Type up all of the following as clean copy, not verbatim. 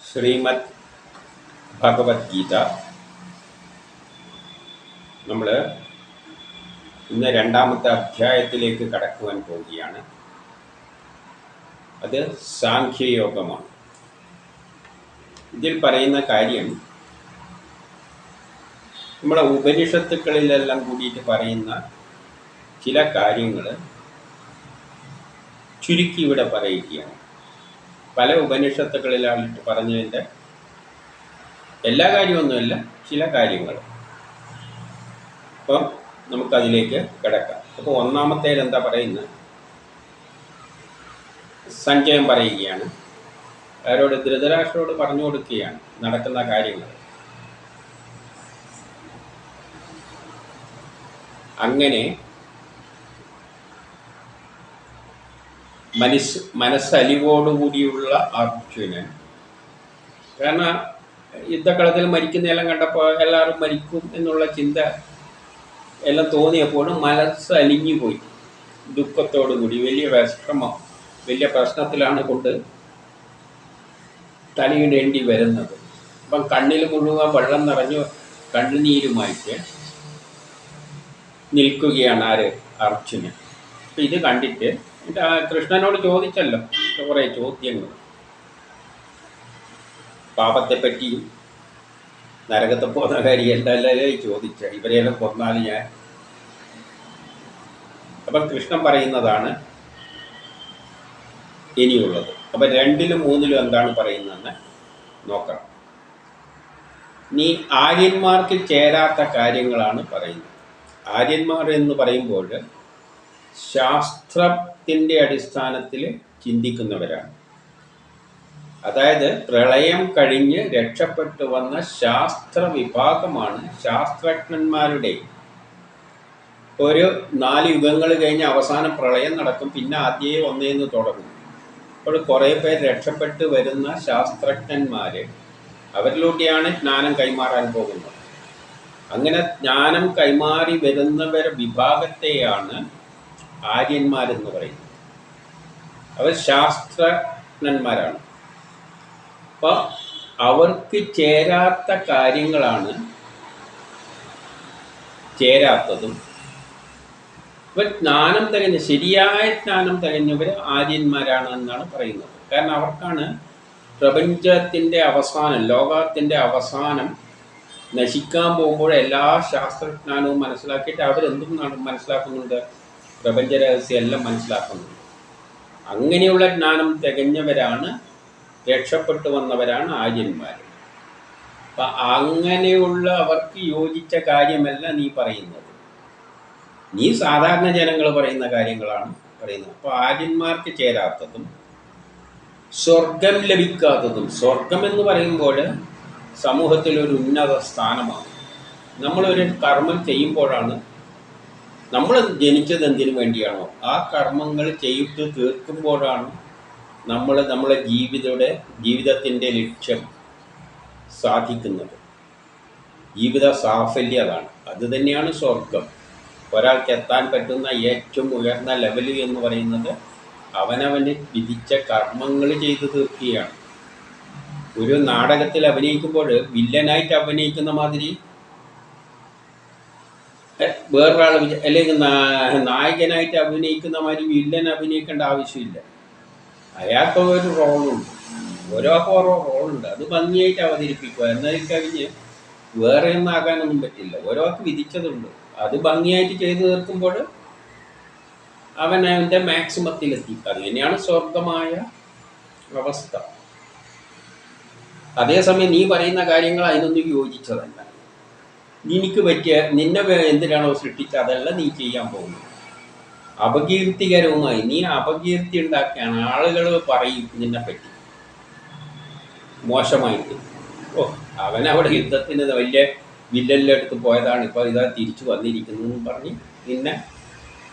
ശ്രീമദ് ഭഗവത്ഗീത നമ്മൾ ഇന്ന് രണ്ടാമത്തെ അധ്യായത്തിലേക്ക് കടക്കുവാൻ പോവുകയാണ്. അത് സാഖ്യയോഗമാണ്. ഇതിൽ പറയുന്ന കാര്യം നമ്മളെ ഉപനിഷത്തുക്കളിലെല്ലാം കൂടിയിട്ട് പറയുന്ന ചില കാര്യങ്ങൾ ചുരുക്കി ഇവിടെ പറയുകയാണ്. പല ഉപനിഷത്തുക്കളിലായിട്ട് പറഞ്ഞതിൻ്റെ എല്ലാ കാര്യമൊന്നുമല്ല, ചില കാര്യങ്ങൾ. അപ്പം നമുക്കതിലേക്ക് കിടക്കാം. അപ്പോൾ ഒന്നാമത്തേൽ എന്താ പറയുന്നത്? സഞ്ജയം പറയുകയാണ്, അവരോട് ധൃതരാഷ്ട്രോട് പറഞ്ഞു കൊടുക്കുകയാണ് നടക്കുന്ന കാര്യങ്ങൾ. അങ്ങനെ മനസ്സലിവോടുകൂടിയുള്ള അർജുനൻ, കാരണം യുദ്ധക്കളത്തിൽ മരിക്കുന്നതെല്ലാം കണ്ടപ്പോൾ എല്ലാവരും മരിക്കും എന്നുള്ള ചിന്ത എല്ലാം തോന്നിയപ്പോഴും മനസ്സലിഞ്ഞു പോയി. ദുഃഖത്തോടുകൂടി വലിയ വിഷമം, വലിയ പ്രശ്നത്തിലാണ് കൊണ്ട് തലയിടേണ്ടി വരുന്നത്. അപ്പം കണ്ണിൽ മുഴുവൻ വെള്ളം നിറഞ്ഞു കണ്ണുനീരുമായിട്ട് നിൽക്കുകയാണ് ആര്? അർജുനൻ. അപ്പം ഇത് കണ്ടിട്ട് കൃഷ്ണനോട് ചോദിച്ചല്ലോ കുറേ ചോദ്യങ്ങൾ, പാപത്തെപ്പറ്റിയും നരകത്തെ പോകുന്ന കാര്യമല്ലേ ചോദിച്ച, ഇവരെല്ലാം കൊന്നാൽ ഞാൻ. അപ്പം കൃഷ്ണൻ പറയുന്നതാണ് ഇനിയുള്ളത്. അപ്പം 2-ലും 3-ലും എന്താണ് പറയുന്നതെന്ന് നോക്കണം. നീ ആര്യന്മാർക്ക് ചേരാത്ത കാര്യങ്ങളാണ് പറയുന്നത്. ആര്യന്മാർ എന്ന് പറയുമ്പോൾ ശാസ്ത്രത്തിൻ്റെ അടിസ്ഥാനത്തിൽ ചിന്തിക്കുന്നവരാണ്. അതായത് പ്രളയം കഴിഞ്ഞ് രക്ഷപ്പെട്ടു വന്ന ശാസ്ത്ര വിഭാഗമാണ്. ശാസ്ത്രജ്ഞന്മാരുടെ ഒരു 4 യുഗങ്ങൾ കഴിഞ്ഞ് അവസാനം പ്രളയം നടക്കും, പിന്നെ ആദ്യമേ ഒന്നേന്ന് തുടങ്ങും. അപ്പോൾ കുറേ പേർ രക്ഷപ്പെട്ട് വരുന്ന ശാസ്ത്രജ്ഞന്മാർ, അവരിലൂടെയാണ് ജ്ഞാനം കൈമാറാൻ പോകുന്നത്. അങ്ങനെ ജ്ഞാനം കൈമാറി വരുന്നവരെ വിഭാഗത്തെയാണ് ആര്യന്മാരെന്ന് പറയുന്നത്. അവർ ശാസ്ത്രജ്ഞന്മാരാണ്. അപ്പോൾ അവർക്ക് ചേരാത്ത കാര്യങ്ങളാണ് ചേരാത്തതും. ഇവർ ജ്ഞാനം തികഞ്ഞ, ശരിയായ ജ്ഞാനം തികഞ്ഞവർ ആര്യന്മാരാണ് എന്നാണ് പറയുന്നത്. കാരണം അവർക്കാണ് പ്രപഞ്ചത്തിൻ്റെ അവസാനം, ലോകത്തിൻ്റെ അവസാനം നശിക്കാൻ പോകുമ്പോൾ എല്ലാ ശാസ്ത്രജ്ഞാനവും മനസ്സിലാക്കിയിട്ട് അവരെന്തും മനസ്സിലാക്കുന്നുണ്ട്? പ്രപഞ്ച രഹസ്യം എല്ലാം മനസ്സിലാക്കുന്നുണ്ട്. അങ്ങനെയുള്ള ജ്ഞാനം തികഞ്ഞവരാണ്, രക്ഷപ്പെട്ടു വന്നവരാണ് ആര്യന്മാർ. അപ്പം അങ്ങനെയുള്ള അവർക്ക് യോജിച്ച കാര്യമല്ല നീ പറയുന്നത്. നീ സാധാരണ ജനങ്ങൾ പറയുന്ന കാര്യങ്ങളാണ് പറയുന്നത്. അപ്പോൾ ആര്യന്മാർക്ക് ചേരാത്തതും സ്വർഗം ലഭിക്കാത്തതും. സ്വർഗം എന്ന് പറയുമ്പോൾ സമൂഹത്തിലൊരു ഉന്നത സ്ഥാനമാണ്. നമ്മളൊരു കർമ്മം ചെയ്യുമ്പോഴാണ്, നമ്മൾ ജനിച്ചത് എന്തിനു വേണ്ടിയാണോ ആ കർമ്മങ്ങൾ ചെയ്ത് തീർക്കുമ്പോഴാണ് നമ്മളെ ജീവിതത്തിൻ്റെ ലക്ഷ്യം സാധിക്കുന്നത്. ജീവിത സാഫല്യം അതാണ്. അത് തന്നെയാണ് സ്വർഗം. ഒരാൾക്ക് എത്താൻ പറ്റുന്ന ഏറ്റവും ഉയർന്ന ലെവൽ എന്ന് പറയുന്നത് അവനവന് വിധിച്ച കർമ്മങ്ങൾ ചെയ്തു തീർക്കുകയാണ്. ഒരു നാടകത്തിൽ അഭിനയിക്കുമ്പോൾ വില്ലനായിട്ട് അഭിനയിക്കുന്ന മാതിരി വേറൊരാൾ, അല്ലെങ്കിൽ നായകനായിട്ട് അഭിനയിക്കുന്ന മാതിരി വില്ലൻ അഭിനയിക്കേണ്ട ആവശ്യമില്ല. അയാൾക്ക് ഒരു റോളുണ്ട്, ഓരോക്കെ ഓരോ റോളുണ്ട്. അത് ഭംഗിയായിട്ട് അവതരിപ്പിക്കുക. എന്നതിൽ കഴിഞ്ഞ് വേറെ ഒന്നും ആകാനൊന്നും പറ്റില്ല. ഓരോക്ക് വിധിച്ചതുണ്ട്, അത് ഭംഗിയായിട്ട് ചെയ്തു തീർക്കുമ്പോൾ അവൻ അവൻ്റെ മാക്സിമത്തിലെത്തി. അതുതന്നെയാണ് സ്വർഗമായ അവസ്ഥ. അതേസമയം നീ പറയുന്ന കാര്യങ്ങൾ അതിനൊന്നും യോജിച്ചതല്ല. നിനക്ക് പറ്റിയ, നിന്നെ എന്തിനാണോ സൃഷ്ടിച്ചത് അതല്ല നീ ചെയ്യാൻ പോകുന്നത്. അപകീർത്തികരവുമായി നീ അപകീർത്തി ഉണ്ടാക്കുകയാണ്. ആളുകൾ പറയും നിന്നെപ്പറ്റി മോശമായിട്ട്. അവനവിടെ യുദ്ധത്തിന് വലിയ വില്ലെടുത്ത് പോയതാണ്, ഇപ്പോൾ ഇതാ തിരിച്ചു വന്നിരിക്കുന്നതെന്ന് പറഞ്ഞ് നിന്നെ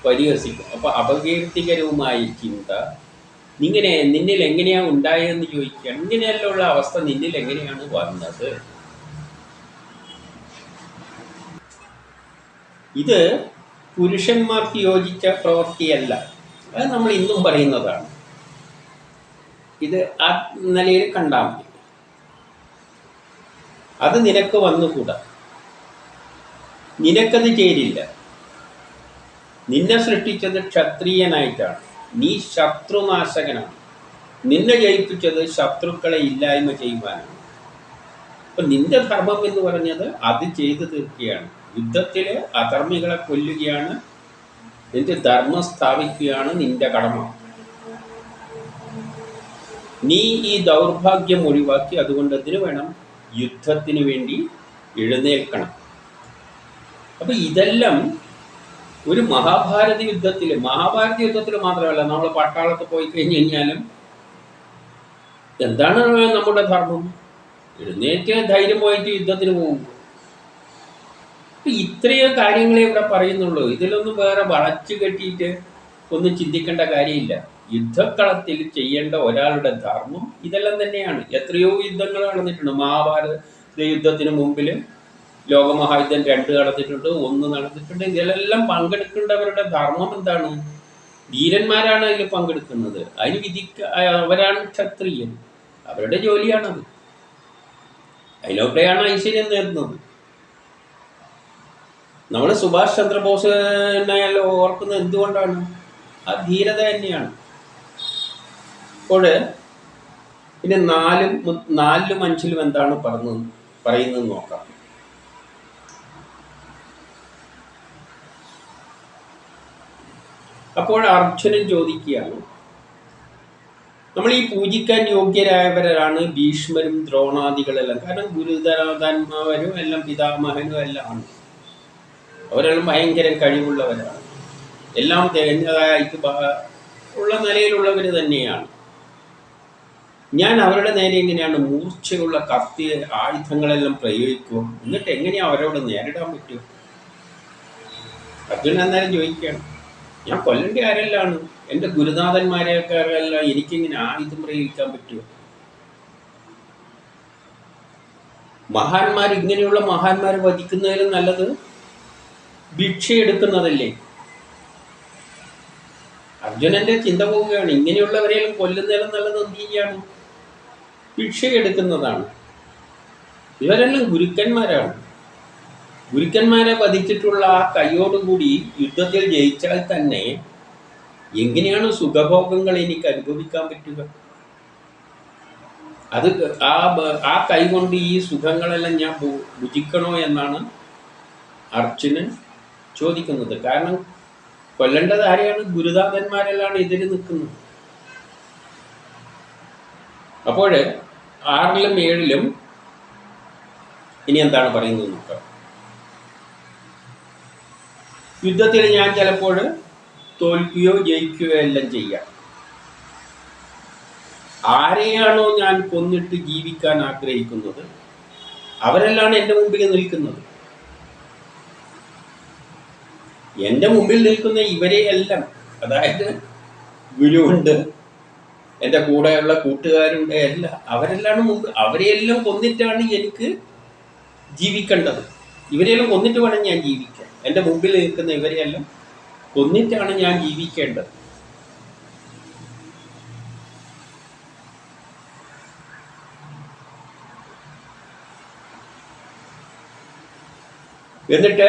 പരിഹസിക്കും. അപ്പോൾ അപകീർത്തികരവുമായ ചിന്ത നിന്നിൽ എങ്ങനെയാണ് ഉണ്ടായതെന്ന് ചോദിക്കുകയാണ്. ഇങ്ങനെയല്ലുള്ള അവസ്ഥ നിന്നിൽ എങ്ങനെയാണ് വന്നത്? ഇത് പുരുഷന്മാർക്ക് യോജിച്ച പ്രവൃത്തിയല്ല. അത് നമ്മൾ ഇന്നും പറയുന്നതാണ്. ഇത് ആ നിലയിൽ കണ്ടാൽ മതി. അത് നിനക്ക് വന്നുകൂടാ, നിനക്കത് ചേരില്ല. നിന്നെ സൃഷ്ടിച്ചത് ക്ഷത്രിയനായിട്ടാണ്, നീ ശത്രുനാശകനാണ്. നിന്നെ ജയിപ്പിച്ചത് ശത്രുക്കളെ ഇല്ലായ്മ ചെയ്യുവാനാണ്. അപ്പം നിന്റെ ധർമ്മം എന്ന് പറഞ്ഞത് അത് ചെയ്തു തീർക്കുകയാണ്. യുദ്ധത്തിൽ അധർമ്മികളെ കൊല്ലുകയാണ്, നിന്റെ ധർമ്മം സ്ഥാപിക്കുകയാണ് നിന്റെ കടമ. നീ ഈ ദൗർഭാഗ്യം ഒഴിവാക്കി, അതുകൊണ്ട് എന്തിനു വേണം? യുദ്ധത്തിന് വേണ്ടി എഴുന്നേൽക്കണം. അപ്പം ഇതെല്ലാം ഒരു മഹാഭാരത യുദ്ധത്തിൽ മാത്രമല്ല, നമ്മൾ പട്ടാളത്ത് പോയി കഴിഞ്ഞ് കഴിഞ്ഞാലും എന്താണ് നമ്മുടെ ധർമ്മം? എഴുന്നേറ്റ് ധൈര്യമായിട്ട് യുദ്ധത്തിന് പോകും. ഇത്രയും കാര്യങ്ങളെ ഇവിടെ പറയുന്നുള്ളൂ. ഇതിലൊന്നും വേറെ വളച്ചു കെട്ടിയിട്ട് ഒന്നും ചിന്തിക്കേണ്ട കാര്യമില്ല. യുദ്ധക്കളത്തിൽ ചെയ്യേണ്ട ഒരാളുടെ ധർമ്മം ഇതെല്ലാം തന്നെയാണ്. എത്രയോ യുദ്ധങ്ങൾ നടന്നിട്ടുണ്ട്. മഹാഭാരത യുദ്ധത്തിന് മുമ്പിൽ ലോകമഹായുദ്ധം 2 നടന്നിട്ടുണ്ട്, 1 നടന്നിട്ടുണ്ട്. ഇതിലെല്ലാം പങ്കെടുക്കേണ്ടവരുടെ ധർമ്മം എന്താണ്? വീരന്മാരാണ് അതിൽ പങ്കെടുക്കുന്നത്. അതിന് അവരാണ് ക്ഷത്രിയൻ, അവരുടെ ജോലിയാണത്. അതിലൂടെയാണ് ഐശ്വര്യം നേടുന്നത്. നമ്മൾ സുഭാഷ് ചന്ദ്രബോസിനെയല്ലോ ഓർക്കുന്നത് എന്തുകൊണ്ടാണ്? ആ ധീരത തന്നെയാണ്. അപ്പോൾ പിന്നെ 4-ലും 5-ലും എന്താണ് പറയുന്നത് നോക്കാം. അപ്പോൾ അർജുനൻ ചോദിക്കുകയാണ്, നമ്മൾ ഈ പൂജിക്കാൻ യോഗ്യരായവരാണ് ഭീഷ്മരും ദ്രോണാദികളെല്ലാം. കാരണം ഗുരുതരാതന്മാരും എല്ലാം പിതാമഹനും എല്ലാം ആണ്. അവരെല്ലാം ഭയങ്കര കഴിവുള്ളവരാണ്, എല്ലാം തികഞ്ഞതായിട്ട് ഉള്ള നിലയിലുള്ളവർ തന്നെയാണ്. ഞാൻ അവരുടെ നേരെ എങ്ങനെയാണ് മൂർച്ചയുള്ള കത്തി ആയുധങ്ങളെല്ലാം പ്രയോഗിക്കുക? എന്നിട്ട് എങ്ങനെയാണ് അവരോട് നേരിടാൻ പറ്റുക? അർജുനൻ അന്നേരം ചോദിക്കുകയാണ്, ഞാൻ കൊല്ലേണ്ട ആരെല്ലാണ്? എൻ്റെ ഗുരുനാഥന്മാരെക്കാരെല്ലാം എനിക്കിങ്ങനെ ആയുധം പ്രയോഗിക്കാൻ പറ്റുമോ? ഇങ്ങനെയുള്ള മഹാന്മാരെ വധിക്കുന്നതിലും നല്ലത് ഭിക്ഷ എടുക്കുന്നതല്ലേ? അർജുനന്റെ ചിന്ത പോവുകയാണ്. ഇങ്ങനെയുള്ളവരെയും കൊല്ലുന്നതിലും നല്ലത് എന്ത് ചെയ്യാണ്? ഭിക്ഷ എടുക്കുന്നതാണ്. ഇവരെല്ലാം ഗുരുക്കന്മാരാണ്. ഗുരുക്കന്മാരെ വധിച്ചിട്ടുള്ള ആ കൈയോടുകൂടി യുദ്ധത്തിൽ ജയിച്ചാൽ തന്നെ എങ്ങനെയാണ് സുഖഭോഗങ്ങൾ എനിക്ക് അനുഭവിക്കാൻ പറ്റുക? അത് ആ കൈ കൊണ്ട് ഈ സുഖങ്ങളെല്ലാം ഞാൻ ഭുജിക്കണോ എന്നാണ് അർജുനൻ ചോദിക്കുന്നത്. കാരണം കൊല്ലേണ്ടത് ആരെയാണ്? ഗുരുനാഥന്മാരെല്ലാം എതിര് നിൽക്കുന്നത്. അപ്പോൾ 6-ലും 7-ലും ഇനി എന്താണ് പറയുന്നത് നോക്കാം. യുദ്ധത്തിൽ ഞാൻ ചിലപ്പോൾ തോൽക്കുകയോ ജയിക്കുകയോ എല്ലാം ചെയ്യാം. ആരെയാണോ ഞാൻ കൊന്നിട്ട് ജീവിക്കാൻ ആഗ്രഹിക്കുന്നത് അവരെല്ലാം എൻ്റെ മുമ്പിൽ നിൽക്കുന്നത്. എൻ്റെ മുമ്പിൽ നിൽക്കുന്ന ഇവരെയെല്ലാം, അതായത് ഗുരുവുണ്ട്, എൻ്റെ കൂടെയുള്ള കൂട്ടുകാരുണ്ട്, അവരെല്ലാം അവരെയെല്ലാം കൊന്നിട്ടാണ് എനിക്ക് ജീവിക്കേണ്ടത്. ഇവരെല്ലാം കൊന്നിട്ട് വേണം ഞാൻ ജീവിക്കാൻ. എൻ്റെ മുമ്പിൽ നിൽക്കുന്ന ഇവരെയെല്ലാം കൊന്നിട്ടാണ് ഞാൻ ജീവിക്കേണ്ടത്. എന്നിട്ട്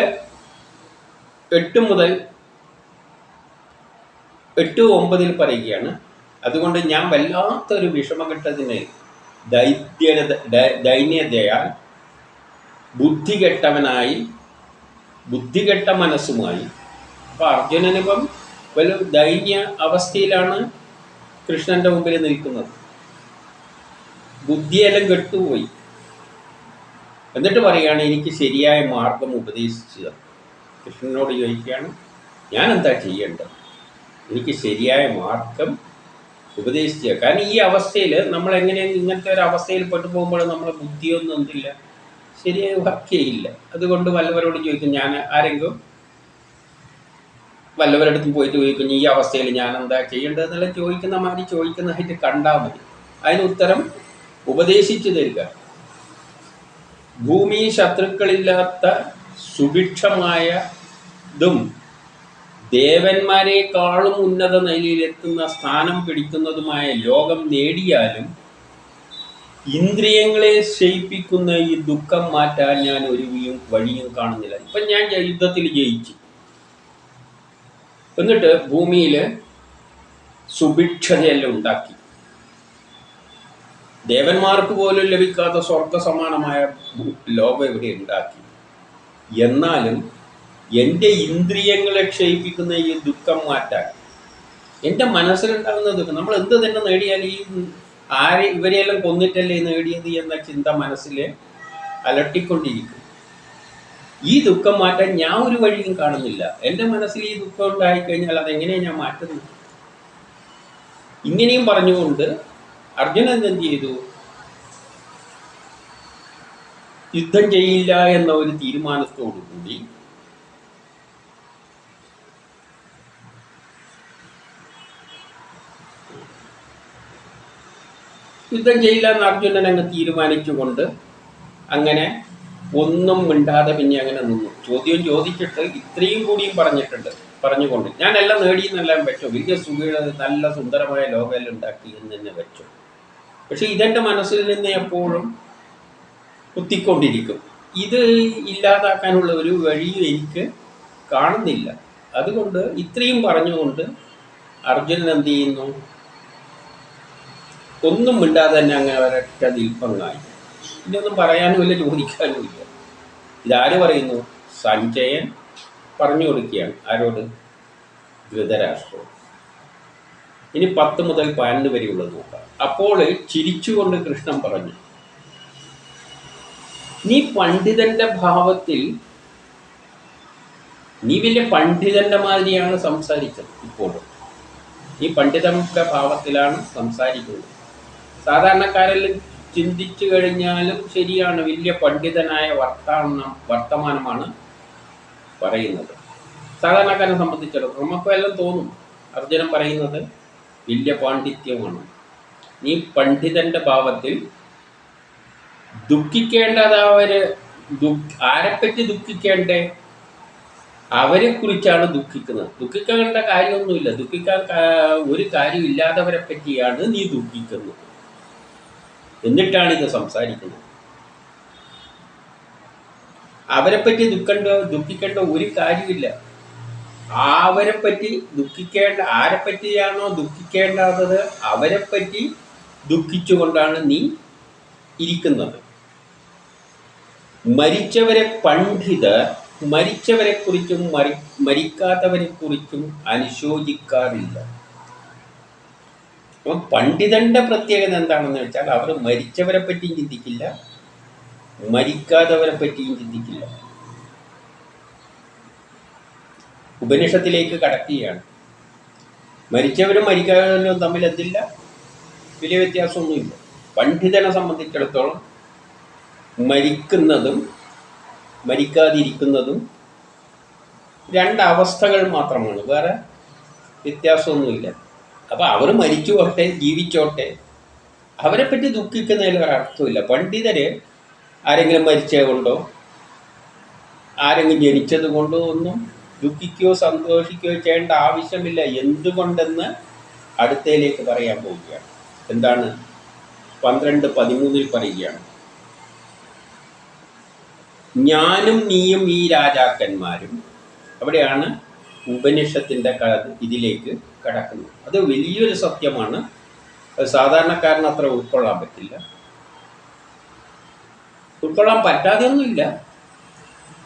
8-9 പറയുകയാണ്, അതുകൊണ്ട് ഞാൻ വല്ലാത്തൊരു വിഷമഘട്ടത്തിന് ദൈന്യതയാൽ ബുദ്ധികെട്ട മനസ്സുമായി. അപ്പോൾ അർജുനനിപ്പം വലിയ ദൈന്യ അവസ്ഥയിലാണ് കൃഷ്ണൻ്റെ മുമ്പിൽ നിൽക്കുന്നത്. ബുദ്ധിയെല്ലാം കെട്ടുപോയി. എന്നിട്ട് പറയുകയാണ്, എനിക്ക് ശരിയായ മാർഗം ഉപദേശിച്ചത്. കൃഷ്ണനോട് ചോദിക്കുകയാണ്, ഞാൻ എന്താ ചെയ്യേണ്ടത്? എനിക്ക് ശരിയായ മാർഗം ഉപദേശിക്കുക. കാരണം ഈ അവസ്ഥയിൽ നമ്മളെങ്ങനെയാണ് ഇങ്ങനത്തെ ഒരു അവസ്ഥയിൽ പെട്ടു പോകുമ്പോൾ നമ്മളെ ബുദ്ധിയൊന്നും എന്തില്ല, ശരിയായി വർക്ക് ചെയ്യില്ല. അതുകൊണ്ട് വല്ലവരോട് ചോദിക്കും, ഞാൻ ആരെങ്കിലും വല്ലവരടുത്തും പോയിട്ട് ചോദിക്കും, ഈ അവസ്ഥയിൽ ഞാൻ എന്താ ചെയ്യേണ്ടതെന്നെല്ലാം ചോദിക്കുന്ന മാതിരി ചോദിക്കുന്നതായിട്ട് കണ്ടാൽ മതി. അതിന് ഉത്തരം ഉപദേശിച്ചു തരിക. ഭൂമി ശത്രുക്കളില്ലാത്ത സുഭിക്ഷമായതും ദേവന്മാരെക്കാളും ഉന്നത നിലയിലെത്തുന്ന സ്ഥാനം പിടിക്കുന്നതുമായ ലോകം നേടിയാലും ഇന്ദ്രിയങ്ങളെ ക്ഷയിപ്പിക്കുന്ന ഈ ദുഃഖം മാറ്റാൻ ഞാൻ ഒരു വഴിയും കാണുന്നില്ല. ഇപ്പം ഞാൻ യുദ്ധത്തിൽ ജയിച്ചു, എന്നിട്ട് ഭൂമിയിൽ സുഭിക്ഷതയെല്ലാം ഉണ്ടാക്കി, ദേവന്മാർക്ക് പോലും ലഭിക്കാത്ത സ്വർഗ സമാനമായ ലോകം ഇവിടെ ഉണ്ടാക്കി. എന്നാലും എൻ്റെ ഇന്ദ്രിയങ്ങളെ ക്ഷയിപ്പിക്കുന്ന ഈ ദുഃഖം മാറ്റാൻ, എൻ്റെ മനസ്സിലുണ്ടാകുന്ന ദുഃഖം, നമ്മൾ എന്ത് തന്നെ നേടിയാൽ ഈ ഇവരെയെല്ലാം കൊന്നിട്ടല്ലേ നേടിയത് എന്ന ചിന്ത മനസ്സിൽ അലട്ടിക്കൊണ്ടിരിക്കും. ഈ ദുഃഖം മാറ്റാൻ ഞാൻ ഒരു വഴിയും കാണുന്നില്ല. എൻ്റെ മനസ്സിൽ ഈ ദുഃഖം ഉണ്ടായിക്കഴിഞ്ഞാൽ അതെങ്ങനെയാണ് ഞാൻ മാറ്റുന്നത്? ഇങ്ങനെയും പറഞ്ഞുകൊണ്ട് അർജുനൻ എന്ത് ചെയ്തു? യുദ്ധം ചെയ്യില്ല എന്ന ഒരു തീരുമാനത്തോടു കൂടി യുദ്ധം ചെയ്യില്ല എന്ന് അർജുനൻ അങ്ങ് തീരുമാനിച്ചുകൊണ്ട് അങ്ങനെ ഒന്നും മിണ്ടാതെ പിന്നെ അങ്ങനെ നിന്നു. ചോദ്യം ചോദിച്ചിട്ട് ഇത്രയും കൂടിയും പറഞ്ഞുകൊണ്ട് ഞാനെല്ലാം നേടിയെന്നെല്ലാം വെച്ചോ, വലിയ നല്ല സുന്ദരമായ ലോകമെല്ലാം ഉണ്ടാക്കി എന്ന് തന്നെ വെച്ചോ. പക്ഷെ ഇതെൻ്റെ മനസ്സിൽ നിന്ന് എപ്പോഴും കുത്തിക്കൊണ്ടിരിക്കും. ഇത് ഇല്ലാതാക്കാനുള്ള ഒരു വഴിയും എനിക്ക് കാണുന്നില്ല. അതുകൊണ്ട് ഇത്രയും പറഞ്ഞുകൊണ്ട് അർജുനൻ എന്ത് ചെയ്യുന്നു? ഒന്നും മിണ്ടാതെ തന്നെ അങ്ങനെ ഒരൊറ്റ നിൽപ്പങ്ങായി. ഇതൊന്നും പറയാനുമില്ല, ചോദിക്കാനുമില്ല. ഇതാര് പറയുന്നു? സഞ്ജയൻ പറഞ്ഞു കൊടുക്കുകയാണ്. ആരോട്? ധൃതരാഷ്ട്രം. ഇനി 10 മുതൽ 12 വരെയുള്ളത് നോക്കാം. അപ്പോൾ ചിരിച്ചുകൊണ്ട് കൃഷ്ണൻ പറഞ്ഞു, നീ പണ്ഡിതന്റെ ഭാവത്തിൽ, നീ വലിയ പണ്ഡിതന്റെ മാതിരിയാണ് സംസാരിച്ചത്. ഇപ്പോഴും നീ പണ്ഡിതന്റെ ഭാവത്തിലാണ് സംസാരിക്കുന്നത്. സാധാരണക്കാരെല്ലാം ചിന്തിച്ചു കഴിഞ്ഞാലും ശരിയാണ്, വലിയ പണ്ഡിതനായ വർത്തമാനമാണ് പറയുന്നത്. സാധാരണക്കാരനെ സംബന്ധിച്ചിടത്തോളം നമുക്കെല്ലാം തോന്നും അർജുനൻ പറയുന്നത് വലിയ പാണ്ഡിത്യമാണ്. നീ പണ്ഡിതന്റെ ഭാവത്തിൽ ദുഃഖിക്കേണ്ടത് ആരെപ്പറ്റി ദുഃഖിക്കേണ്ടേ? അവരെ കുറിച്ചാണ് ദുഃഖിക്കുന്നത്. ദുഃഖിക്കേണ്ട കാര്യമൊന്നുമില്ല, ദുഃഖിക്കാൻ ഒരു കാര്യമില്ലാത്തവരെ പറ്റിയാണ് നീ ദുഃഖിക്കുന്നത്. എന്നിട്ടാണ് ഇത് സംസാരിക്കുന്നത്. അവരെപ്പറ്റി ദുഃഖിക്കേണ്ട ഒരു കാര്യമില്ല. അവരെപ്പറ്റി ആരെപ്പറ്റിയാണോ ദുഃഖിക്കേണ്ടത് അവരെപ്പറ്റി ദുഃഖിച്ചുകൊണ്ടാണ് നീ ഇരിക്കുന്നത്. മരിച്ചവരെ കുറിച്ചും മരിക്കാത്തവരെ കുറിച്ചും അനുശോചിക്കാറില്ല. അപ്പം പണ്ഡിതന്റെ പ്രത്യേകത എന്താണെന്ന് വെച്ചാൽ അവർ മരിച്ചവരെ പറ്റിയും ചിന്തിക്കില്ല, മരിക്കാത്തവരെ പറ്റിയും ചിന്തിക്കില്ല. ഉപനിഷത്തിലേക്ക് കടക്കുകയാണ്. മരിച്ചവരും മരിക്കാത്തവരും തമ്മിൽ എന്തില്ല? വലിയ വ്യത്യാസമൊന്നുമില്ല. പണ്ഡിതനെ സംബന്ധിച്ചിടത്തോളം മരിക്കുന്നതും മരിക്കാതിരിക്കുന്നതും 2 അവസ്ഥകൾ മാത്രമാണ്, വേറെ വ്യത്യാസമൊന്നുമില്ല. അപ്പം അവർ മരിച്ചോട്ടെ ജീവിച്ചോട്ടെ, അവരെപ്പറ്റി ദുഃഖിക്കുന്നതിൽ ഒരർത്ഥമില്ല. പണ്ഡിതര് ആരെങ്കിലും മരിച്ചത് കൊണ്ടോ ആരെങ്കിലും ജനിച്ചത് കൊണ്ടോ ഒന്നും ദുഃഖിക്കുകയോ സന്തോഷിക്കുകയോ ചെയ്യേണ്ട ആവശ്യമില്ല. എന്തുകൊണ്ടെന്ന് അടുത്തയിലേക്ക് പറയാൻ പോവുകയാണ്. എന്താണ്? 12:13 പറയുകയാണ്, ഞാനും നീയും ഈ രാജാക്കന്മാരും. അവിടെയാണ് ഉപനിഷത്തിൻ്റെ ഇതിലേക്ക് കടക്കുന്നത്. അത് വലിയൊരു സത്യമാണ്. അത് സാധാരണക്കാരന് അത്ര ഉൾക്കൊള്ളാൻ പറ്റില്ല. ഉൾക്കൊള്ളാൻ പറ്റാതെയൊന്നുമില്ല,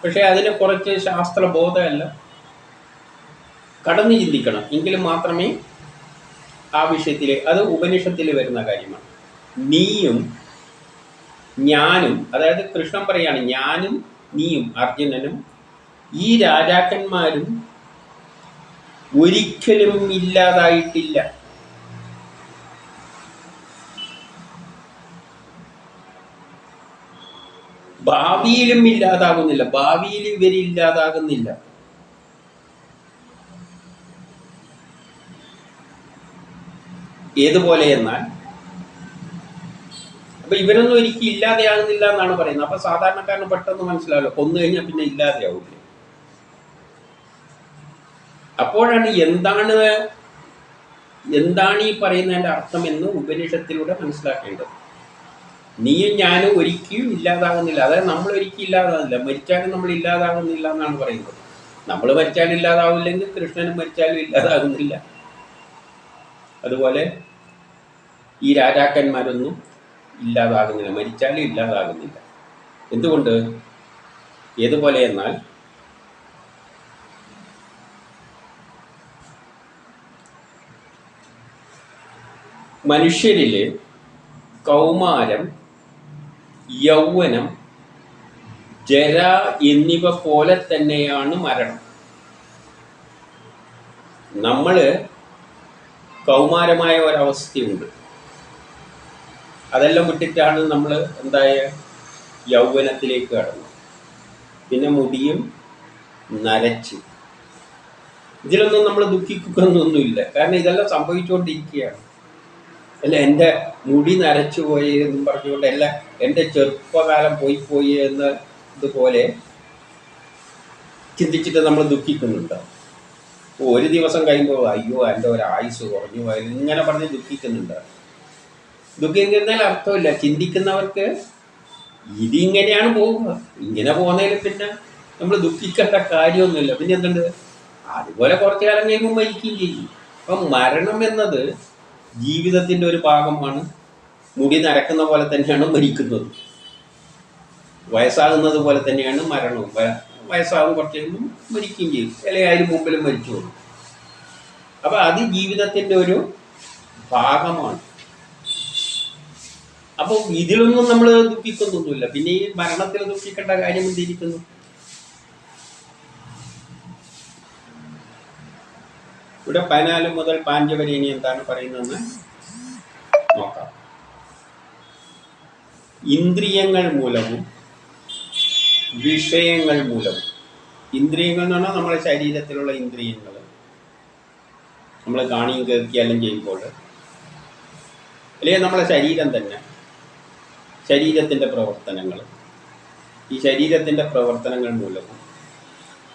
പക്ഷേ അതിന് കുറച്ച് ശാസ്ത്രബോധമല്ല കടന്നു ചിന്തിക്കണം. എങ്കിലും മാത്രമേ ആ വിഷയത്തിൽ, അത് ഉപനിഷത്തിൽ വരുന്ന കാര്യമാണ്. നീയും ഞാനും, അതായത് കൃഷ്ണൻ പറയാണ്, ഞാനും നീയും അർജുനനും ഈ രാജാക്കന്മാരും ഒരിക്കലും ഇല്ലാതായിട്ടില്ല. ഭാവിയിലും ഇല്ലാതാകുന്നില്ല. ഭാവിയിൽ ഇവരില്ലാതാകുന്നില്ല. ഏതുപോലെ എന്നാൽ, അപ്പൊ ഇവരൊന്നും ഒരിക്കലും ഇല്ലാതെയാകുന്നില്ല എന്നാണ് പറയുന്നത്. അപ്പൊ സാധാരണക്കാരന് പെട്ടെന്ന് മനസ്സിലാവില്ല, കൊന്നു കഴിഞ്ഞാൽ പിന്നെ ഇല്ലാതെയാവില്ല. അപ്പോഴാണ് എന്താണ് ഈ പറയുന്നതിൻ്റെ അർത്ഥം എന്ന് ഉപനിഷത്തിലൂടെ മനസ്സിലാക്കേണ്ടത്. നീയും ഞാനും ഒരിക്കലും ഇല്ലാതാകുന്നില്ല. അതായത് നമ്മൾ ഒരിക്കലും ഇല്ലാതാകുന്നില്ല, മരിച്ചാലും നമ്മൾ ഇല്ലാതാകുന്നില്ല എന്നാണ് പറയുന്നത്. നമ്മൾ മരിച്ചാലും ഇല്ലാതാവില്ലെങ്കിൽ കൃഷ്ണനും മരിച്ചാലും ഇല്ലാതാകുന്നില്ല. അതുപോലെ ഈ രാജാക്കന്മാരൊന്നും ഇല്ലാതാകുന്നില്ല, മരിച്ചാലും ഇല്ലാതാകുന്നില്ല. എന്തുകൊണ്ട്? ഏതുപോലെ എന്നാൽ മനുഷ്യരിൽ കൗമാരം, യൗവനം, ജര എന്നിവ പോലെ തന്നെയാണ് മരണം. നമ്മൾ കൗമാരമായ ഒരവസ്ഥയുണ്ട്, അതെല്ലാം വിട്ടിട്ടാണ് നമ്മൾ എന്തായ യൗവനത്തിലേക്ക് കടന്നു. പിന്നെ മുടിയും നരച്ച്. ഇതിലൊന്നും നമ്മൾ ദുഃഖിക്കുന്നൊന്നുമില്ല, കാരണം ഇതെല്ലാം സംഭവിച്ചുകൊണ്ടിരിക്കുകയാണ്. അല്ല, എൻ്റെ മുടി നരച്ചു പോയി എന്നും പറഞ്ഞുകൊണ്ട് എല്ലാം എൻ്റെ ചെറുപ്പകാലം പോയി എന്ന് ഇതുപോലെ ചിന്തിച്ചിട്ട് നമ്മൾ ദുഃഖിക്കുന്നുണ്ട്. ഒരു ദിവസം കഴിയുമ്പോൾ അയ്യോ എൻ്റെ ഒരു ആയുസ് കുറഞ്ഞു പോയാലും ഇങ്ങനെ പറഞ്ഞ് ദുഃഖിക്കുന്നുണ്ട്. ദുഃഖിക്കുന്നതിൽ അർത്ഥമില്ല. ചിന്തിക്കുന്നവർക്ക് ഇതിങ്ങനെയാണ് പോവുക, ഇങ്ങനെ പോകുന്നതിൽ പിന്നെ നമ്മൾ ദുഃഖിക്കേണ്ട കാര്യമൊന്നുമില്ല. പിന്നെ എന്തുണ്ട്, അതുപോലെ കുറച്ചു കാലം കഴിയുമ്പോൾ മരിക്കുകയും ചെയ്യും. അപ്പം മരണം എന്നത് ജീവിതത്തിൻ്റെ ഒരു ഭാഗമാണ്. മുടി നരക്കുന്ന പോലെ തന്നെയാണ് മരിക്കുന്നത്, വയസ്സാകുന്നത് പോലെ തന്നെയാണ് മരണവും. വയസ്സാകും, കുറച്ച് കഴിയുമ്പോൾ മരിക്കുകയും ചെയ്യും, അല്ലെങ്കിൽ അതിന് മുമ്പിലും മരിച്ചു പോകും. അപ്പം അത് ജീവിതത്തിൻ്റെ ഒരു ഭാഗമാണ്. അപ്പം ഇതിലൊന്നും നമ്മൾ ദുഃഖിക്കുന്നൊന്നുമില്ല. പിന്നെ ഈ മരണത്തിൽ ദുഃഖിക്കേണ്ട കാര്യം എന്തിരിക്കുന്നു? ഇവിടെ 14 മുതൽ 5 വരെ ഇനി എന്താണ് പറയുന്നതെന്ന് നോക്കാം. ഇന്ദ്രിയങ്ങൾ മൂലവും വിഷയങ്ങൾ മൂലവും. ഇന്ദ്രിയങ്ങൾ എന്ന് പറഞ്ഞാൽ നമ്മുടെ ശരീരത്തിലുള്ള ഇന്ദ്രിയങ്ങൾ, നമ്മൾ കാണുകയും കേൾക്കുകയെല്ലാം ചെയ്യുമ്പോൾ, അല്ലെങ്കിൽ നമ്മളെ ശരീരം തന്നെ, ശരീരത്തിൻ്റെ പ്രവർത്തനങ്ങൾ, ഈ ശരീരത്തിൻ്റെ പ്രവർത്തനങ്ങൾ മൂലവും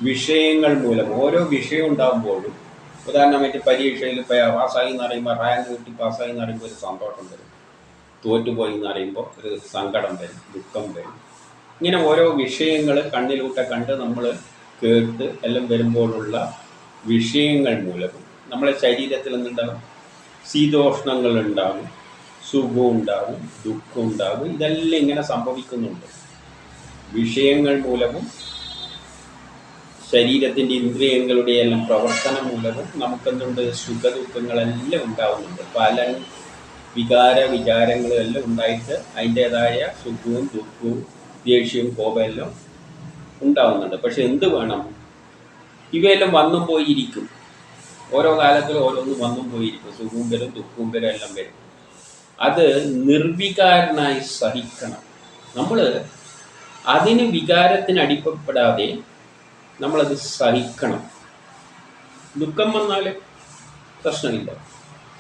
വിഷയങ്ങൾ മൂലം, ഓരോ വിഷയം ഉണ്ടാകുമ്പോഴും, ഉദാഹരണമായിട്ട് പരീക്ഷയിൽ പാസ്സായി എന്ന് പറയുമ്പോൾ, റാങ്ക് കിട്ടി പാസ്സായി എന്ന് പറയുമ്പോൾ ഒരു സന്തോഷം വരും, തോറ്റുപോയി എന്ന് പറയുമ്പോൾ ഒരു സങ്കടം വരും, ദുഃഖം വരും. ഇങ്ങനെ ഓരോ വിഷയങ്ങൾ കണ്ണിലൂടെ കണ്ട് നമ്മൾ കേട്ട് എല്ലാം വരുമ്പോഴുള്ള വിഷയങ്ങൾ മൂലവും നമ്മളെ ശരീരത്തിൽ നിന്നുണ്ടാകും ശീതോഷ്ണങ്ങൾ ഉണ്ടാകും, സുഖം ഉണ്ടാകും, ദുഃഖം ഉണ്ടാകും. ഇതെല്ലാം ഇങ്ങനെ സംഭവിക്കുന്നുണ്ട്. വിഷയങ്ങൾ മൂലവും ശരീരത്തിൻ്റെ ഇന്ദ്രിയങ്ങളുടെ എല്ലാം പ്രവർത്തനം മൂലവും നമുക്കെന്തുണ്ട്, സുഖദുഃഖങ്ങളെല്ലാം ഉണ്ടാകുന്നുണ്ട്. പല വിചാരങ്ങളും എല്ലാം ഉണ്ടായിട്ട് അതിൻ്റേതായ സുഖവും ദുഃഖവും ദേഷ്യവും കോപം എല്ലാം ഉണ്ടാകുന്നുണ്ട്. പക്ഷെ എന്ത് വേണം, ഇവയെല്ലാം വന്നും പോയിരിക്കും. ഓരോ കാലത്തിലും ഓരോന്നും വന്നും പോയിരിക്കും. സുഖവും വരും, ദുഃഖവും വരും, എല്ലാം വരും. അത് നിർവികാരനായി സഹിക്കണം. നമ്മൾ അതിന് വികാരത്തിന് അടിപ്പെടാതെ നമ്മളത് സഹിക്കണം. ദുഃഖം വന്നാൽ പ്രശ്നമില്ല,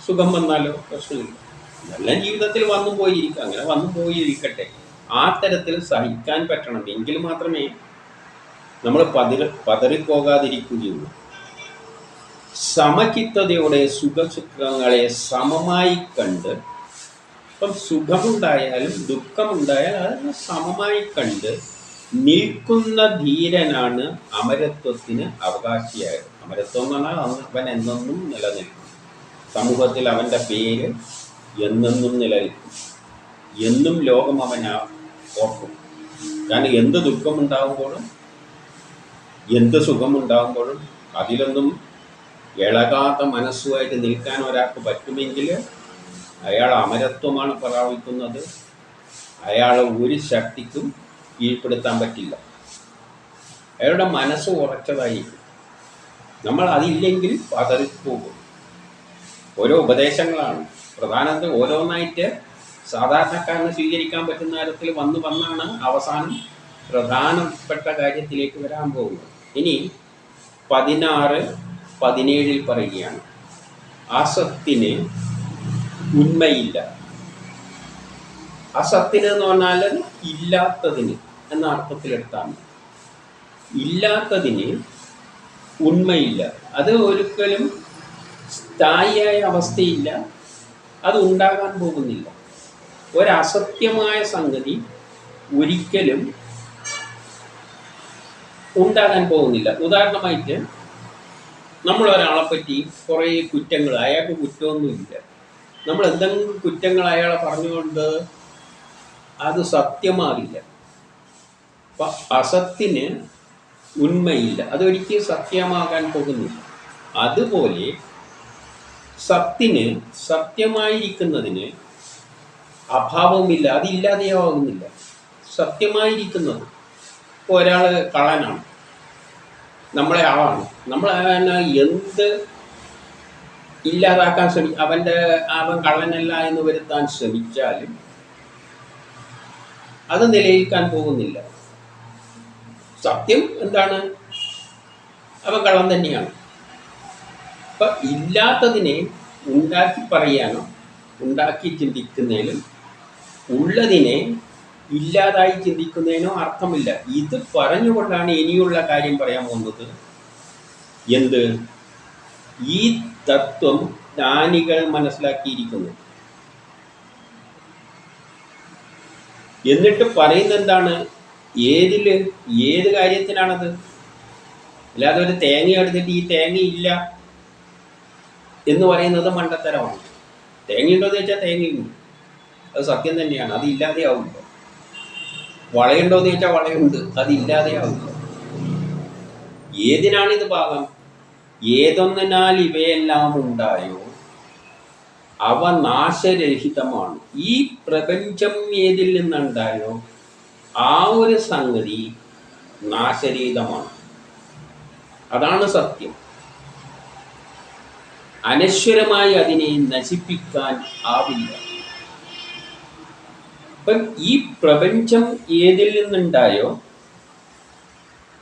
സുഖം വന്നാലോ പ്രശ്നമില്ല. ഇതെല്ലാം ജീവിതത്തിൽ വന്നും പോയിരിക്കും. അങ്ങനെ വന്നും പോയിരിക്കട്ടെ. ആ തരത്തിൽ സഹിക്കാൻ പറ്റണം. എങ്കിൽ മാത്രമേ നമ്മൾ പതറിപ്പോകാതിരിക്കുകയുള്ളൂ. സമചിത്തതയോടെ സുഖസുഖങ്ങളെ സമമായി കണ്ട്, ഇപ്പം സുഖമുണ്ടായാലും ദുഃഖമുണ്ടായാലും അതിനെ സമമായി കണ്ട് നിൽക്കുന്ന ധീരനാണ് അമരത്വത്തിന് അവകാശിയായത്. അമരത്വം എന്ന് പറഞ്ഞാൽ അവൻ എന്നെന്നും നിലനിൽക്കും. സമൂഹത്തിൽ അവൻ്റെ പേര് എന്നെന്നും നിലനിൽക്കും. എന്നും ലോകം അവനെ ഓർക്കും. കാരണം എന്ത് ദുഃഖമുണ്ടാകുമ്പോഴും എന്ത് സുഖമുണ്ടാകുമ്പോഴും അതിലൊന്നും ഇളകാത്ത മനസ്സുമായിട്ട് നിൽക്കാൻ ഒരാൾക്ക് പറ്റുമെങ്കിൽ അയാൾ അമരത്വമാണ് പ്രാപിക്കുന്നത്. അയാളെ ഒരു ശക്തിക്കും കീഴ്പ്പെടുത്താൻ പറ്റില്ല. അയാളുടെ മനസ്സ് ഉറച്ചതായിരിക്കും. നമ്മൾ അതില്ലെങ്കിൽ പതറിപ്പോകും. ഓരോ ഉപദേശങ്ങളാണ് പ്രധാനത്തിൽ ഓരോന്നായിട്ട് സാധാരണക്കാരന് സ്വീകരിക്കാൻ പറ്റുന്ന തരത്തിൽ വന്നാണ് അവസാനം പ്രധാനപ്പെട്ട കാര്യത്തിലേക്ക് വരാൻ പോകുന്നത്. ഇനി 16-17 പറയുകയാണ്, അസത്തിന് ഉണ്മയില്ല. അസത്തിന് എന്ന് പറഞ്ഞാൽ ഇല്ലാത്തതിന് എന്ന അർത്ഥത്തിലെടുത്താണ്. ഇല്ലാത്തതിന് ഉണ്മയില്ല. അത് ഒരിക്കലും സ്ഥായിയായ അവസ്ഥയില്ല, അത് ഉണ്ടാകാൻ പോകുന്നില്ല. ഒരസത്യമായ സംഗതി ഒരിക്കലും ഉണ്ടാകാൻ പോകുന്നില്ല. ഉദാഹരണമായിട്ട് നമ്മളൊരാളെപ്പറ്റി കുറേ കുറ്റങ്ങൾ, അയാൾക്ക് കുറ്റമൊന്നുമില്ല, നമ്മൾ എന്തെങ്കിലും കുറ്റങ്ങൾ അയാളെ പറഞ്ഞുകൊണ്ട് അത് സത്യമാകില്ല. അപ്പം അസത്തിന് ഉണ്മയില്ല, അതൊരിക്കലും സത്യമാകാൻ പോകുന്നില്ല. അതുപോലെ സത്യമായിരിക്കുന്നതിന് അഭാവമില്ല, അതില്ലാതെയാവുന്നില്ല. സത്യമായിരിക്കുന്നത്, ഇപ്പോൾ ഒരാൾ കള്ളനാണ്, നമ്മളെ ആളാണ്, നമ്മൾ എന്ത് ഇല്ലാതാക്കാൻ അവൻ കള്ളനല്ല എന്ന് വരുത്താൻ ശ്രമിച്ചാലും അത് നിലനിൽക്കാൻ പോകുന്നില്ല. സത്യം എന്താണ്? അവൻ കള്ളൻ തന്നെയാണ്. അപ്പം ഇല്ലാത്തതിനെ ഉണ്ടാക്കി പറയാനോ ഉണ്ടാക്കി ചിന്തിക്കുന്നതിനും ഉള്ളതിനെ ഇല്ലാതായി ചിന്തിക്കുന്നതിനോ അർത്ഥമില്ല. ഇത് പറഞ്ഞുകൊണ്ടാണ് ഇനിയുള്ള കാര്യം പറയാൻ പോകുന്നത്. എന്ത്? ഈ തത്വം ജ്ഞാനികൾ മനസ്സിലാക്കിയിരിക്കുന്നു. എന്നിട്ട് പറയുന്നത് എന്താണ്? ഏത് കാര്യത്തിനാണത്? അല്ലാതെ ഒരു തേങ്ങ എടുത്തിട്ട് ഈ തേങ്ങ ഇല്ല എന്ന് പറയുന്നത് മണ്ടത്തരമാണ്. തേങ്ങയുണ്ടോയെന്ന് ചോദിച്ചാൽ തേങ്ങയുണ്ട്, അത് സത്യം തന്നെയാണ്, അത് ഇല്ലാതെയാവില്ല. വളയുണ്ടോയെന്ന് ചോദിച്ചാൽ വളയുണ്ട്, അത് ഇല്ലാതെയാവില്ല. ഏതിനാണിത് ഭാഗം? ഏതൊന്നിനാൽ ഇവയെല്ലാം ഉണ്ടായോ അവ നാശരഹിതമാണ്. ഈ പ്രപഞ്ചം ഏതിൽ നിന്നുണ്ടായോ ആ ഒരു സംഗതി നാശരഹിതമാണ്. അതാണ് സത്യം. അനശ്വരമായി അതിനെ നശിപ്പിക്കാൻ ആവില്ല. അപ്പം ഈ പ്രപഞ്ചം ഏതിൽ നിന്നുണ്ടായോ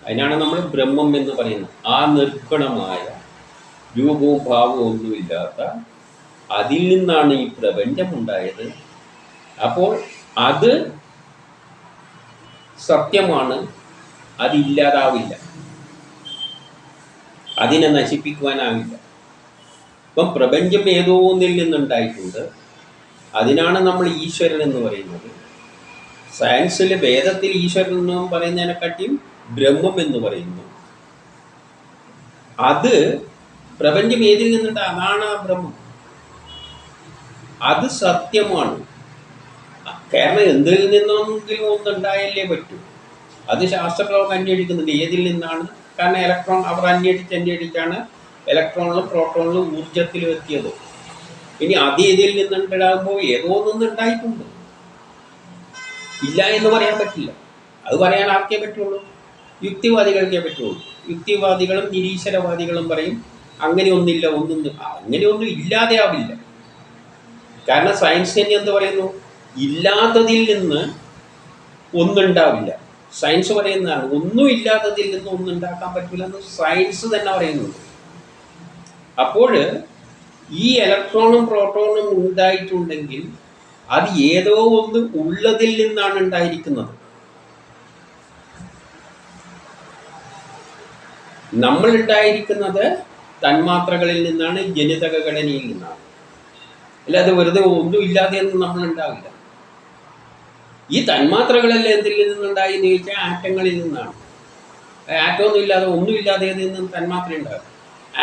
അതിനാണ് നമ്മൾ ബ്രഹ്മം എന്ന് പറയുന്നത്. ആ നിർഗുണമായ രൂപവും ഭാവവും ഒന്നുമില്ലാത്ത അതിൽ നിന്നാണ് ഈ പ്രപഞ്ചം ഉണ്ടായത്. അപ്പോൾ അത് സത്യമാണ്, അതില്ലാതാവില്ല, അതിനെ നശിപ്പിക്കുവാനാവില്ല. ഇപ്പം പ്രപഞ്ചം ഏതോ ഒന്നിൽ നിന്നുണ്ടായിട്ടുണ്ട്, അതിനാണ് നമ്മൾ ഈശ്വരൻ എന്ന് പറയുന്നത്. സയൻസിൽ വേദത്തിൽ ഈശ്വരൻ എന്ന് പറയുന്നതിനെക്കാട്ടിയും ബ്രഹ്മം എന്ന് പറയുന്നു. അത് പ്രപഞ്ചം ഏതിൽ നിന്നുണ്ട്? അതാണ് ആ ബ്രഹ്മം. അത് സത്യമാണ്. കാരണം എന്തിൽ നിന്നെങ്കിലും ഒന്നുണ്ടായല്ലേ പറ്റൂ. അത് ശാസ്ത്രലോകം അന്വേഷിക്കുന്നുണ്ട് ഏതിൽ നിന്നാണ്. കാരണം ഇലക്ട്രോൺ അവർ അന്വേഷിച്ചാണ് ഇലക്ട്രോണിലും പ്രോട്ടോണിലും ഊർജത്തിലും എത്തിയത്. ഇനി അത് ഏതിൽ നിന്നുണ്ടാകുമ്പോൾ ഏതോ ഒന്നുണ്ടായിട്ടുണ്ട്, ഇല്ല എന്ന് പറയാൻ പറ്റില്ല. അത് പറയാൻ ആർക്കേ പറ്റുള്ളൂ? യുക്തിവാദികൾക്കേ പറ്റുള്ളൂ. യുക്തിവാദികളും നിരീശ്വരവാദികളും പറയും അങ്ങനെയൊന്നില്ല, അങ്ങനെയൊന്നും ഇല്ലാതെയാവില്ല. കാരണം സയൻസ് തന്നെ എന്ത് പറയുന്നു? ഇല്ലാത്തതിൽ നിന്ന് ഒന്നുണ്ടാവില്ല. സയൻസ് പറയുന്നതാണ് ഒന്നും ഇല്ലാത്തതിൽ നിന്ന് ഒന്നുണ്ടാക്കാൻ പറ്റില്ല എന്ന് സയൻസ് തന്നെ പറയുന്നുണ്ട്. അപ്പോൾ ഈ ഇലക്ട്രോണും പ്രോട്ടോണും ഉണ്ടായിട്ടുണ്ടെങ്കിൽ അത് ഏതോ ഒന്ന് ഉള്ളതിൽ നിന്നാണ് ഉണ്ടായിരിക്കുന്നത്. നമ്മൾ ഉണ്ടായിരിക്കുന്നത് തന്മാത്രകളിൽ നിന്നാണ്, ജനിതക ഘടനയിൽ നിന്നാണ്. അല്ലാതെ വെറുതെ ഒന്നും ഇല്ലാതെയൊന്നും നമ്മൾ ഉണ്ടാവില്ല. ഈ തന്മാത്രകളെല്ലാം എന്തിൽ നിന്നുണ്ടായി എന്ന് ചോദിച്ചാൽ ആറ്റങ്ങളിൽ നിന്നാണ്. ആറ്റമൊന്നും ഇല്ലാതെ ഒന്നും ഇല്ലാതെ നിന്നും തന്മാത്ര ഉണ്ടാകും,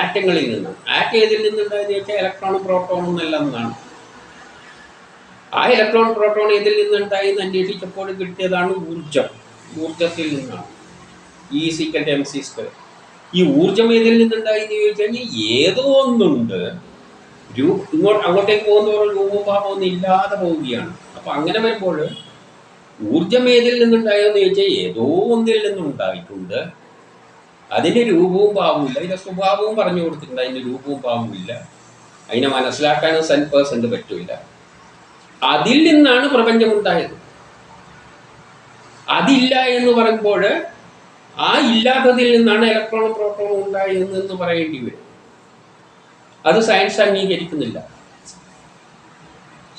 ആറ്റങ്ങളിൽ നിന്നാണ്. ആറ്റം ഏതിൽ നിന്നുണ്ടായെന്ന് ചോദിച്ചാൽ ഇലക്ട്രോണും പ്രോട്ടോണും എല്ലാം നിന്നാണ്. ആ ഇലക്ട്രോൺ പ്രോട്ടോൺ ഏതിൽ നിന്നുണ്ടായി എന്ന് അന്വേഷിച്ചപ്പോൾ കിട്ടിയതാണ് ഊർജം. ഊർജത്തിൽ നിന്നാണ്. E=mc². ഈ ഊർജം ഏതിൽ നിന്നുണ്ടായി എന്ന് ചോദിച്ചു കഴിഞ്ഞാൽ ഏതോ ഒന്നുണ്ട്, അങ്ങോട്ടേക്ക് പോകുന്നവർ രൂപഭാവമൊന്നും ഇല്ലാതെ പോവുകയാണ്. അപ്പം അങ്ങനെ വരുമ്പോൾ ഊർജം ഏതിൽ നിന്നുണ്ടായെന്ന് ചോദിച്ചാൽ ഏതോ ഒന്നിൽ നിന്നുണ്ടായിട്ടുണ്ട്. അതിന് രൂപവും ഭാവവും ഇല്ല, അതിൻ്റെ സ്വഭാവവും പറഞ്ഞു കൊടുത്തിട്ടുണ്ട്. അതിൻ്റെ രൂപവും ഭാവവും ഇല്ല, അതിനെ മനസ്സിലാക്കാനും 100% പറ്റില്ല. അതിൽ നിന്നാണ് പ്രപഞ്ചം ഉണ്ടായത്. അതില്ല എന്ന് പറയുമ്പോൾ ആ ഇല്ലാത്തതിൽ നിന്നാണ് ഇലക്ട്രോണും പ്രോട്ടോണും ഉണ്ടായതെന്ന് പറയേണ്ടി വരും. അത് സയൻസ് അംഗീകരിക്കുന്നില്ല.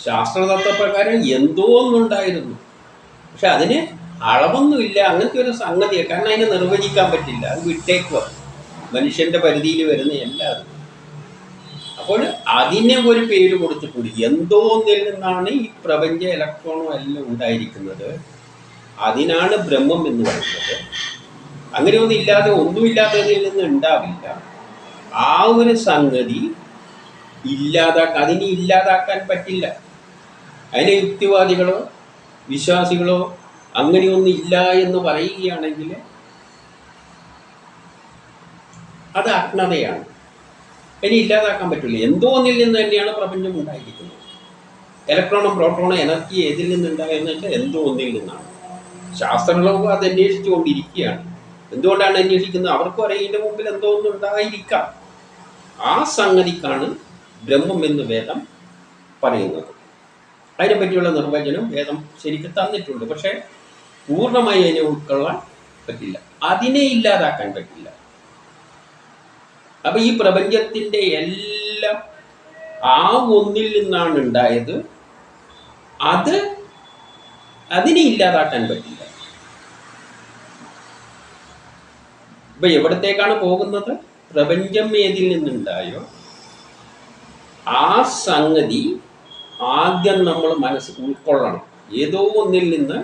ശാസ്ത്രതത്വപ്രകാരം എന്തോ ഒന്നുണ്ടായിരുന്നു, പക്ഷെ അതിന് അളവൊന്നുമില്ല. അങ്ങനത്തെ ഒരു സംഗതിയാണ്. കാരണം അതിനെ നിർവചിക്കാൻ പറ്റില്ല, അത് വിട്ടേക്കുക, മനുഷ്യൻ്റെ പരിധിയിൽ വരുന്ന എല്ലാവരും. അപ്പം അപ്പോൾ അതിനെ ഒരു പേര് കൊടുത്തിട്ടുണ്ട്. എന്തോന്നിൽ നിന്നാണ് ഈ പ്രപഞ്ച ഇലക്ട്രോണും എല്ലാം ഉണ്ടായിരിക്കുന്നത്, അതിനാണ് ബ്രഹ്മം എന്ന് പറയുന്നത്. അങ്ങനെയൊന്നും ഇല്ലാതെ ഒന്നുമില്ലാത്തതിൽ നിന്ന് ഉണ്ടാവില്ല. ആ ഒരു സംഗതി അതിനെ ഇല്ലാതാക്കാൻ പറ്റില്ല. അതിനെ യുക്തിവാദികളോ വിശ്വാസികളോ അങ്ങനെയൊന്നും ഇല്ല എന്ന് പറയുകയാണെങ്കിൽ അത് അജ്ഞതയാണ്. അതിനെ ഇല്ലാതാക്കാൻ പറ്റില്ല. എന്തോ ഒന്നിൽ നിന്ന് തന്നെയാണ് പ്രപഞ്ചം ഉണ്ടായിരിക്കുന്നത്. ഇലക്ട്രോണും പ്രോട്ടോണും എനർജി ഏതിൽ നിന്നുണ്ടായെന്ന് വെച്ചാൽ എന്തോ ഒന്നിൽ നിന്നാണ്. ശാസ്ത്രലോകം അത് അന്വേഷിച്ചു കൊണ്ടിരിക്കുകയാണ്. എന്തുകൊണ്ടാണ് അന്വേഷിക്കുന്നത്? അവർക്കും അറിയാം ഇതിൻ്റെ മുമ്പിൽ എന്തോ ഒന്നും ഉണ്ടായിരിക്കാം. ആ സംഗതിക്കാണ് ബ്രഹ്മം എന്ന് വേദം പറയുന്നത്. അതിനെപ്പറ്റിയുള്ള നിർവചനം വേദം ശരിക്കും തന്നിട്ടുണ്ട്. പക്ഷേ പൂർണ്ണമായി അതിനെ ഉൾക്കൊള്ളാൻ പറ്റില്ല, അതിനെ ഇല്ലാതാക്കാൻ പറ്റില്ല. അപ്പം ഈ പ്രപഞ്ചത്തിൻ്റെ എല്ലാം ആ ഒന്നിൽ നിന്നാണ് ഉണ്ടായത്. അതിനെ ഇല്ലാതാക്കാൻ പറ്റില്ല. ഇപ്പം എവിടത്തേക്കാണ് പോകുന്നത്? പ്രപഞ്ചം ഏതിൽ നിന്നുണ്ടായോ ആ സംഗതി ആദ്യം നമ്മൾ ഉൾക്കൊള്ളണം. ഏതോ ഒന്നിൽ നിന്ന്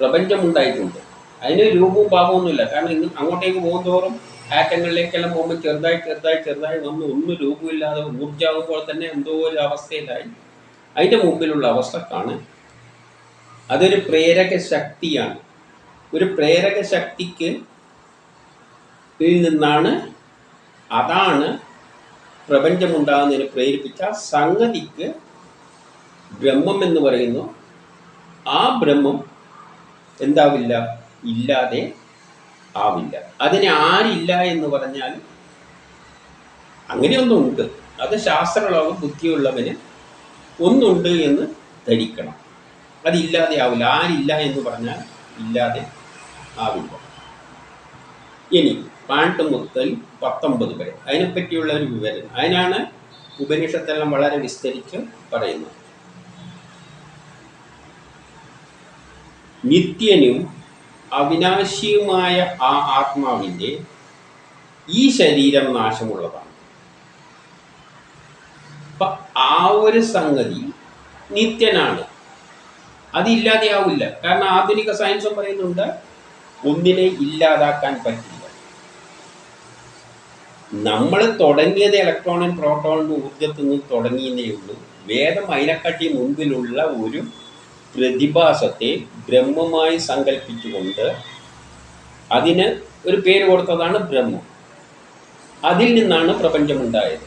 പ്രപഞ്ചമുണ്ടായിട്ടുണ്ട്. അതിന് രൂപവും ഭാവമൊന്നുമില്ല. കാരണം ഇന്ന് അങ്ങോട്ടേക്ക് പോകും തോറും ആറ്റങ്ങളിലേക്കെല്ലാം പോകുമ്പോൾ ചെറുതായി വന്ന് ഒന്നും രൂപമില്ലാതെ ഊർജാകുമ്പോൾ തന്നെ എന്തോ ഒരു അവസ്ഥയിലായി അതിൻ്റെ മുമ്പിലുള്ള അവസ്ഥക്കാണ്. അതൊരു പ്രേരക ശക്തിയാണ്. ഒരു പ്രേരക ശക്തിക്ക് നിന്നാണ്, അതാണ് പ്രപഞ്ചമുണ്ടാകുന്നതിന് പ്രേരിപ്പിച്ച സംഗതിക്ക് ബ്രഹ്മം എന്ന് പറയുന്നു. ആ ബ്രഹ്മം എന്താവില്ല? ഇല്ലാതെ ആവില്ല. അതിന് ആരില്ല എന്ന് പറഞ്ഞാൽ അങ്ങനെയൊന്നുണ്ട്. അത് ശാസ്ത്രലോകം ബുദ്ധിയുള്ളവന് ഒന്നുണ്ട് എന്ന് ധരിക്കണം. അതില്ലാതെ ആവില്ല. ആരില്ല എന്ന് പറഞ്ഞാൽ ഇല്ലാതെ ആവില്ല. ഇനി 8 മുതൽ 19 വരെ അതിനെപ്പറ്റിയുള്ള ഒരു വിവരം. അതിനാണ് ഉപനിഷത്തെല്ലാം വളരെ വിസ്തരിച്ച് പറയുന്നത്. നിത്യനും അവിനാശിയുമായ ആ ആത്മാവിൻ്റെ ഈ ശരീരം നാശമുള്ളതാണ്. അപ്പം ആ ഒരു സംഗതി നിത്യനാണ്, അതില്ലാതെയാവില്ല. കാരണം ആധുനിക സയൻസും പറയുന്നുണ്ട് ഒന്നിനെ ഇല്ലാതാക്കാൻ പറ്റില്ല. നമ്മൾ തുടങ്ങിയത് ഇലക്ട്രോണും പ്രോട്ടോണും ഊർജത്തിൽ നിന്ന് തുടങ്ങിയതേ ഉള്ളൂ. വേദം അതിനെക്കാട്ടി മുൻപിലുള്ള ഒരു പ്രതിഭാസത്തെ ബ്രഹ്മമായി സങ്കല്പിച്ചുകൊണ്ട് അതിന് ഒരു പേര് കൊടുത്തതാണ് ബ്രഹ്മം. അതിൽ നിന്നാണ് പ്രപഞ്ചമുണ്ടായത്.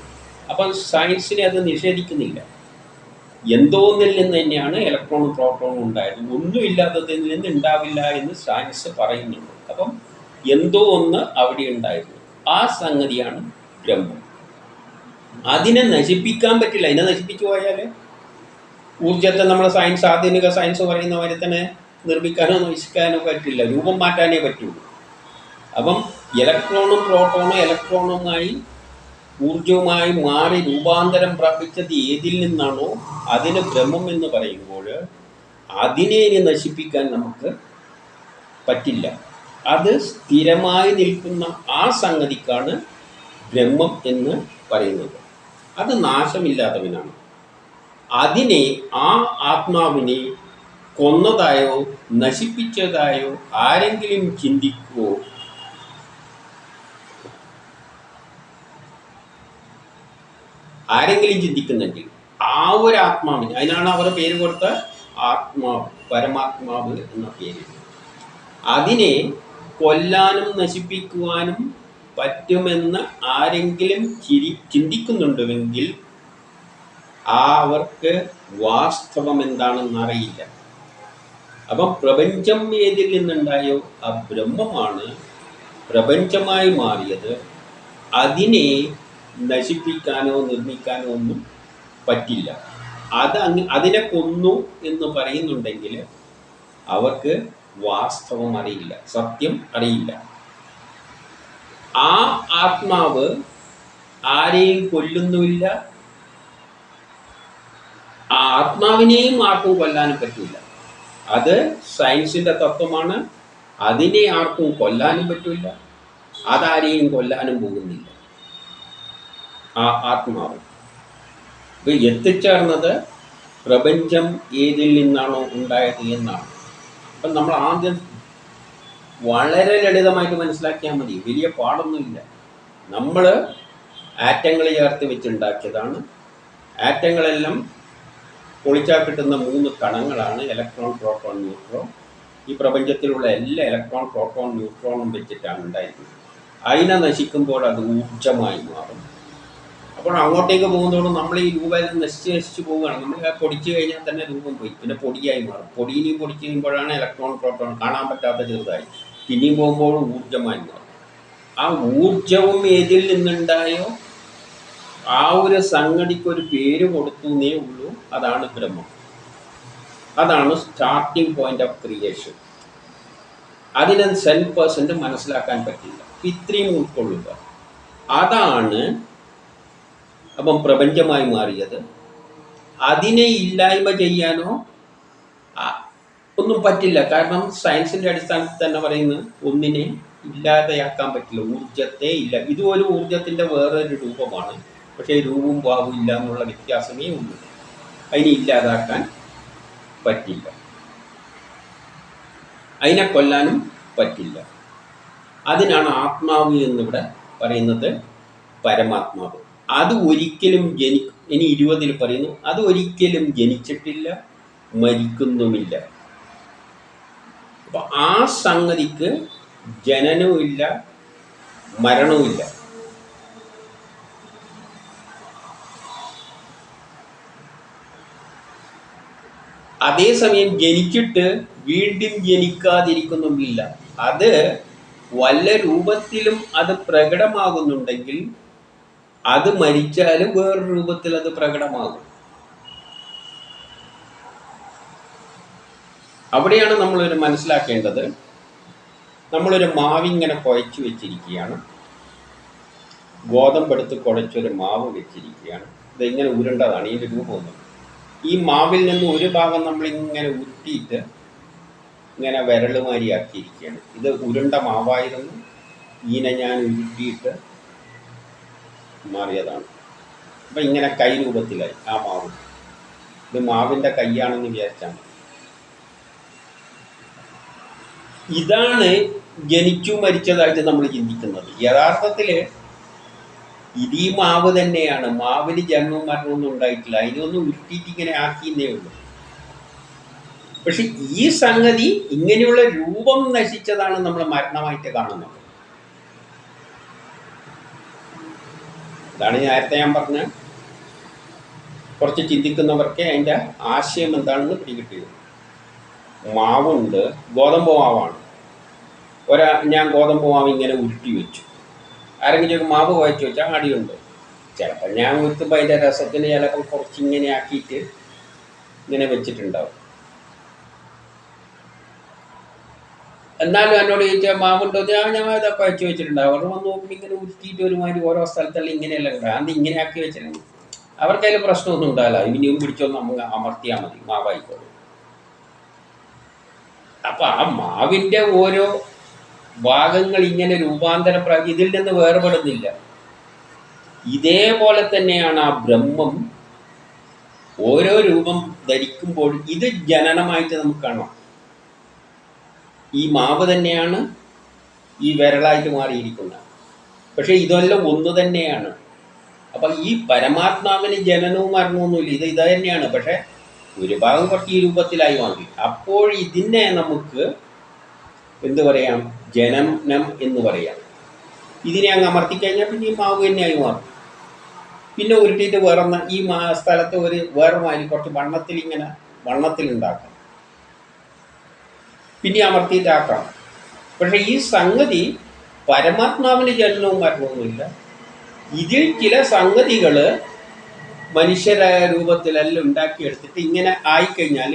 അപ്പം സയൻസിനെ അത് നിഷേധിക്കുന്നില്ല. എന്തോന്നിൽ നിന്ന് തന്നെയാണ് ഇലക്ട്രോണും പ്രോട്ടോണും ഉണ്ടായത്. ഒന്നുമില്ലാത്തതിൽ നിന്ന് ഉണ്ടാവില്ല എന്ന് സയൻസ് പറയുന്നുണ്ട്. അപ്പം എന്തോ ഒന്ന് അവിടെ ഉണ്ടായിരുന്നു. ആ സംഗതിയാണ് ബ്രഹ്മം. അതിനെ നശിപ്പിക്കാൻ പറ്റില്ല. അതിനെ നശിപ്പിച്ചു പോയാൽ ഊർജത്തെ നമ്മൾ ആധുനിക സയൻസ് പറയുന്ന പോലെ തന്നെ നിർമ്മിക്കാനോ നശിക്കാനോ പറ്റില്ല. രൂപം മാറ്റാനേ പറ്റുള്ളൂ. അപ്പം ഇലക്ട്രോണും പ്രോട്ടോണും ഇലക്ട്രോണുമായി ഊർജവുമായി മാറി രൂപാന്തരം പ്രാപിച്ചത് ഏതിൽ നിന്നാണോ അതിന് ബ്രഹ്മം എന്ന് പറയുമ്പോൾ അതിനെ നശിപ്പിക്കാൻ നമുക്ക് പറ്റില്ല. അത് സ്ഥിരമായി നിൽക്കുന്ന ആ സംഗതിക്കാണ് ബ്രഹ്മം എന്ന് പറയുന്നത്. അത് നാശമില്ലാത്തവനാണ്. അതിനെ, ആ ആത്മാവിനെ കൊന്നതായോ നശിപ്പിച്ചതായോ ആരെങ്കിലും ചിന്തിക്കുവോ? ആരെങ്കിലും ചിന്തിക്കുന്നെങ്കിൽ ആ ഒരു ആത്മാവിന്, അതിനാണ് അവർ പേര് കൊടുത്ത ആത്മാവ്, പരമാത്മാവ് എന്ന പേര്. അതിനെ കൊല്ലാനും നശിപ്പിക്കുവാനും പറ്റുമെന്ന് ആരെങ്കിലും ചിന്തിക്കുന്നുണ്ടെങ്കിൽ അവർക്ക് വാസ്തവം എന്താണെന്നറിയില്ല. അപ്പം പ്രപഞ്ചം ഏതിൽ നിന്നുണ്ടായോ ആ ബ്രഹ്മമാണ് പ്രപഞ്ചമായി മാറിയത്. അതിനെ നശിപ്പിക്കാനോ നിർമ്മിക്കാനോ ഒന്നും പറ്റില്ല. അതിനെ കൊന്നു എന്ന് പറയുന്നുണ്ടെങ്കിൽ അവർക്ക് വാസ്തവം അറിയില്ല, സത്യം അറിയില്ല. ആ ആത്മാവ് ആരെയും കൊല്ലുന്നുമില്ല. ആ ആത്മാവിനെയും ആർക്കും കൊല്ലാനും പറ്റില്ല. അത് സയൻസിൻ്റെ തത്വമാണ്. അതിനെ ആർക്കും കൊല്ലാനും പറ്റില്ല, അതാരെയും കൊല്ലാനും പോകുന്നില്ല. ആ ആത്മാവ് ഇത് എത്തിച്ചേർന്നത് പ്രപഞ്ചം ഏതിൽ നിന്നാണോ ഉണ്ടായത് എന്നാണ്. അപ്പം നമ്മൾ ആദ്യം വളരെ ലളിതമായിട്ട് മനസ്സിലാക്കിയാൽ മതി, വലിയ പാടൊന്നുമില്ല. നമ്മൾ ആറ്റങ്ങൾ ചേർത്ത് വെച്ചുണ്ടാക്കിയതാണ്. ആറ്റങ്ങളെല്ലാം പൊളിച്ചാൽ കിട്ടുന്ന 3 കണങ്ങളാണ് ഇലക്ട്രോൺ, പ്രോട്ടോൺ, ന്യൂട്രോൺ. ഈ പ്രപഞ്ചത്തിലുള്ള എല്ലാ ഇലക്ട്രോൺ, പ്രോട്ടോൺ, ന്യൂട്രോണും വെച്ചിട്ടാണ് ഉണ്ടായിരുന്നത്. അതിനെ നശിക്കുമ്പോൾ അത് ഊർജ്ജമായി മാറും. അപ്പോൾ അങ്ങോട്ടേക്ക് പോകുന്നതോടും നമ്മൾ ഈ രൂപം നശിച്ച് പോവുകയാണ്. നമ്മൾ പൊടിച്ചു കഴിഞ്ഞാൽ തന്നെ രൂപം പോയി, പിന്നെ പൊടിയായി മാറും. പൊടിയിനെയും പൊടിച്ച് കഴിയുമ്പോഴാണ് ഇലക്ട്രോൺ, പ്രോട്ടോൺ കാണാൻ പറ്റാത്ത ചെറുതായി, പിന്നെയും പോകുമ്പോൾ ഊർജ്ജമായി മാറും. ആ ഊർജവും ഏതിൽ നിന്നുണ്ടായോ ആ ഒരു സംഗതിക്കൊരു പേര് കൊടുക്കുന്നേ ഉള്ളൂ. അതാണ് ബ്രഹ്മം. അതാണ് സ്റ്റാർട്ടിങ് പോയിന്റ് ഓഫ് ക്രിയേഷൻ. അതിനെ 100% മനസ്സിലാക്കാൻ പറ്റില്ല. ഇത്രയും ഉൾക്കൊള്ളുക. അതാണ് അപ്പം പ്രപഞ്ചമായി മാറിയത്. അതിനെ ഇല്ലായ്മ ചെയ്യാനോ ഒന്നും പറ്റില്ല. കാരണം സയൻസിൻ്റെ അടിസ്ഥാനത്തിൽ തന്നെ പറയുന്നത് ഒന്നിനെ ഇല്ലാതെയാക്കാൻ പറ്റില്ല. ഊർജത്തെ ഇല്ല. ഇതുപോലെ ഊർജത്തിൻ്റെ വേറൊരു രൂപമാണ്. പക്ഷേ രൂപവും ഭാവവും ഇല്ല എന്നുള്ള വ്യത്യാസമേ ഉള്ളൂ. അതിനെ ഇല്ലാതാക്കാൻ പറ്റില്ല, അതിനെ കൊല്ലാനും പറ്റില്ല. അതിനാണ് ആത്മാവ് എന്നിവിടെ പറയുന്നത്, പരമാത്മാവ്. അത് ഒരിക്കലും ഇനി 20 പറയുന്നു, അത് ഒരിക്കലും ജനിച്ചിട്ടില്ല, മരിക്കുന്നുമില്ല. അപ്പം ആ സംഗതിക്ക് ജനനവുമില്ല, മരണവുമില്ല. അതേസമയം ജനിച്ചിട്ട് വീണ്ടും ജനിക്കാതിരിക്കുന്നുമില്ല. അത് വല്ല രൂപത്തിലും അത് പ്രകടമാകുന്നുണ്ടെങ്കിൽ അത് മരിച്ചാലും വേറൊരു രൂപത്തിൽ അത് പ്രകടമാകും. അവിടെയാണ് നമ്മളൊരു മനസ്സിലാക്കേണ്ടത്. നമ്മളൊരു മാവിങ്ങനെ കുഴച്ച് വെച്ചിരിക്കുകയാണ്, ഗോതമ്പെടുത്ത് കുഴച്ചൊരു മാവ് വെച്ചിരിക്കുകയാണ്. ഇതിങ്ങനെ ഉരുണ്ടതാണ് ഇതിൻ്റെ രൂപമൊന്നും. ഈ മാവിൽ നിന്ന് ഒരു ഭാഗം നമ്മളിങ്ങനെ ഉരുട്ടിയിട്ട് ഇങ്ങനെ വിരലുമാരി ആക്കിയിരിക്കുകയാണ്. ഇത് ഉരുണ്ട മാവായിരുന്നു, ഇതിനെ ഞാൻ ഉരുട്ടിയിട്ട് മാറിയതാണ്. അപ്പം ഇങ്ങനെ കൈ രൂപത്തിലായി ആ മാവ്. ഇത് മാവിൻ്റെ കൈയാണെന്ന് വിചാരിച്ചാൽ മതി. ഇതാണ് ജനിച്ചു മരിച്ചതായിട്ട് നമ്മൾ ചിന്തിക്കുന്നത്. യഥാർത്ഥത്തിൽ ഇത് ഈ മാവ് തന്നെയാണ്. മാവിന് ജന്മവും മരണമൊന്നും ഉണ്ടായിട്ടില്ല, അതിനൊന്നും ഉരുട്ടിയിട്ട് ഇങ്ങനെ ആക്കിയെന്നേ ഉള്ളൂ. പക്ഷെ ഈ സംഗതി ഇങ്ങനെയുള്ള രൂപം നശിച്ചതാണ് നമ്മൾ മരണമായിട്ട് കാണുന്നത്. ഇതാണ് നേരത്തെ ഞാൻ പറഞ്ഞ, കുറച്ച് ചിന്തിക്കുന്നവർക്ക് അതിൻ്റെ ആശയം എന്താണെന്ന് പിടികിട്ടിയത്. മാവുണ്ട്, ഗോതമ്പ് മാവാണ്. ഞാൻ ഗോതമ്പ് മാവ് ഇങ്ങനെ ഉരുട്ടി വെച്ചു. ആരെങ്കിലും ഒരു മാവ് കുഴച്ച് വെച്ചാൽ അടിയുണ്ട്. ചിലപ്പോൾ ഞാൻ ഉരുത്തുമ്പോൾ അതിൻ്റെ രസത്തിന് ചിലപ്പോൾ കുറച്ചിങ്ങനെ ആക്കിയിട്ട് ഇങ്ങനെ വെച്ചിട്ടുണ്ടാവും. എന്നാലും എന്നോട് ചോദിച്ചാൽ മാവുണ്ടോ, ഞാൻ ഇതൊക്കെ കുഴച്ച് വെച്ചിട്ടുണ്ടാവും. അവർ വന്ന് നോക്കുമ്പോൾ ഇങ്ങനെ ഉരുട്ടിയിട്ട് ഒരുമാതിരി ഓരോ സ്ഥലത്തെല്ലാം ഇങ്ങനെയല്ല ഉണ്ടാവും. അത് ഇങ്ങനെ ആക്കി വെച്ചിട്ടുണ്ട്. അവർക്കതിൽ പ്രശ്നമൊന്നും ഉണ്ടാവില്ല. ഇനിയും പിടിച്ചൊന്ന് നമുക്ക് അമർത്തിയാൽ മതി, മാവായിക്കോളും. അപ്പം ആ മാവിൻ്റെ ഓരോ ഭാഗങ്ങൾ ഇങ്ങനെ രൂപാന്തരം ഇതിൽ നിന്ന് വേർപെടുന്നില്ല. ഇതേപോലെ തന്നെയാണ് ആ ബ്രഹ്മം ഓരോ രൂപം ധരിക്കുമ്പോൾ ഇത് ജനനമായിട്ട് നമുക്ക് കാണാം. ഈ മാവ് തന്നെയാണ് ഈ വിരളായിട്ട് മാറിയിരിക്കുന്നത്. പക്ഷെ ഇതെല്ലാം ഒന്ന് തന്നെയാണ്. അപ്പം ഈ പരമാത്മാവിന് ജനനവും മരണമൊന്നുമില്ല. ഇത് തന്നെയാണ്. പക്ഷെ ഒരു ഭാഗം കുറച്ച് ഈ രൂപത്തിലായി മാറി. അപ്പോൾ ഇതിനെ നമുക്ക് എന്ത് പറയാം, ജനനം എന്ന് പറയാം. ഇതിനെ അങ്ങ് അമർത്തിക്കഴിഞ്ഞാൽ പിന്നെ ഈ മാവ് തന്നെയായി മാറും. പിന്നെ ഉരുട്ടിയിട്ട് വേറെ ഈ സ്ഥലത്ത് വേറെ മാതിരി കുറച്ച് വണ്ണത്തിലുണ്ടാക്കാം, പിന്നെ അമർത്തിയിട്ടാക്കാം. പക്ഷെ ഈ സംഗതി പരമാത്മാവിന് ജനനവും മരണമൊന്നുമില്ല. ഇതിൽ ചില സംഗതികൾ മനുഷ്യരായ രൂപത്തിലെല്ലാം ഉണ്ടാക്കിയെടുത്തിട്ട് ഇങ്ങനെ ആയിക്കഴിഞ്ഞാൽ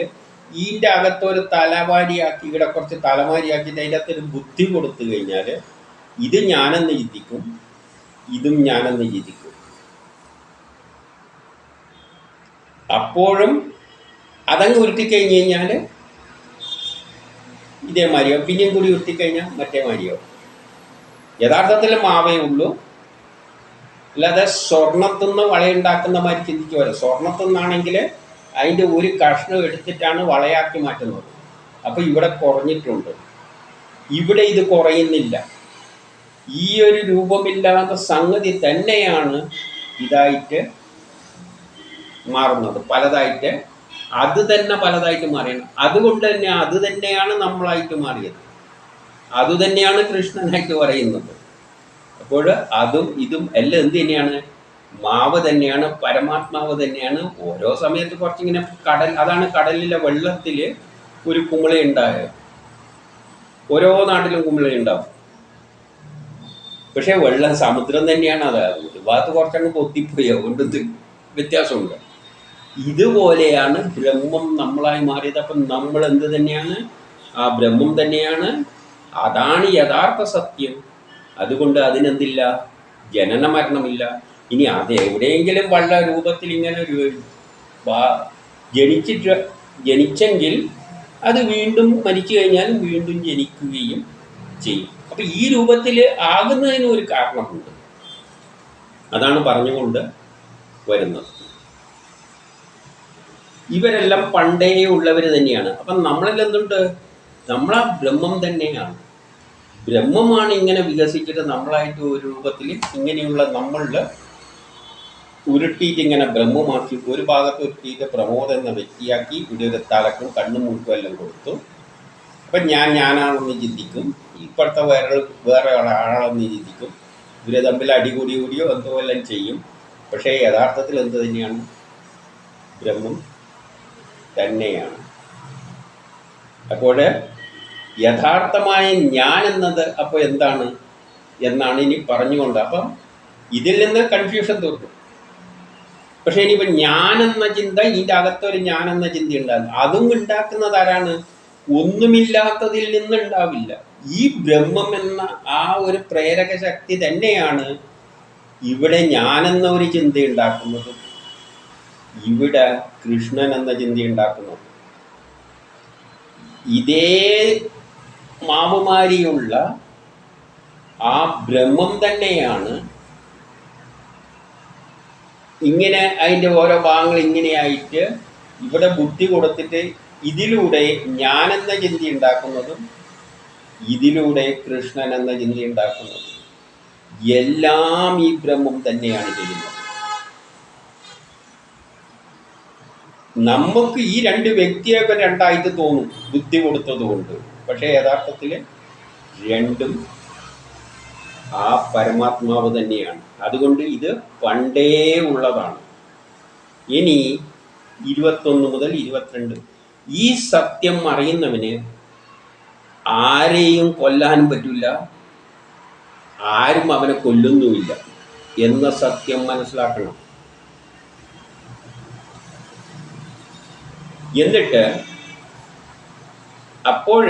ഇതിൻ്റെ അകത്തൊരു തലവാരിയാക്കി, ഇവിടെ കുറച്ച് തലമാരിയാക്കിയിട്ട് അതിൻ്റെ അകത്തൊരു ബുദ്ധി കൊടുത്തു കഴിഞ്ഞാൽ ഇത് ഞാനെന്ന് ചിന്തിക്കും, ഇതും ഞാനെന്ന് ചിന്തിക്കും. അപ്പോഴും അതങ്ങ് ഉരുട്ടിക്കഴിഞ്ഞ് കഴിഞ്ഞാൽ ഇതേമാതിരിയോ, പിന്നെയും കൂടി ഉരുട്ടിക്കഴിഞ്ഞാൽ മറ്റേ മാതിരിയോ. യഥാർത്ഥത്തിൽ മാവേ ഉള്ളൂ, അല്ലാതെ സ്വർണത്തിൽ നിന്ന് വളയുണ്ടാക്കുന്ന മാതിരി ചിന്തിക്കുമല്ലോ. സ്വർണത്തിൽ നിന്നാണെങ്കിൽ അതിൻ്റെ ഒരു കഷ്ണം എടുത്തിട്ടാണ് വളയാക്കി മാറ്റുന്നത്. അപ്പോൾ ഇവിടെ കുറഞ്ഞിട്ടുണ്ട്, ഇവിടെ ഇത് കുറയുന്നില്ല. ഈ ഒരു രൂപമില്ലാത്ത സംഗതി തന്നെയാണ് ഇതായിട്ട് മാറുന്നത്, പലതായിട്ട്. അത് തന്നെ പലതായിട്ട് മാറിയാണ്. അതുകൊണ്ട് തന്നെ അത് തന്നെയാണ് നമ്മളായിട്ട് മാറിയത്, അതുതന്നെയാണ് കൃഷ്ണനായിട്ട് പറയുന്നത്. അപ്പോൾ അതും ഇതും എല്ലാം എന്ത് തന്നെയാണ്? മാവ് തന്നെയാണ്, പരമാത്മാവ് തന്നെയാണ്. ഓരോ സമയത്ത് കുറച്ചിങ്ങനെ അതാണ് കടലിലെ വെള്ളത്തിൽ ഒരു കുമിള ഉണ്ടായത്. ഓരോ നാട്ടിലും കുമിള ഉണ്ടാവും. പക്ഷേ വെള്ളം സമുദ്രം തന്നെയാണ്. അത് ഒരു ഭാഗത്ത് കുറച്ചങ്ങ് പൊത്തിപ്പോയി, അതുകൊണ്ട് വ്യത്യാസമുണ്ട്. ഇതുപോലെയാണ് ബ്രഹ്മം നമ്മളായി മാറിയത്. അപ്പം നമ്മൾ എന്ത് തന്നെയാണ്? ആ ബ്രഹ്മം തന്നെയാണ്. അതാണ് യഥാർത്ഥ സത്യം. അതുകൊണ്ട് അതിനെന്തില്ല? ജനന മരണമില്ല. ഇനി അത് എവിടെയെങ്കിലും വല്ല രൂപത്തിൽ ഇങ്ങനെ ജനിച്ചെങ്കിൽ അത് വീണ്ടും മരിച്ചു കഴിഞ്ഞാലും വീണ്ടും ജനിക്കുകയും ചെയ്യും. അപ്പം ഈ രൂപത്തിൽ ആകുന്നതിന് ഒരു കാരണമുണ്ട്. അതാണ് പറഞ്ഞുകൊണ്ട് വരുന്നത്. ഇവരെല്ലാം പണ്ടേ ഉള്ളവർ തന്നെയാണ്. അപ്പം നമ്മളിൽ എന്തുണ്ട്? നമ്മളാ ബ്രഹ്മം തന്നെയാണ്. ബ്രഹ്മമാണ് ഇങ്ങനെ വികസിച്ചിട്ട് നമ്മളായിട്ട് ഒരു രൂപത്തിൽ ഇങ്ങനെയുള്ള നമ്മളിൽ ഉരുട്ടിയിട്ട് ഇങ്ങനെ ബ്രഹ്മമാക്കി, ഒരു ഭാഗത്ത് ഉരുട്ടിയിട്ട് പ്രമോദ് എന്ന വ്യക്തിയാക്കി ഇവിടെ ഒരു തലക്കും കണ്ണും മൂക്കും എല്ലാം കൊടുത്തു. അപ്പം ഞാനാണെന്ന് ചിന്തിക്കും, ഇപ്പോഴത്തെ വേറെ ആളാണെന്ന് ചിന്തിക്കും. ഇവരെ തമ്മിൽ അടികൂടിയോ എന്തോ എല്ലാം ചെയ്യും. പക്ഷേ യഥാർത്ഥത്തിൽ എന്ത് തന്നെയാണ്? ബ്രഹ്മം തന്നെയാണ്. അപ്പോൾ യഥാർത്ഥമായ ഞാൻ എന്നത് അപ്പോൾ എന്താണ് എന്നാണ് ഇനി പറഞ്ഞുകൊണ്ട്. അപ്പം ഇതിൽ നിന്ന് കൺഫ്യൂഷൻ തീർക്കും. പക്ഷേ ഇനിയിപ്പോൾ ഞാനെന്ന ചിന്ത, ഇതിൻ്റെ അകത്തൊരു ഞാനെന്ന ചിന്ത ഉണ്ടാകും. അതും ഉണ്ടാക്കുന്നത് ആരാണ്? ഒന്നുമില്ലാത്തതിൽ നിന്നുണ്ടാവില്ല. ഈ ബ്രഹ്മം എന്ന ആ ഒരു പ്രേരക ശക്തി തന്നെയാണ് ഇവിടെ ഞാനെന്ന ഒരു ചിന്ത ഉണ്ടാക്കുന്നത്, ഇവിടെ കൃഷ്ണൻ എന്ന ചിന്ത ഉണ്ടാക്കുന്നത്. ഇതേ മാവുമാരിയുള്ള ആ ബ്രഹ്മം തന്നെയാണ് ഇങ്ങനെ അതിൻ്റെ ഓരോ ഭാഗങ്ങൾ ഇങ്ങനെയായിട്ട് ഇവിടെ ബുദ്ധി കൊടുത്തിട്ട് ഇതിലൂടെ ഞാനെന്ന ചിന്ത ഉണ്ടാക്കുന്നതും ഇതിലൂടെ കൃഷ്ണൻ എന്ന ചിന്ത ഉണ്ടാക്കുന്നതും എല്ലാം ഈ ബ്രഹ്മം തന്നെയാണ് ചെയ്യുന്നത്. നമുക്ക് ഈ രണ്ട് വ്യക്തിയൊക്കെ രണ്ടായിട്ട് തോന്നും ബുദ്ധി കൊടുത്തത് കൊണ്ട്. പക്ഷേ യഥാർത്ഥത്തിൽ രണ്ടും ആ പരമാത്മാവ് തന്നെയാണ്. അതുകൊണ്ട് ഇത് പണ്ടേ ഉള്ളതാണ്. ഇനി 21 മുതൽ 22 ഈ സത്യം അറിയുന്നവന് ആരെയും കൊല്ലാനും പറ്റില്ല, ആരും അവനെ കൊല്ലുന്നുമില്ല എന്ന സത്യം മനസ്സിലാക്കണം. എന്നിട്ട് അപ്പോൾ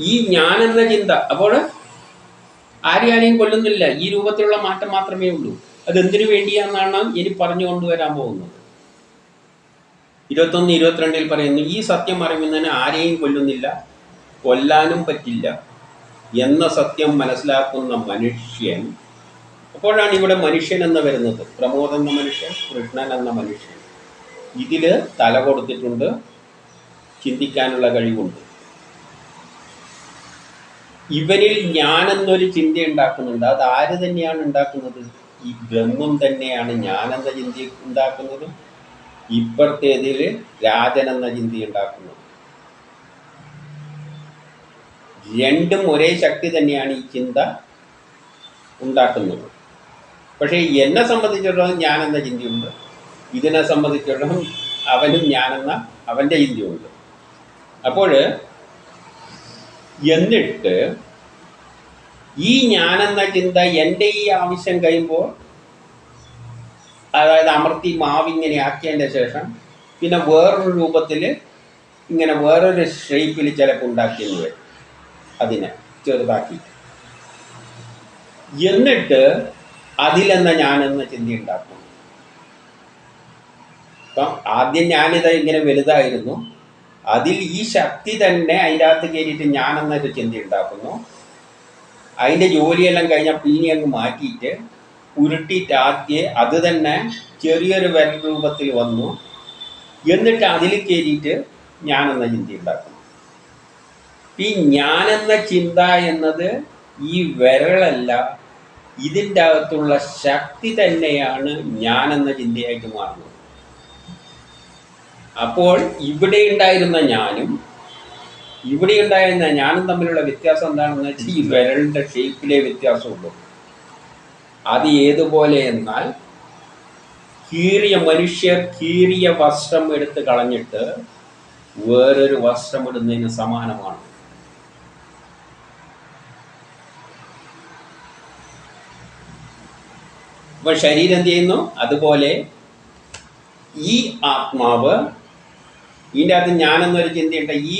ഈ ഞാനെന്ന ചിന്ത അപ്പോൾ ആരെയും കൊല്ലുന്നില്ല, ഈ രൂപത്തിലുള്ള മാറ്റം മാത്രമേ ഉള്ളൂ. അതെന്തിനു വേണ്ടിയാണെന്നാണ് ഇനി പറഞ്ഞു കൊണ്ടുവരാൻ പോകുന്നത്. 21, 22 പറയുന്നു, ഈ സത്യം അറിയുന്നതിന് ആരെയും കൊല്ലുന്നില്ല, കൊല്ലാനും പറ്റില്ല എന്ന സത്യം മനസ്സിലാക്കുന്ന മനുഷ്യൻ. അപ്പോഴാണ് ഇവിടെ മനുഷ്യൻ എന്ന് വരുന്നത്. പ്രമോദ് എന്ന മനുഷ്യൻ, കൃഷ്ണൻ എന്ന മനുഷ്യൻ. ഇതിൽ തല കൊടുത്തിട്ടുണ്ട്, ചിന്തിക്കാനുള്ള കഴിവുണ്ട്. ഇവരിൽ ഞാനെന്നൊരു ചിന്ത ഉണ്ടാക്കുന്നുണ്ട്. അത് ആര് തന്നെയാണ് ഉണ്ടാക്കുന്നത്? ഈ ബ്രഹ്മം തന്നെയാണ് ഞാനെന്ന ചിന്ത ഉണ്ടാക്കുന്നത്. ഇപ്പുറത്തേതിൽ രാജൻ എന്ന ചിന്ത ഉണ്ടാക്കുന്നത്. രണ്ടും ഒരേ ശക്തി തന്നെയാണ് ഈ ചിന്ത ഉണ്ടാക്കുന്നത്. പക്ഷേ എന്നെ സംബന്ധിച്ചിടത്തോളം ഞാനെന്ന ചിന്തയുണ്ട്, ഇതിനെ സംബന്ധിച്ചിടത്തോളം അവനും ഞാനെന്ന അവൻ്റെ ചിന്തയുണ്ട്. അപ്പോൾ എന്നിട്ട് ഈ ഞാനെന്ന ചിന്ത എൻ്റെ ഈ ആവശ്യം കഴിയുമ്പോൾ, അതായത് അമർത്തി മാവിങ്ങനെ ആക്കിയതിൻ്റെ ശേഷം പിന്നെ വേറൊരു രൂപത്തിൽ ഇങ്ങനെ വേറൊരു ഷേപ്പിൽ ചിലപ്പോൾ ഉണ്ടാക്കിയെന്ന് വരും, അതിനെ ചെറുതാക്കി. എന്നിട്ട് അതിലെന്ന ഞാനെന്ന ചിന്ത ഉണ്ടാക്കും. അപ്പം ആദ്യം ഞാനിത് ഇങ്ങനെ വലുതായിരുന്നു, അതിൽ ഈ ശക്തി തന്നെ അതിൻ്റെ അകത്ത് കയറിയിട്ട് ഞാനെന്നൊരു ചിന്ത ഉണ്ടാക്കുന്നു. അതിൻ്റെ ജോലിയെല്ലാം കഴിഞ്ഞാൽ പിന്നെ അങ്ങ് മാറ്റിയിട്ട് ഉരുട്ടിയിട്ടാക്കിയ അത് തന്നെ ചെറിയൊരു വിരൽ രൂപത്തിൽ വന്നു. എന്നിട്ട് അതിൽ കയറിയിട്ട് ഞാനെന്ന ചിന്ത ഉണ്ടാക്കുന്നു. ഈ ഞാനെന്ന ചിന്ത എന്നത് ഈ വിരളല്ല, ഇതിൻ്റെ അകത്തുള്ള ശക്തി തന്നെയാണ് ഞാനെന്ന ചിന്തയായിട്ട് മാറുന്നത്. അപ്പോൾ ഇവിടെ ഉണ്ടായിരുന്ന ഞാനും തമ്മിലുള്ള വ്യത്യാസം എന്താണെന്ന് വെച്ചാൽ ഈ വിരലിൻ്റെ ഷേപ്പിലെ വ്യത്യാസമുള്ളൂ. അത് ഏതുപോലെ എന്നാൽ മനുഷ്യർ കീറിയ വസ്ത്രം എടുത്ത് കളഞ്ഞിട്ട് വേറൊരു വസ്ത്രം ഇടുന്നതിന് സമാനമാണ്. അപ്പോൾ ശരീരം എന്ത് ചെയ്യുന്നു? അതുപോലെ ഈ ആത്മാവ്, ഇതിൻ്റെ അകത്ത് ഞാനെന്നൊരു ചിന്തയുണ്ട്. ഈ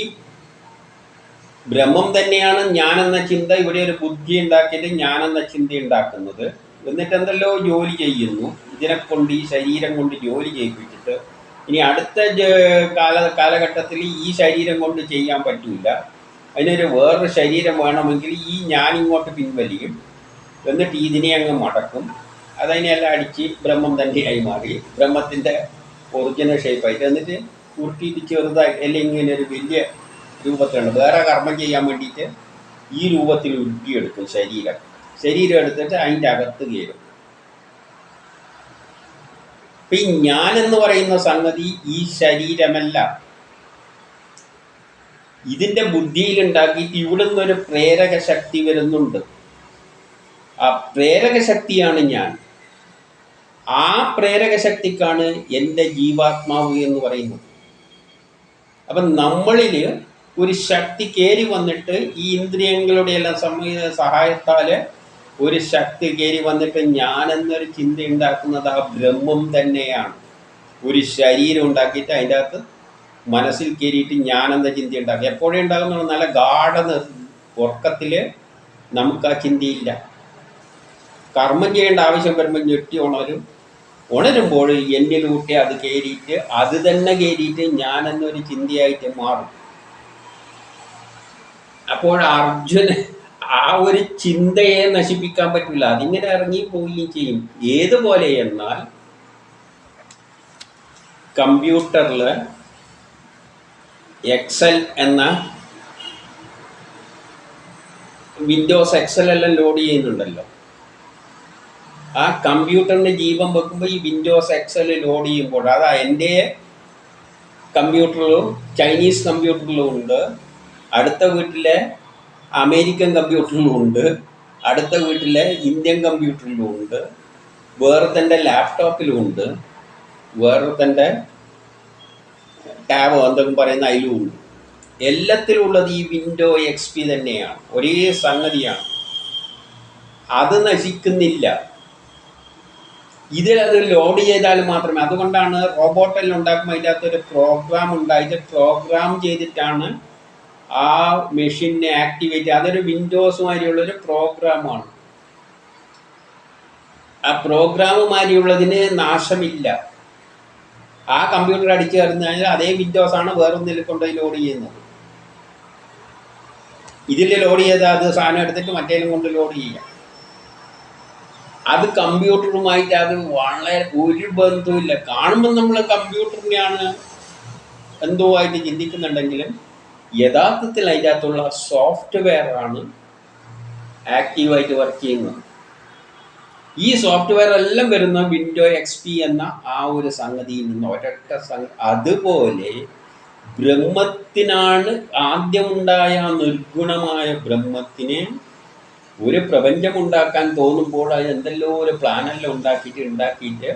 ബ്രഹ്മം തന്നെയാണ് ഞാനെന്ന ചിന്ത ഇവിടെ ഒരു ബുദ്ധി ഉണ്ടാക്കിയിട്ട് ഞാനെന്ന ചിന്ത ഉണ്ടാക്കുന്നത്. എന്നിട്ട് എന്തെല്ലോ ജോലി ചെയ്യുന്നു. ഇതിനെ കൊണ്ട്, ഈ ശരീരം കൊണ്ട് ജോലി ചെയ്യിപ്പിച്ചിട്ട് ഇനി അടുത്ത കാലഘട്ടത്തിൽ ഈ ശരീരം കൊണ്ട് ചെയ്യാൻ പറ്റില്ല, അതിനൊരു വേറൊരു ശരീരം വേണമെങ്കിൽ ഈ ഞാനിങ്ങോട്ട് പിൻവലിയും. എന്നിട്ട് ഇതിനെ അങ്ങ് മടക്കും. അതിനെല്ലാം അടിച്ച് ബ്രഹ്മം തന്നെയായി മാറി, ബ്രഹ്മത്തിൻ്റെ ഒറിജിനൽ ഷേപ്പായിട്ട്. എന്നിട്ട് ഉരുട്ടിയിട്ട് ചെറുതായി അല്ലെങ്കിൽ ഇങ്ങനെ ഒരു വലിയ രൂപത്തിലുണ്ട്. വേറെ കർമ്മം ചെയ്യാൻ വേണ്ടിയിട്ട് ഈ രൂപത്തിൽ ഉരുട്ടിയെടുക്കും ശരീരം എടുത്തിട്ട് അതിൻ്റെ അകത്ത് കയറും. അപ്പം ഈ ഞാനെന്ന് പറയുന്ന സംഗതി ഈ ശരീരമല്ല. ഇതിൻ്റെ ബുദ്ധിയിലുണ്ടാക്കിയിട്ട് ഇവിടെ നിന്നൊരു പ്രേരക ശക്തി വരുന്നുണ്ട്. ആ പ്രേരക ശക്തിയാണ് ഞാൻ. ആ പ്രേരക ശക്തിക്കാണ് എൻ്റെ ജീവാത്മാവ് എന്ന് പറയുന്നത്. അപ്പം നമ്മളിൽ ഒരു ശക്തി കയറി വന്നിട്ട് ഈ ഇന്ദ്രിയങ്ങളുടെ എല്ലാം സഹായത്താൽ ഒരു ശക്തി കയറി വന്നിട്ട് ഞാനെന്നൊരു ചിന്ത ഉണ്ടാക്കുന്നത് ആ ബ്രഹ്മം തന്നെയാണ്. ഒരു ശരീരം ഉണ്ടാക്കിയിട്ട് അതിൻ്റെ അകത്ത് മനസ്സിൽ കയറിയിട്ട് ഞാനെന്ന ചിന്ത ഉണ്ടാക്കി. എപ്പോഴും ഉണ്ടാകുന്ന നല്ല ഗാഢ ഉറക്കത്തിൽ നമുക്ക് ആ ചിന്തയില്ല. കർമ്മം ചെയ്യേണ്ട ആവശ്യം വരുമ്പോൾ ഞെട്ടി ഉണരുമ്പോൾ എന്നിലൂട്ടി അത് കയറിയിട്ട് അത് തന്നെ കയറിയിട്ട് ഞാനെന്നൊരു ചിന്തയായിട്ട് മാറും. അപ്പോൾ അർജുന് ആ ഒരു ചിന്തയെ നശിപ്പിക്കാൻ പറ്റില്ല, അതിങ്ങനെ ഇറങ്ങി പോവുകയും ചെയ്യും. ഏതുപോലെ എന്നാൽ കമ്പ്യൂട്ടറിൽ എക്സൽ എന്ന വിൻഡോസ് എക്സൽ എല്ലാം ലോഡ് ചെയ്യുന്നുണ്ടല്ലോ. ആ കമ്പ്യൂട്ടറിന് ജീവൻ വെക്കുമ്പോൾ ഈ വിൻഡോസ് എക്സൽ ലോഡ് ചെയ്യുമ്പോൾ, അതാ എൻ്റെ കമ്പ്യൂട്ടറിലും ചൈനീസ് കമ്പ്യൂട്ടറിലും ഉണ്ട്, അടുത്ത വീട്ടിലെ അമേരിക്കൻ കമ്പ്യൂട്ടറിലും ഉണ്ട്, അടുത്ത വീട്ടിലെ ഇന്ത്യൻ കമ്പ്യൂട്ടറിലും ഉണ്ട്, വേറൊരുത്തൻ്റെ ലാപ്ടോപ്പിലും ഉണ്ട്, വേറൊരുത്തൻ്റെ ടാബോ എന്തെങ്കിലും പറയുന്ന അതിലും ഉണ്ട്. എല്ലാത്തിലും ഉള്ളത് ഈ വിൻഡോ XP തന്നെയാണ്, ഒരേ സംഗതിയാണ്. അത് നശിക്കുന്നില്ല. ഇതിലത് ലോഡ് ചെയ്താൽ മാത്രമേ. അതുകൊണ്ടാണ് റോബോട്ടെല്ലാം ഉണ്ടാക്കുമ്പോൾ അതിൻ്റെ അകത്തൊരു പ്രോഗ്രാം ഉണ്ടായിട്ട് പ്രോഗ്രാം ചെയ്തിട്ടാണ് ആ മെഷീനെ ആക്ടിവേറ്റ്. അതൊരു വിൻഡോസ് മാതിരിയുള്ളൊരു പ്രോഗ്രാമാണ്. ആ പ്രോഗ്രാം മാതിരിയുള്ളതിന് നാശമില്ല. ആ കമ്പ്യൂട്ടർ അടിച്ചു കഴിഞ്ഞാൽ അതേ വിൻഡോസാണ് വേറൊന്നിൽ കൊണ്ടുപോയി ലോഡ് ചെയ്യുന്നത്. ഇതിൽ ലോഡ് ചെയ്താൽ അത് സാധനം എടുത്തിട്ട് മറ്റേലും കൊണ്ട് ലോഡ് ചെയ്യാം. അത് കമ്പ്യൂട്ടറുമായിട്ട് അത് വളരെ ഒരു ബന്ധവുമില്ല. കാണുമ്പോൾ നമ്മൾ കമ്പ്യൂട്ടറിനെയാണ് എന്തോ ആയിട്ട് ചിന്തിക്കുന്നുണ്ടെങ്കിലും യഥാർത്ഥത്തിൽ അതിൻ്റെ അകത്തുള്ള സോഫ്റ്റ്വെയറാണ് ആക്റ്റീവായിട്ട് വർക്ക് ചെയ്യുന്നത്. ഈ സോഫ്റ്റ്വെയർ എല്ലാം വരുന്ന വിൻഡോ XP എന്ന ആ ഒരു സംഗതിയിൽ നിന്ന് ഒരൊറ്റ അതുപോലെ ബ്രഹ്മത്തിനാണ് ആദ്യമുണ്ടായ നിർഗുണമായ ബ്രഹ്മത്തിനെ ഒരു പ്രപഞ്ചമുണ്ടാക്കാൻ തോന്നുമ്പോൾ അത് എന്തെല്ലോ ഒരു പ്ലാനെല്ലാം ഉണ്ടാക്കിയിട്ട്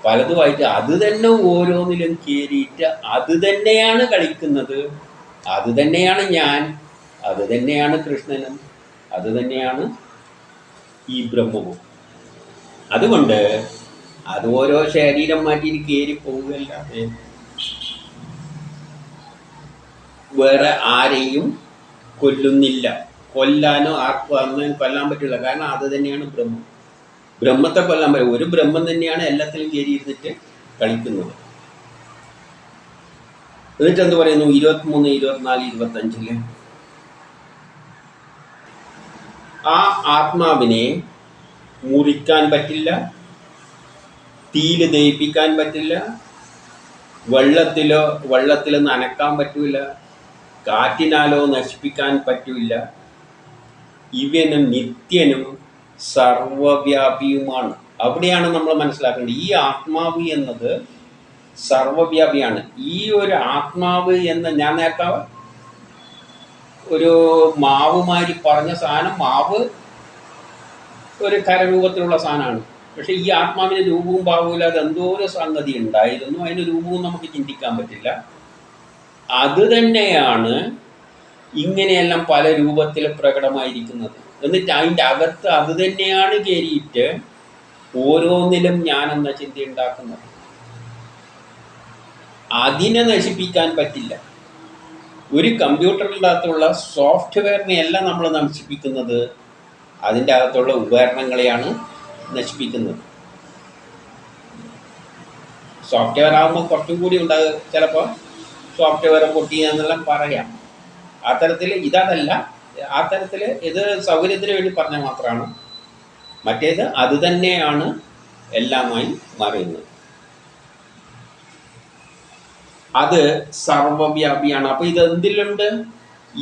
പലതുമായിട്ട് അത് തന്നെ ഓരോന്നിലും കയറിയിട്ട് അത് തന്നെയാണ് കളിക്കുന്നത്. അത് തന്നെയാണ് ഞാൻ, അത് തന്നെയാണ് കൃഷ്ണനും, അത് തന്നെയാണ് ഈ ബ്രഹ്മവും. അതുകൊണ്ട് അത് ഓരോ ശരീരം മാറ്റിയിട്ട് കയറി പോവുകയല്ലാതെ വേറെ ആരെയും കൊല്ലുന്നില്ല. കൊല്ലാനോ ആർക്കും അന്ന് കൊല്ലാൻ പറ്റില്ല. കാരണം അത് തന്നെയാണ് ബ്രഹ്മം. ബ്രഹ്മത്തെ കൊല്ലാൻ പറ്റും. ഒരു ബ്രഹ്മം തന്നെയാണ് എല്ലാത്തിലും കയറിയിരുന്നിട്ട് കളിക്കുന്നത്. എന്നിട്ട് എന്ത് പറയുന്നു? 23, 24, 25 ആ ആത്മാവിനെ മുറിക്കാൻ പറ്റില്ല, തീയിൽ ദഹിപ്പിക്കാൻ പറ്റില്ല, വെള്ളത്തിൽ നനക്കാൻ പറ്റില്ല, കാറ്റിനാലോ നശിപ്പിക്കാൻ പറ്റില്ല. ഇവനും നിത്യനും സർവവ്യാപിയുമാണ്. അവിടെയാണ് നമ്മൾ മനസ്സിലാക്കേണ്ടത്. ഈ ആത്മാവ് എന്നത് സർവവ്യാപിയാണ്. ഈ ഒരു ആത്മാവ് എന്ന, ഞാൻ നേരത്തെ ഒരു മാവുമാരി പറഞ്ഞ സാധനം, മാവ് ഒരു കരരൂപത്തിലുള്ള സാധനമാണ്. പക്ഷെ ഈ ആത്മാവിന് രൂപവും ഭാവവും ഇല്ലാതെ എന്തോ ഒരു സംഗതി ഉണ്ടായിരുന്നു. അതിന് രൂപവും നമുക്ക് ചിന്തിക്കാൻ പറ്റില്ല. അത് തന്നെയാണ് ഇങ്ങനെയെല്ലാം പല രൂപത്തിൽ പ്രകടമായിരിക്കുന്നത്. എന്നിട്ട് അതിൻ്റെ അകത്ത് അത് തന്നെയാണ് കയറിയിട്ട് ഓരോന്നിലും ഞാനെന്ന ചിന്ത ഉണ്ടാക്കുന്നത്. അതിനെ നശിപ്പിക്കാൻ പറ്റില്ല. ഒരു കമ്പ്യൂട്ടറിൻ്റെ അകത്തുള്ള സോഫ്റ്റ്വെയറിനെ അല്ല നമ്മൾ നശിപ്പിക്കുന്നത്, അതിൻ്റെ അകത്തുള്ള ഉപകരണങ്ങളെയാണ് നശിപ്പിക്കുന്നത്. സോഫ്റ്റ്വെയർ ആകുമ്പോൾ കുറച്ചും കൂടി ഉണ്ടാകും, ചിലപ്പോൾ സോഫ്റ്റ്വെയർ പൊട്ടിയെന്നെല്ലാം പറയാം. ആ തരത്തിൽ ഇതല്ല. ആ തരത്തിൽ ഇത് സൗകര്യത്തിന് വേണ്ടി പറഞ്ഞാൽ മാത്രമാണ്. മറ്റേത് അത് തന്നെയാണ് എല്ലാമായി മാറുന്നത്. അത് സർവവ്യാപിയാണ്. അപ്പോൾ ഇത് എന്തിലുണ്ട്?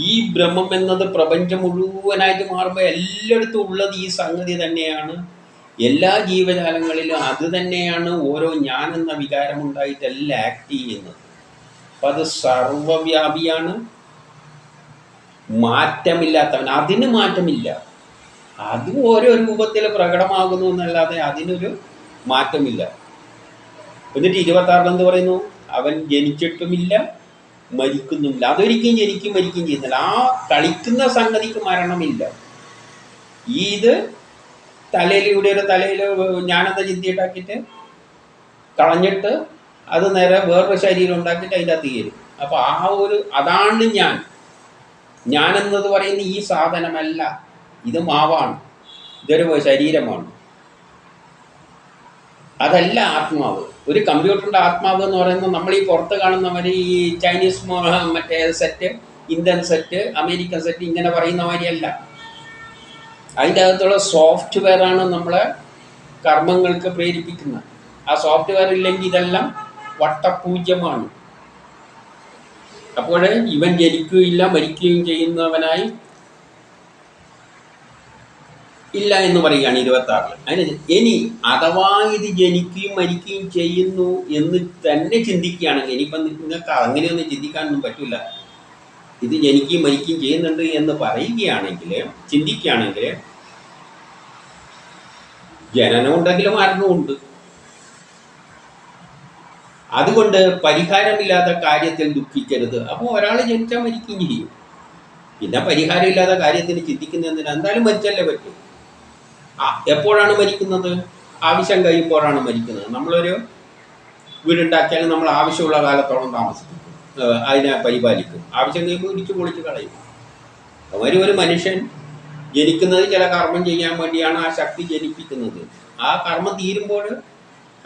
ഈ ബ്രഹ്മം എന്നത് പ്രപഞ്ചം മുഴുവനായിട്ട് മാറുമ്പോൾ എല്ലായിടത്തും ഉള്ളത് ഈ സംഗതി തന്നെയാണ്. എല്ലാ ജീവജാലങ്ങളിലും അത് തന്നെയാണ് ഓരോ ഞാൻ എന്ന വികാരം ഉണ്ടായിട്ടെല്ലാം ആക്ട് ചെയ്യുന്നത്. അപ്പം അത് സർവവ്യാപിയാണ്, മാറ്റമില്ലാത്തവൻ. അതിന് മാറ്റമില്ല. അത് ഓരോ രൂപത്തിൽ പ്രകടമാകുന്നു എന്നല്ലാതെ അതിനൊരു മാറ്റമില്ല. എന്നിട്ട് 26 എന്ത് പറയുന്നു? അവൻ ജനിച്ചിട്ടുമില്ല, മരിക്കുന്നുമില്ല. അതൊരിക്കലും ജനിക്കും മരിക്കുകയും ചെയ്യുന്നില്ല. ആ കളിക്കുന്ന സംഗതിക്ക് മരണമില്ല. ഇത് തലയിൽ ഞാനെന്ന ചിന്തയുണ്ടാക്കിയിട്ട് കളഞ്ഞിട്ട് അത് നേരെ വേറൊരു ശരീരം ഉണ്ടാക്കിയിട്ട് അതിൻ്റെ അകത്ത് കയറും. അപ്പോൾ അതാണ് ഞാനെന്നത് പറയുന്ന ഈ സാധനമല്ല, ഇത് മാവാണ്, ഇതൊരു ശരീരമാണ്. അതല്ല ആത്മാവ്. ഒരു കമ്പ്യൂട്ടറിൻ്റെ ആത്മാവ് എന്ന് പറയുന്നത് നമ്മൾ ഈ പുറത്ത് കാണുന്നവർ, ഈ ചൈനീസ് മറ്റേ set, Indian set, American set ഇങ്ങനെ പറയുന്ന മാതിരിയല്ല. അതിൻ്റെ അകത്തുള്ള സോഫ്റ്റ്വെയറാണ് നമ്മളെ കർമ്മങ്ങൾക്ക് പ്രേരിപ്പിക്കുന്നത്. ആ സോഫ്റ്റ്വെയർ ഇല്ലെങ്കിൽ ഇതെല്ലാം വട്ടപൂജ്യമാണ്. അപ്പോൾ ഇവൻ ജനിക്കുകയില്ല മരിക്കുകയും ചെയ്യുന്നവനായി ഇല്ല എന്ന് പറയുകയാണ് 26. അതിന് ഇനി അഥവാ ഇത് ജനിക്കുകയും മരിക്കുകയും ചെയ്യുന്നു എന്ന് തന്നെ ചിന്തിക്കുകയാണെങ്കിൽ, ഇനിയിപ്പം നിങ്ങൾക്ക് അങ്ങനെയൊന്നും ചിന്തിക്കാനൊന്നും പറ്റില്ല. ഇത് ജനിക്കുകയും മരിക്കുകയും ചെയ്യുന്നുണ്ട് എന്ന് പറയുകയാണെങ്കിൽ, ചിന്തിക്കുകയാണെങ്കിൽ, ജനനമുണ്ടെങ്കിലും മരണമുണ്ട്. അതുകൊണ്ട് പരിഹാരമില്ലാത്ത കാര്യത്തിൽ ദുഃഖിക്കരുത്. അപ്പോൾ ഒരാൾ ജനിച്ചാൽ മരിക്കുകയും ചെയ്യും. പിന്നെ പരിഹാരമില്ലാത്ത കാര്യത്തിന് ചിന്തിക്കുന്നതിന് എന്തായാലും മരിച്ചല്ലേ പറ്റും. എപ്പോഴാണ് മരിക്കുന്നത്? ആവശ്യം കഴിയുമ്പോഴാണ് മരിക്കുന്നത്. നമ്മളൊരു വീടുണ്ടാക്കിയാലും നമ്മൾ ആവശ്യമുള്ള കാലത്തോളം താമസിക്കും, അതിനെ പരിപാലിക്കും. ആവശ്യം കഴിയുമ്പോൾ ഇടിച്ചു പൊളിച്ച് കളയും. അതുമാതിരി ഒരു മനുഷ്യൻ ജനിക്കുന്നത് ചില കർമ്മം ചെയ്യാൻ വേണ്ടിയാണ് ആ ശക്തി ജനിപ്പിക്കുന്നത്. ആ കർമ്മം തീരുമ്പോൾ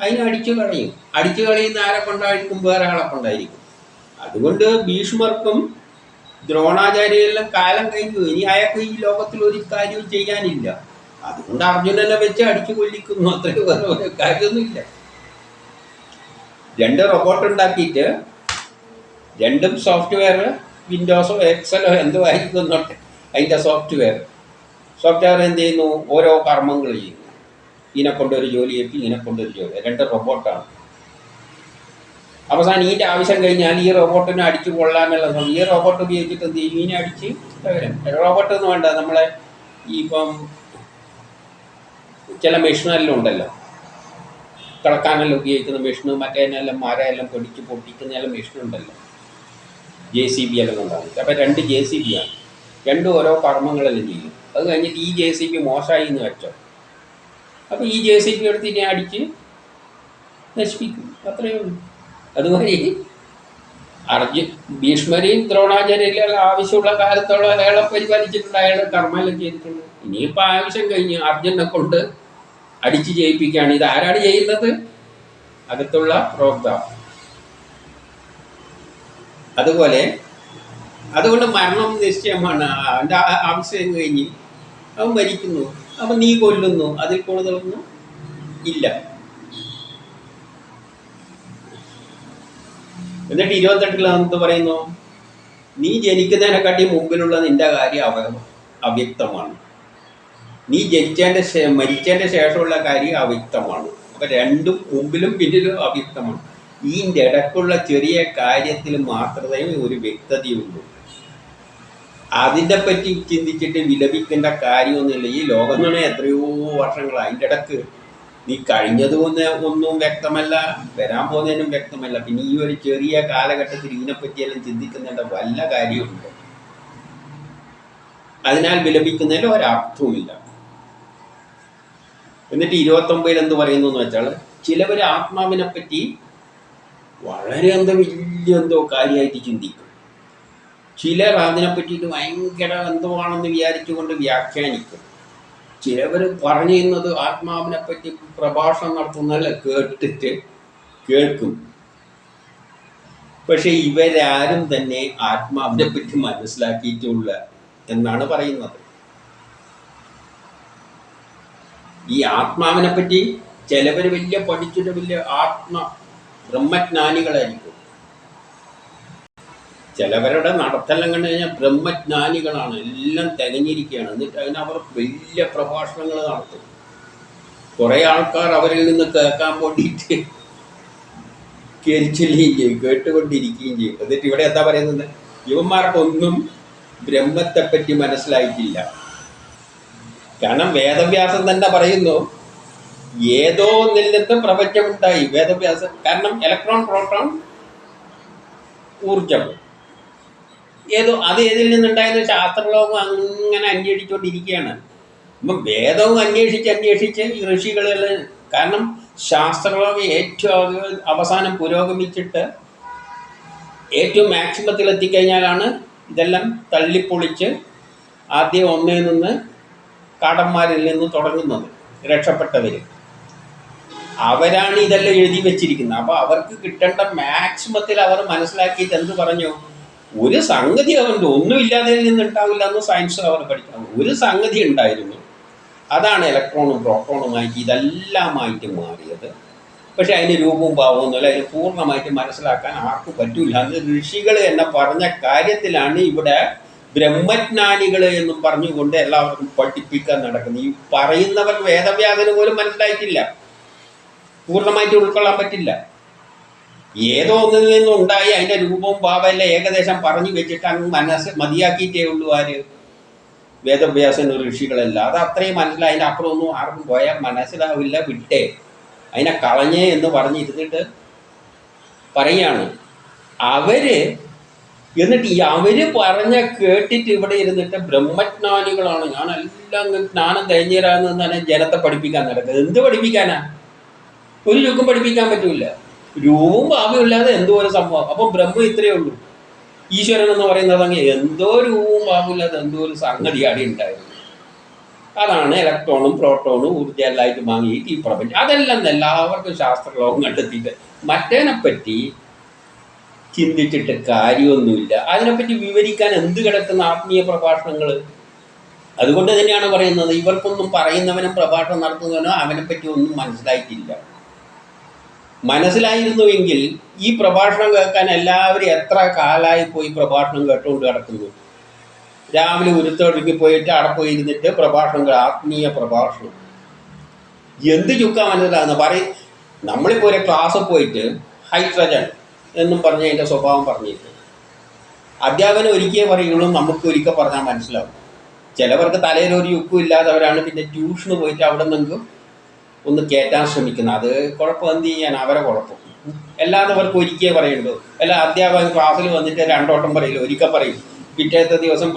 അതിനെ അടിച്ചു കളയും. അടിച്ചു കളയുന്ന ആരെ കൊണ്ടായിരിക്കും? വേറെ ആളെ കൊണ്ടായിരിക്കും. അതുകൊണ്ട് ഭീഷ്മർക്കും ദ്രോണാചാര്യരെല്ലാം കാലം കഴിഞ്ഞു. ഇനി അയാൾക്ക് ഈ ലോകത്തിൽ ഒരു കാര്യവും ചെയ്യാനില്ല. അതുകൊണ്ട് അർജുനനെ വെച്ച് അടിച്ചു കൊല്ലിക്കുന്നു. അത്രയും വേറെ കാര്യമൊന്നുമില്ല. 2 റോബോട്ട് ഉണ്ടാക്കിയിട്ട്, രണ്ടും സോഫ്റ്റ്വെയർ, വിൻഡോസോ എക്സലോ എന്തോ ആയിരിക്കുന്നുണ്ട് അതിൻ്റെ സോഫ്റ്റ്വെയർ എന്ത് ചെയ്യുന്നു? ഓരോ കർമ്മങ്ങൾ ചെയ്യുന്നു. ഇതിനെ കൊണ്ടൊരു ജോലി ചെയ്യിക്കും, ഇതിനെ കൊണ്ടൊരു ജോലി. 2 റോബോട്ടാണ്. അവസാനം ഇതിൻ്റെ ആവശ്യം കഴിഞ്ഞാൽ ഈ റോബോട്ടിനെ അടിച്ചു കൊള്ളാനുള്ള ഈ റോബോട്ട് ഉപയോഗിച്ചിട്ട് എന്ത് ചെയ്യും? ഇതിനെ അടിച്ച് വരും. റോബോട്ട് എന്ന് വേണ്ട, നമ്മളെ ഇപ്പം ചില മെഷീനെല്ലാം ഉണ്ടല്ലോ, കിളക്കാനെല്ലാം ഉപയോഗിക്കുന്ന മെഷീന്, മറ്റേതിനെല്ലാം മരമെല്ലാം പൊട്ടിക്കുന്നതെല്ലാം മെഷീനുണ്ടല്ലോ, JCB എല്ലാം ഉണ്ടാകും. അപ്പോൾ 2 JCB ആണ്. 2 ഓരോ കർമ്മങ്ങളെല്ലാം ചെയ്യും. അത് കഴിഞ്ഞിട്ട് ഈ JCB മോശമായി എന്ന് വെച്ചോ, അപ്പോൾ ഈ JCB എടുത്ത് ഇതിനെ അടിച്ച് നശിപ്പിക്കും. അത്രയേ ഉള്ളൂ. അതുമാതിരി ഭീഷ്മരെയും ദ്രോണാചാര്യരെല്ലാം ആവശ്യമുള്ള കാലത്തോളം അയാളെ പരിപാലിച്ചിട്ടുണ്ട്, അയാളെ കർമ്മമെല്ലാം ചെയ്തിട്ടുണ്ട്. ഇനിയിപ്പോൾ ആവശ്യം കഴിഞ്ഞ് അർജുനെ കൊണ്ട് അടിച്ച് ജയിപ്പിക്കുകയാണ്. ഇത് ആരാണ് ചെയ്യുന്നത്? അകത്തുള്ള പ്രോഗ്രാം. അതുകൊണ്ട് മരണം നിശ്ചയമാണ്. അതിൻ്റെ ആവശ്യം കഴിഞ്ഞ് അവൻ മരിക്കുന്നു. അപ്പം നീ കൊല്ലുന്നു, അതിൽ കൂടുതലൊന്നും ഇല്ല. എന്നിട്ട് 28 എന്ത് പറയുന്നു? നീ ജനിക്കുന്നതിനെക്കാട്ടി മുമ്പിലുള്ള നിന്റെ കാര്യം അവ്യക്തമാണ്, നീ മരിച്ചതിൻ്റെ ശേഷമുള്ള കാര്യം അവ്യക്തമാണ്. അപ്പം രണ്ടും മുമ്പിലും പിന്നിലും അവ്യക്തമാണ്. ഇതിൻ്റെ ഇടയ്ക്കുള്ള ചെറിയ കാര്യത്തിൽ മാത്രമേ ഒരു വ്യക്തതയുള്ളൂ. അതിനെ പറ്റി ചിന്തിച്ചിട്ട് വിലപിക്കേണ്ട കാര്യമൊന്നുമില്ല. ഈ ലോകം തന്നെ എത്രയോ വർഷങ്ങളാണ്. അതിൻ്റെ ഇടയ്ക്ക് നീ കഴിഞ്ഞതും ഒന്നും വ്യക്തമല്ല, വരാൻ പോകുന്നതിനും വ്യക്തമല്ല. പിന്നെ ഈ ഒരു ചെറിയ കാലഘട്ടത്തിൽ ഇതിനെപ്പറ്റിയെല്ലാം ചിന്തിക്കുന്നതിൻ്റെ വല്ല കാര്യമുണ്ട്? അതിനാൽ വിലപിക്കുന്നതിൽ ഒരർത്ഥവുമില്ല. എന്നിട്ട് 29 എന്ത് പറയുന്നു എന്ന് വെച്ചാൽ, ചിലവർ ആത്മാവിനെ പറ്റി വളരെ വലിയ കാര്യമായിട്ട് ചിന്തിക്കും. ചിലർ അതിനെ പറ്റിയിട്ട് ഭയങ്കര ആണെന്ന് വിചാരിച്ചുകൊണ്ട് വ്യാഖ്യാനിക്കും. ചിലവർ പറയുന്നത് ആത്മാവിനെ പറ്റി പ്രഭാഷണം നടത്തുന്നതല്ല, കേൾക്കും. പക്ഷെ ഇവരാരും തന്നെ ആത്മാവിനെ പറ്റി മനസ്സിലാക്കിയിട്ടുള്ള എന്നാണ് പറയുന്നത്. ഈ ആത്മാവിനെ പറ്റി ചിലവർ പഠിച്ചിട്ട് വലിയ ബ്രഹ്മജ്ഞാനികളായിരിക്കും. ചിലവരുടെ നടത്തെല്ലാം കണ്ടു കഴിഞ്ഞാൽ ബ്രഹ്മജ്ഞാനികളാണ്, എല്ലാം തികഞ്ഞിരിക്കുകയാണ്. എന്നിട്ട് അതിനവർ വലിയ പ്രഭാഷണങ്ങൾ നടത്തും. കുറേ ആൾക്കാർ അവരിൽ നിന്ന് കേൾക്കാൻ വേണ്ടിയിട്ട് കേൾക്കുകയും ചെയ്യും, കേട്ടുകൊണ്ടിരിക്കുകയും ചെയ്യും. എന്നിട്ട് ഇവിടെ എന്താ പറയുന്നത്? ഇവന്മാർക്കൊന്നും ബ്രഹ്മത്തെപ്പറ്റി മനസ്സിലായിട്ടില്ല. കാരണം വേദവ്യാസം തന്നെ പറയുന്നു, ഏതോ ഒന്നിൽ നിന്ന് പ്രപഞ്ചമുണ്ടായി. വേദവ്യാസം കാരണം ഇലക്ട്രോൺ, പ്രോട്ടോൺ, ഊർജം, ഏതിൽ നിന്നുണ്ടായെന്ന് ശാസ്ത്രലോകം അങ്ങനെ അന്വേഷിച്ചുകൊണ്ടിരിക്കുകയാണ്. അപ്പം വേദവും അന്വേഷിച്ച് ഈ ഋഷികളെല്ലാം, കാരണം ശാസ്ത്രലോകം ഏറ്റവും അവസാനം പുരോഗമിച്ചിട്ട് ഏറ്റവും മാക്സിമത്തിൽ എത്തിക്കഴിഞ്ഞാലാണ് ഇതെല്ലാം തള്ളിപ്പൊളിച്ച് ആദ്യം ഒന്നേ നിന്ന് കാടന്മാരിൽ നിന്ന് തുടങ്ങുന്നത്. രക്ഷപ്പെട്ടവർ അവരാണ് ഇതെല്ലാം എഴുതി വെച്ചിരിക്കുന്നത്. അപ്പോൾ അവർക്ക് കിട്ടേണ്ട മാക്സിമത്തിൽ അവർ മനസ്സിലാക്കിയിട്ട് എന്ത് പറഞ്ഞു? ഒരു സംഗതി അവൻ്റെ ഒന്നുമില്ലാതെ നിന്നുണ്ടാവില്ല എന്ന് സയൻസ് അവർ പഠിക്കണം. ഒരു സംഗതി ഉണ്ടായിരുന്നു, അതാണ് ഇലക്ട്രോണും പ്രോട്ടോണുമായിട്ട് ഇതെല്ലാമായിട്ട് മാറിയത്. പക്ഷെ അതിന് രൂപവും ഭാവമൊന്നുമില്ല, അതിന് പൂർണ്ണമായിട്ട് മനസ്സിലാക്കാൻ ആർക്കും പറ്റില്ല. അത് ഋഷികൾ എന്നെ പറഞ്ഞ കാര്യത്തിലാണ് ഇവിടെ ബ്രഹ്മജ്ഞാനികൾ എന്നും പറഞ്ഞുകൊണ്ട് എല്ലാവർക്കും പഠിപ്പിക്കാൻ നടക്കുന്നത്. ഈ പറയുന്നവർ വേദവ്യാസന് പോലും മനസ്സിലായിട്ടില്ല, പൂർണ്ണമായിട്ട് ഉൾക്കൊള്ളാൻ പറ്റില്ല. ഏതോ ഒന്നിൽ നിന്നും ഉണ്ടായി അതിൻ്റെ രൂപവും ഭാവമെല്ലാം ഏകദേശം പറഞ്ഞു വെച്ചിട്ട് അങ്ങ് മതിയാക്കിയിട്ടേ ഉള്ളൂ ആര്? വേദവ്യാസൻ ഋഷികളല്ല. അത് അത്രയും മനസ്സിലായി. അതിൻ്റെ അപ്പുറം ഒന്നും ആർക്കും പോയാൽ മനസ്സിലാവില്ല, വിട്ടേ അതിനെ കളഞ്ഞേ എന്ന് പറഞ്ഞിരുന്നിട്ട് പറയാണ് എന്നിട്ട് അവര് പറഞ്ഞ കേട്ടിട്ട് ഇവിടെ ഇരുന്നിട്ട് ബ്രഹ്മജ്ഞാനികളാണ്, ഞാനെല്ലാം ജ്ഞാനം തേഞ്ഞേരാന്ന് തന്നെ ജനത്തെ പഠിപ്പിക്കാൻ നടക്കുന്നത്. എന്ത് പഠിപ്പിക്കാനാ? ഒരു യുഗം പഠിപ്പിക്കാൻ പറ്റൂല. രൂപവും ഭാവമില്ലാതെ എന്തോ ഒരു സംഭവം. അപ്പം ബ്രഹ്മം ഇത്രയേ ഉള്ളൂ. ഈശ്വരൻ എന്ന് പറയുന്നത് അങ്ങനെ എന്തോ രൂപവും ഭാവമില്ലാതെ എന്തോ ഒരു സംഗതി അവിടെ ഉണ്ടായിരുന്നു. അതാണ് ഇലക്ട്രോണും പ്രോട്ടോണും ഊർജ്ജം എല്ലായിട്ട് വാങ്ങിയിട്ട് ഈ പ്രപഞ്ചം. അതെല്ലാം എല്ലാവർക്കും ശാസ്ത്രലോകം കണ്ടെത്തിയിട്ട് മറ്റേനെപ്പറ്റി ചിന്തിച്ചിട്ട് കാര്യമൊന്നുമില്ല. അതിനെപ്പറ്റി വിവരിക്കാൻ എന്ത് കിടക്കുന്ന ആത്മീയ പ്രഭാഷണങ്ങൾ? അതുകൊണ്ട് തന്നെയാണ് പറയുന്നത്, ഇവർക്കൊന്നും പറയുന്നവനും പ്രഭാഷണം നടത്തുന്നവനോ അവനെപ്പറ്റി ഒന്നും മനസ്സിലായിട്ടില്ല. മനസ്സിലായിരുന്നുവെങ്കിൽ ഈ പ്രഭാഷണം കേൾക്കാൻ എല്ലാവരും എത്ര കാലമായി പോയി പ്രഭാഷണം കേട്ടുകൊണ്ട് കിടക്കുന്നു. രാവിലെ ഉരുത്തൊഴുക്കി പോയിട്ട് അവിടെ പോയി ഇരുന്നിട്ട് പ്രഭാഷണങ്ങൾ, ആത്മീയ പ്രഭാഷണം എന്ത് ചുക്കാൻ മനസ്സിലാകുന്ന നമ്മളിപ്പോൾ ഒരു ക്ലാസ്സിൽ പോയിട്ട് ഹൈഡ്രജൻ എന്നും പറഞ്ഞ് അതിൻ്റെ സ്വഭാവം പറഞ്ഞിട്ട് അധ്യാപനം ഒരിക്കലേ പറയുള്ളൂ, നമുക്ക് ഒരിക്കൽ പറഞ്ഞാൽ മനസ്സിലാവും. ചിലവർക്ക് തലയിൽ ഒരു യുക്കും ഇല്ലാത്തവരാണ് പിന്നെ ട്യൂഷന് പോയിട്ട് അവിടെ നിന്നെങ്കിലും ഒന്ന് കയറ്റാൻ ശ്രമിക്കുന്നത്. അത് കുഴപ്പം എന്ത് ചെയ്യാൻ, അവരെ കുഴപ്പം. എല്ലാത്തവർക്ക് ഒരിക്കലേ പറയുള്ളൂ. അല്ല അധ്യാപകൻ ക്ലാസ്സിൽ വന്നിട്ട് രണ്ടോട്ടം പറയില്ല, ഒരിക്കൽ പറയും. പിറ്റേത്തെ ദിവസം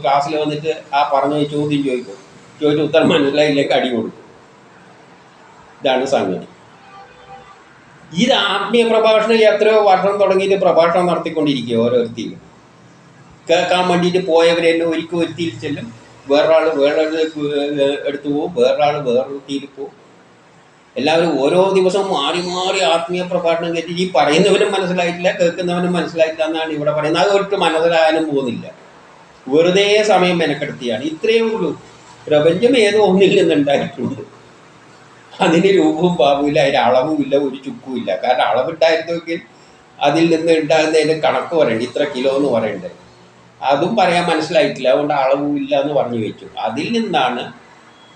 ക്ലാസ്സിൽ വന്നിട്ട് ആ പറഞ്ഞ ചോദ്യം ചോദിച്ച് ഉത്തരം മനസ്സിലായില്ലെങ്കിൽ അടി കൊടുക്കും. ഇതാണ് സംഗതി. ഇത് ആത്മീയ പ്രഭാഷണം എത്രയോ വർഷം തുടങ്ങിയിട്ട് പ്രഭാഷണം നടത്തിക്കൊണ്ടിരിക്കുക. ഓരോരുത്തരും കേൾക്കാൻ വേണ്ടിയിട്ട് പോയവരെല്ലാം ഒരിക്കൽ ഒരുത്തിയിൽ ചെല്ലും, വേറൊരാൾ എടുത്തു പോകും, വേറൊരാൾ വേറൊരുത്തിയിൽ പോകും. എല്ലാവരും ഓരോ ദിവസവും മാറി മാറി ആത്മീയ പ്രഭാഷണം കേട്ടി ഈ പറയുന്നവനും മനസ്സിലായിട്ടില്ല, കേൾക്കുന്നവനും മനസ്സിലായിട്ടില്ല എന്നാണ് ഇവിടെ പറയുന്നത്. അത് ഒട്ടും മനസ്സിലാകാനും പോകുന്നില്ല, വെറുതെ സമയം മെനക്കെടുത്തിയാണ്. ഇത്രയേ ഉള്ളൂ. പ്രപഞ്ചം ഏതോ ഒന്നിൽ നിന്നുണ്ടായിട്ടുണ്ട്. അതിന് രൂപവും ഭാവമില്ല, അതിന് അളവുമില്ല, ഒരു ചുക്കുമില്ല. കാരണം അളവുണ്ടായിരുന്നെങ്കിൽ അതിൽ നിന്ന് ഉണ്ടാകുന്നതിന് കണക്ക് പറയണ്ട, ഇത്ര കിലോ എന്ന് പറയണ്ടേ. അതും പറയാൻ മനസ്സിലായിട്ടില്ല, അതുകൊണ്ട് അളവും ഇല്ല എന്ന് പറഞ്ഞു വെച്ചു. അതിൽ നിന്നാണ്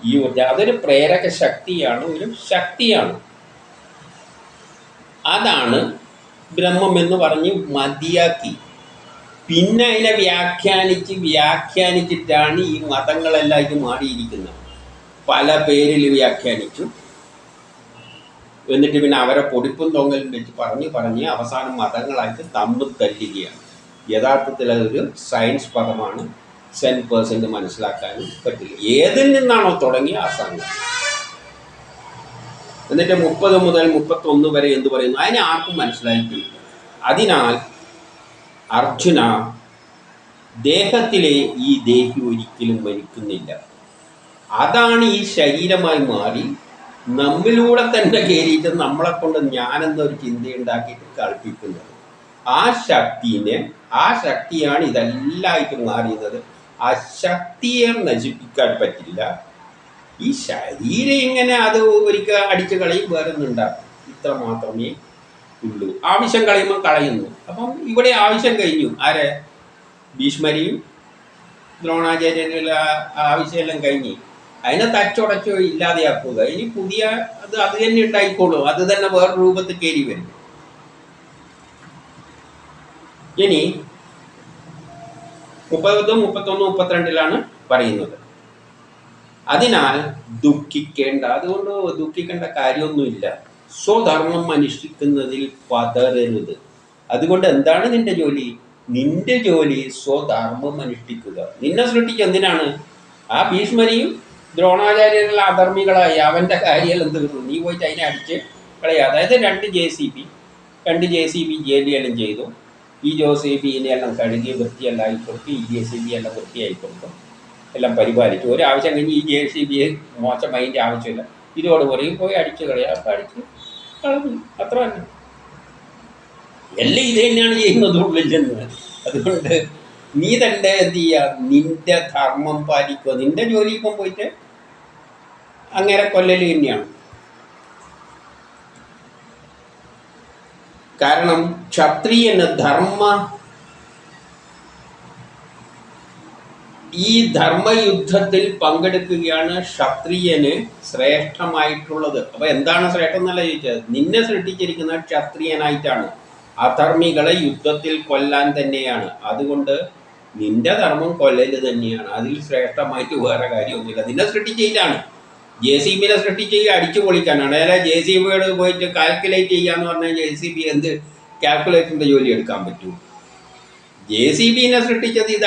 ഈ ഊർജം. അതൊരു പ്രേരക ശക്തിയാണ്, ഒരു ശക്തിയാണ്. അതാണ് ബ്രഹ്മം എന്ന് പറഞ്ഞ് മതിയാക്കി. പിന്നെ അതിനെ വ്യാഖ്യാനിച്ചിട്ടാണ് ഈ മതങ്ങളെല്ലാം ഇത് മാറിയിരിക്കുന്നത്. പല പേരിൽ വ്യാഖ്യാനിച്ചു. എന്നിട്ട് പിന്നെ അവരെ പൊടിപ്പും തൊങ്ങലും വെച്ച് പറഞ്ഞ് അവസാനം മതങ്ങളായിട്ട് തമ്മിൽ തല്ലുകയാണ്. യഥാർത്ഥത്തിൽ അതൊരു സയൻസ് പദമാണ്. 100% മനസ്സിലാക്കാനും പറ്റില്ല. ഏതിൽ നിന്നാണോ തുടങ്ങിയ ആ സംഘം. എന്നിട്ട് 30 മുതൽ 31 വരെ എന്ത് പറയുന്നു, അതിനെ ആർക്കും മനസ്സിലായിട്ടില്ല. അതിനാൽ അർജുന, ദേഹത്തിലെ ഈ ദേഹി ഒരിക്കലും മരിക്കുന്നില്ല. അതാണ് ഈ ശരീരമായി മാറി നമ്മിലൂടെ തന്നെ കയറിയിട്ട് നമ്മളെ കൊണ്ട് ഞാനെന്നൊരു ചിന്തയുണ്ടാക്കിയിട്ട് കളിപ്പിക്കുന്നത്. ആ ശക്തിയാണ് ഇതെല്ലായിട്ടും മാറിയുന്നത്. ആ ശക്തിയെ നശിപ്പിക്കാൻ പറ്റില്ല. ഈ ശരീരം ഇങ്ങനെ അത് ഒരിക്കൽ അടിച്ചു കളയും, വേറെ ഒന്നുണ്ടാക്കും. ഇത്ര മാത്രമേ ഉള്ളൂ. ആവശ്യം കളയുമ്പോൾ കളയുന്നു. അപ്പം ഇവിടെ ആവശ്യം കഴിഞ്ഞു. ആരെ? ഭീഷ്മരെയും ദ്രോണാചാര്യരുടെ ആവശ്യമെല്ലാം കഴിഞ്ഞ് അതിനെ തച്ചുടച്ചോ ഇല്ലാതെയാക്കുക. ഇനി പുതിയ അത് തന്നെ ഉണ്ടായിക്കോളും. അത് തന്നെ വേറെ രൂപത്തിൽ കയറി വരും. ഇനി 30, 31, 32 പറയുന്നത്. അതിനാൽ അതുകൊണ്ട് ദുഃഖിക്കേണ്ട കാര്യമൊന്നുമില്ല. സ്വധർമ്മം അനുഷ്ഠിക്കുന്നതിൽ പതറരുത്. അതുകൊണ്ട് എന്താണ് നിന്റെ ജോലി? നിന്റെ ജോലി സ്വധർമ്മം അനുഷ്ഠിക്കുക. നിന്നെ സൃഷ്ടിക്കുക എന്തിനാണ്? ആ ഭീഷ്മരെയും ദ്രോണാചാര്യരുള്ള അധർമ്മികളായി അവൻ്റെ കാര്യമെല്ലാം തീർന്നു. നീ പോയിട്ട് അതിനെ അടിച്ച് കളയുക. അതായത് 2 JCB ജോലിയെല്ലാം ചെയ്തു. ഈ JCBനെ എല്ലാം കഴുകി വൃത്തിയെല്ലാം ആയിക്കൊടുത്തു. ഈ JCB എല്ലാം വൃത്തിയായിക്കൊടുത്തു, എല്ലാം പരിപാലിച്ചു. ഒരാവശ്യം കഴിഞ്ഞ് ഈ JCBയെ മോശം അതിൻ്റെ ആവശ്യമില്ല, ഇതോട് പറയും പോയി അടിച്ച് കളയുക. അപ്പം അടിച്ച് കളഞ്ഞു, അത്ര തന്നെ. എല്ലാം ഇത് തന്നെയാണ് ചെയ്യുന്നത് ഉള്ളിൽ ചെന്ന്. അതുകൊണ്ട് നീ തന്നെ എന്ത് ചെയ്യുക? നിന്റെ ധർമ്മം പാലിക്കുക. നിന്റെ ജോലി ഇപ്പം പോയിട്ട് അങ്ങനെ കൊല്ലൽ തന്നെയാണ്. കാരണം ക്ഷത്രിയന് ഈ ധർമ്മയുദ്ധത്തിൽ പങ്കെടുക്കുകയാണ് ക്ഷത്രിയന് ശ്രേഷ്ഠമായിട്ടുള്ളത്. അപ്പൊ എന്താണ് ശ്രേഷ്ഠം എന്നല്ല ചോദിച്ചത്. നിന്നെ സൃഷ്ടിച്ചിരിക്കുന്ന ക്ഷത്രിയനായിട്ടാണ്. അധർമ്മികളെ യുദ്ധത്തിൽ കൊല്ലാൻ തന്നെയാണ്. അതുകൊണ്ട് നിന്റെ ധർമ്മം കൊല്ലല് തന്നെയാണ്. അതിൽ ശ്രേഷ്ഠമായിട്ട് വേറെ കാര്യമൊന്നുമില്ല. നിന്നെ സൃഷ്ടിച്ചതിലാണ്. JCBനെ സൃഷ്ടിച്ച് അടിച്ചു പൊളിക്കാനാണ്. അതായത് JCBയോട് പോയിട്ട് കാൽക്കുലേറ്റ് ചെയ്യാന്ന് പറഞ്ഞാൽ JCB എന്ത് കാൽക്കുലേറ്ററിൻ്റെ ജോലി എടുക്കാൻ പറ്റൂ? JCBനെ സൃഷ്ടിച്ചത് ഇത്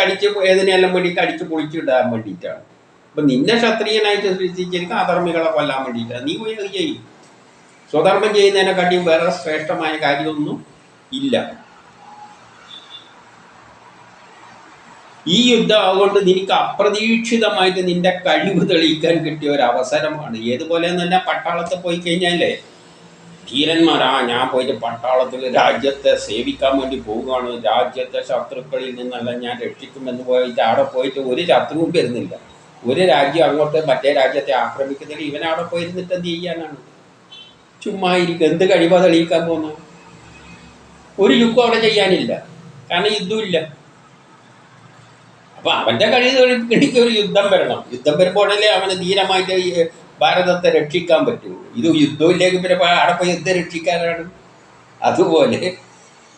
ഏതിനെല്ലാം വേണ്ടിയിട്ട് അടിച്ചു പൊളിച്ചിടാൻ വേണ്ടിയിട്ടാണ്. അപ്പം നിന്നെ ക്ഷത്രിയനായിട്ട് സൃഷ്ടിച്ചിരിക്കുക അധർമ്മികളെ കൊല്ലാൻ വേണ്ടിയിട്ടാണ്. നീ പോയി അത് ചെയ്യും. സ്വധർമ്മം ചെയ്യുന്നതിനെക്കാട്ടിയും വേറെ ശ്രേഷ്ഠമായ കാര്യമൊന്നും ഇല്ല. ഈ യുദ്ധം അതുകൊണ്ട് നിനക്ക് അപ്രതീക്ഷിതമായിട്ട് നിന്റെ കഴിവ് തെളിയിക്കാൻ കിട്ടിയ ഒരു അവസരമാണ്. ഏതുപോലെ തന്നെ പട്ടാളത്തിൽ പോയി കഴിഞ്ഞാലേ ധീരന്മാരാ, ഞാൻ പോയിട്ട് പട്ടാളത്തിൽ രാജ്യത്തെ സേവിക്കാൻ വേണ്ടി പോവുകയാണ്, രാജ്യത്തെ ശത്രുക്കളിൽ നിന്നല്ല ഞാൻ രക്ഷിക്കുമെന്ന് പോയിട്ട് അവിടെ പോയിട്ട് ഒരു ശത്രുവും വരുന്നില്ല. ഒരു രാജ്യം അങ്ങോട്ട് മറ്റേ രാജ്യത്തെ ആക്രമിക്കുന്നതിൽ ഇവനവിടെ പോയിരുന്നിട്ട് എന്ത് ചെയ്യാനാണ്? ചുമ്മാ ഇരിക്കും. എന്ത് കഴിവാ തെളിയിക്കാൻ പോകുന്നു? ഒരു യുദ്ധം അവിടെ ചെയ്യാനില്ല, കാരണം യുദ്ധമില്ല. അപ്പൊ അവന്റെ കഴിവ് തെളിയിക്കണമെങ്കിൽ ഒരു യുദ്ധം വരണം. യുദ്ധം വരുമ്പോഴല്ലേ അവന് ധീരമായിട്ട് ഭാരതത്തെ രക്ഷിക്കാൻ പറ്റുള്ളൂ. ഇത് യുദ്ധമില്ലെങ്കിൽ പിന്നെ അവിടെ പോയി യുദ്ധം രക്ഷിക്കാനാണ്. അതുപോലെ